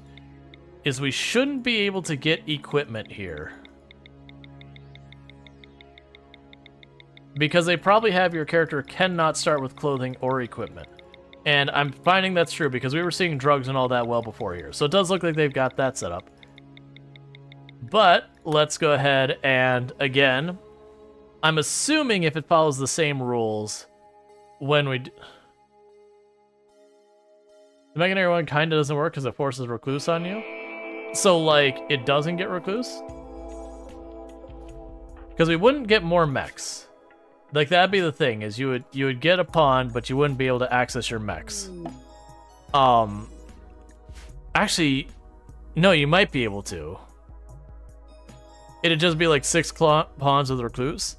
is we shouldn't be able to get equipment here. Because they probably have your character cannot start with clothing or equipment. And I'm finding that's true because we were seeing drugs and all that well before here. So it does look like they've got that set up. But let's go ahead and, again, I'm assuming if it follows the same rules when we... The Meganeer one kind of doesn't work because it forces Recluse on you. So, like, it doesn't get Recluse? Because we wouldn't get more mechs. Like, that'd be the thing, is you would get a pawn, but you wouldn't be able to access your mechs. Actually, no, you might be able to. It'd just be like 6 pawns with Recluse.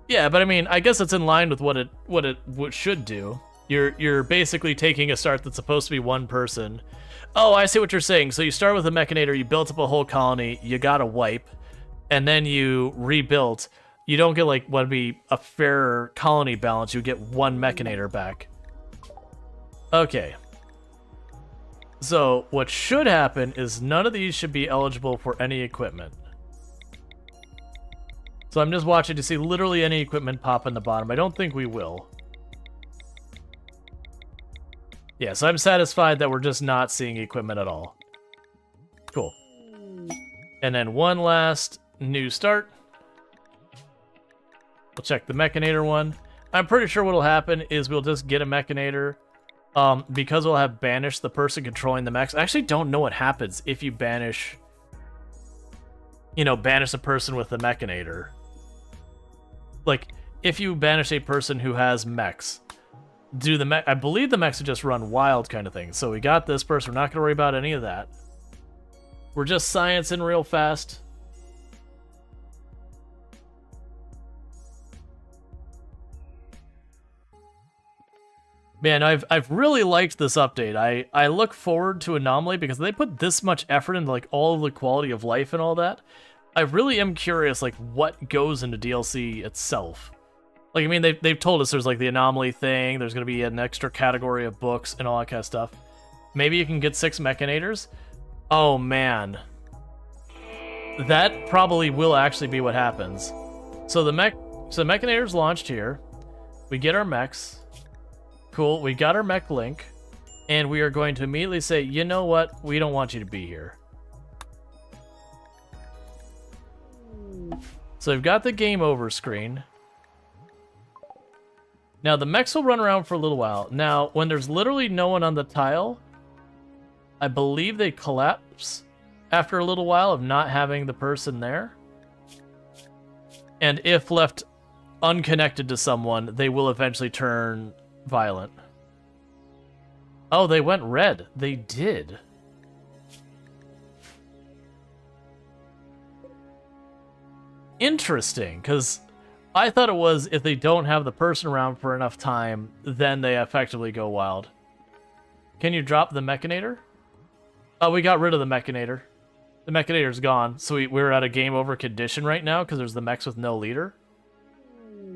Yeah, but I mean, I guess it's in line with what it should do. You're basically taking a start that's supposed to be one person. Oh, I see what you're saying. So you start with a Mechanator, you built up a whole colony, you got a wipe, and then you rebuilt. You don't get, like, what would be a fair colony balance. You get one Mechanator back. Okay. So what should happen is none of these should be eligible for any equipment. So I'm just watching to see literally any equipment pop in the bottom. I don't think we will. Yeah, so I'm satisfied that we're just not seeing equipment at all. Cool. And then one last new start. We'll check the Mechanator one. I'm pretty sure what'll happen is we'll just get a Mechanator. Because we'll have banished the person controlling the mechs. I actually don't know what happens if you banish... banish a person with the Mechanator. Like, if you banish a person who has mechs, I believe the mechs would just run wild kind of thing. So we got this person. We're not going to worry about any of that. We're just sciencing real fast. Man, I've really liked this update. I look forward to Anomaly because they put this much effort into, like, all of the quality of life and all that. I really am curious, like, what goes into DLC itself. Like, I mean, they've told us there's, like, the Anomaly thing, there's going to be an extra category of books and all that kind of stuff. Maybe you can get 6 Mechanators? Oh, man. That probably will actually be what happens. So the Mechanators launched here. We get our mechs. Cool, we got our mech link. And we are going to immediately say, you know what? We don't want you to be here. So we've got the game over screen. Now the mechs will run around for a little while. Now, when there's literally no one on the tile, I believe they collapse after a little while of not having the person there. And if left unconnected to someone, they will eventually turn violent. Oh, they went red. They did. Interesting, because I thought it was if they don't have the person around for enough time, then they effectively go wild. Can you drop the Mechanator? Oh, we got rid of the Mechanator. The Mechanator's gone, so we're at a game over condition right now because there's the mechs with no leader.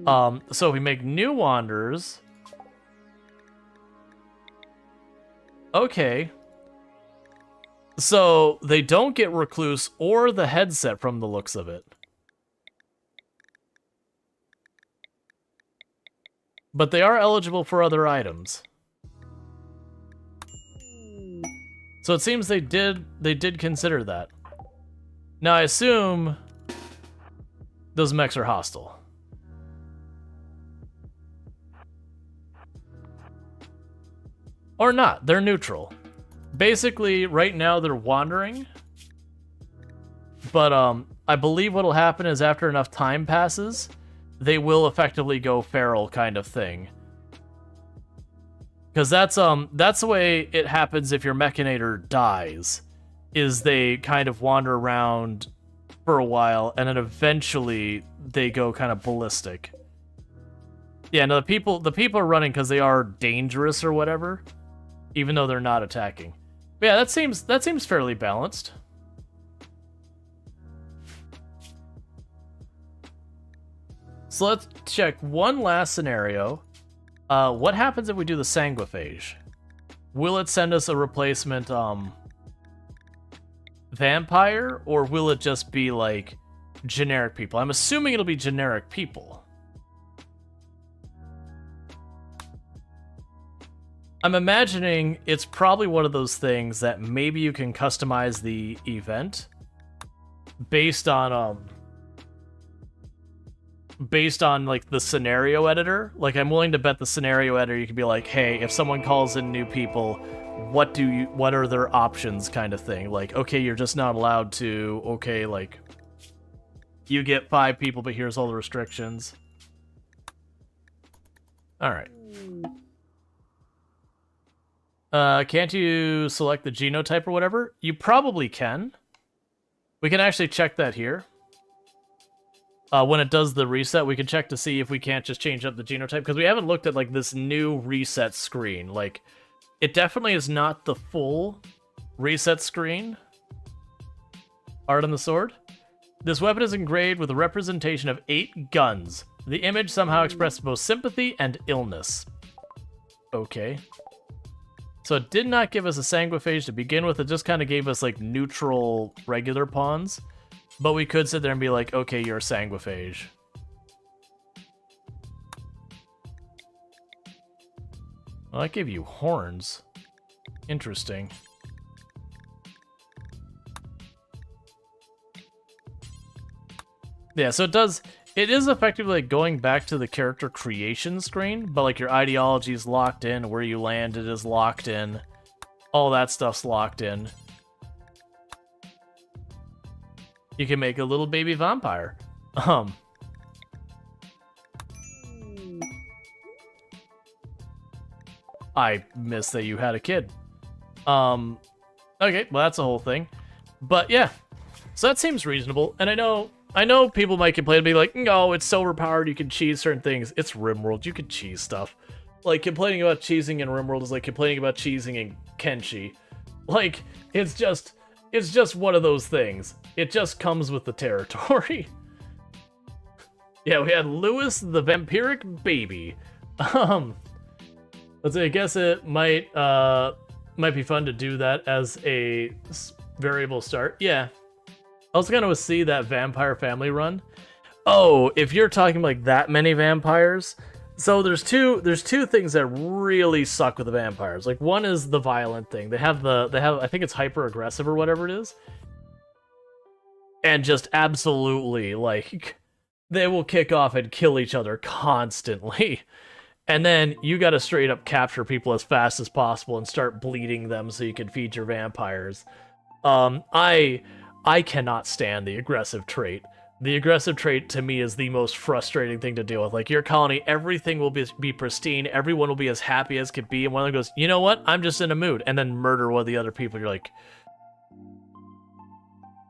So if we make new Wanderers... Okay. So they don't get Recluse or the headset from the looks of it. But they are eligible for other items. So it seems they did consider that. Now I assume those mechs are hostile. Or not, they're neutral. Basically, right now they're wandering. But I believe what'll happen is after enough time passes, they will effectively go feral kind of thing. Because that's the way it happens if your Mechanator dies, is they kind of wander around for a while, and then eventually they go kind of ballistic. Yeah, no, the people are running because they are dangerous or whatever, even though they're not attacking. But yeah, that seems fairly balanced. So let's check one last scenario. What happens if we do the Sanguiphage? Will it send us a replacement vampire, or will it just be like generic people? I'm assuming it'll be generic people. I'm imagining it's probably one of those things that maybe you can customize the event based on like the scenario editor. Like, I'm willing to bet the scenario editor, you could be like, hey, if someone calls in new people, what are their options kind of thing. Like, okay, you're just not allowed to, okay, like, you get 5 people, but here's all the restrictions. Alright. Can't you select the genotype or whatever? You probably can. We can actually check that here. When it does the reset, we can check to see if we can't just change up the genotype, because we haven't looked at like this new reset screen. Like, it definitely is not the full reset screen. Art on the sword. This weapon is engraved with a representation of 8 guns. The image somehow expresses both sympathy and illness. Okay. So it did not give us a Sanguiphage to begin with, it just kind of gave us like neutral regular pawns. But we could sit there and be like, okay, you're a Sanguiphage. Well, that gave you horns. Interesting. Yeah, so it is effectively like going back to the character creation screen, but like your ideology is locked in, where you landed is locked in, all that stuff's locked in. You can make a little baby vampire. I missed that you had a kid. Okay, well that's the whole thing. But yeah, so that seems reasonable. And I know people might complain and be like, no, it's so overpowered, you can cheese certain things. It's RimWorld, you can cheese stuff. Like, complaining about cheesing in RimWorld is like complaining about cheesing in Kenshi. Like, it's just one of those things. It just comes with the territory. Yeah, we had Lewis the vampiric baby. Let's say, I guess it might be fun to do that as a variable start. Yeah. I was gonna see that vampire family run. Oh, if you're talking like that many vampires, so there's two things that really suck with the vampires. Like, one is the violent thing. They have I think it's hyper aggressive or whatever it is. And just absolutely, like, they will kick off and kill each other constantly. And then you gotta straight up capture people as fast as possible and start bleeding them so you can feed your vampires. I cannot stand the aggressive trait. The aggressive trait, to me, is the most frustrating thing to deal with. Like, your colony, everything will be pristine, everyone will be as happy as could be, and one of them goes, you know what, I'm just in a mood, and then murder one of the other people. You're like,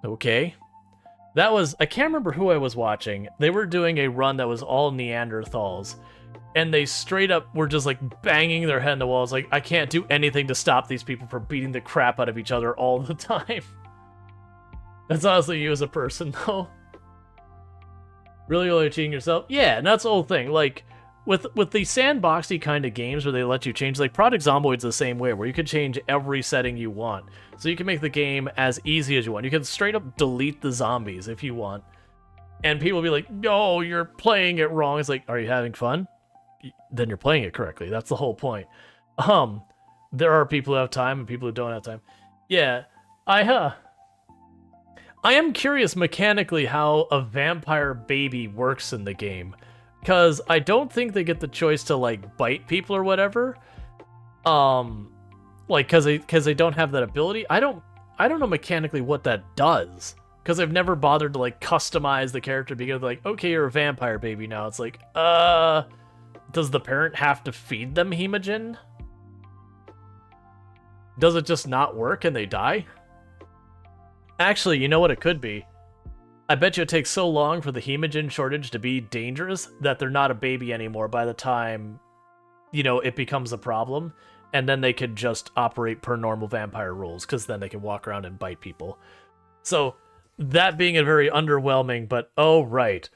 okay. That was, I can't remember who I was watching. They were doing a run that was all Neanderthals. And they straight up were just like banging their head in the walls. Like, I can't do anything to stop these people from beating the crap out of each other all the time. That's honestly you as a person, though. Really only cheating yourself? Yeah, and that's the whole thing. Like, with the sandboxy kind of games where they let you change, like Project Zomboid's the same way, where you can change every setting you want. So you can make the game as easy as you want. You can straight up delete the zombies if you want. And people will be like, no, you're playing it wrong. It's like, are you having fun? Then you're playing it correctly. That's the whole point. There are people who have time and people who don't have time. Yeah, I am curious mechanically how a vampire baby works in the game. Because I don't think they get the choice to, like, bite people or whatever. Like, because they don't have that ability. I don't know mechanically what that does. Because I've never bothered to, like, customize the character because, like, okay, you're a vampire baby now. It's like, does the parent have to feed them hemogen? Does it just not work and they die? Actually, you know what it could be? I bet you it takes so long for the hemogen shortage to be dangerous that they're not a baby anymore by the time, you know, it becomes a problem. And then they could just operate per normal vampire rules, because then they can walk around and bite people. So, that being a very underwhelming, but oh right,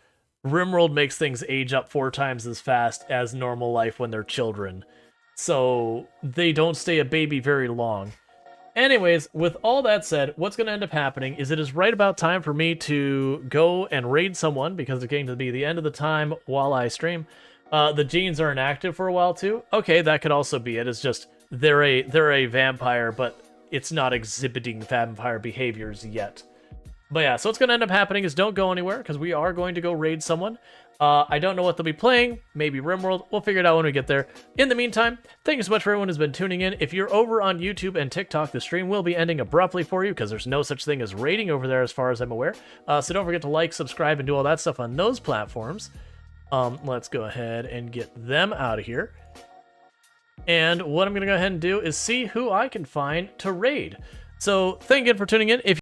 RimWorld makes things age up 4 times as fast as normal life when they're children. So, they don't stay a baby very long. Anyways, with all that said, what's going to end up happening is it is right about time for me to go and raid someone, because it's getting to be the end of the time while I stream. The genes are inactive for a while too. Okay, that could also be it. It's just they're a vampire, but it's not exhibiting vampire behaviors yet. But yeah, so what's going to end up happening is don't go anywhere, because we are going to go raid someone. I don't know what they'll be playing. Maybe RimWorld. We'll figure it out when we get there. In the meantime, thank you so much for everyone who's been tuning in. If you're over on YouTube and TikTok, the stream will be ending abruptly for you because there's no such thing as raiding over there as far as I'm aware. So don't forget to like, subscribe, and do all that stuff on those platforms. Let's go ahead and get them out of here. And what I'm going to go ahead and do is see who I can find to raid. So thank you again for tuning in. If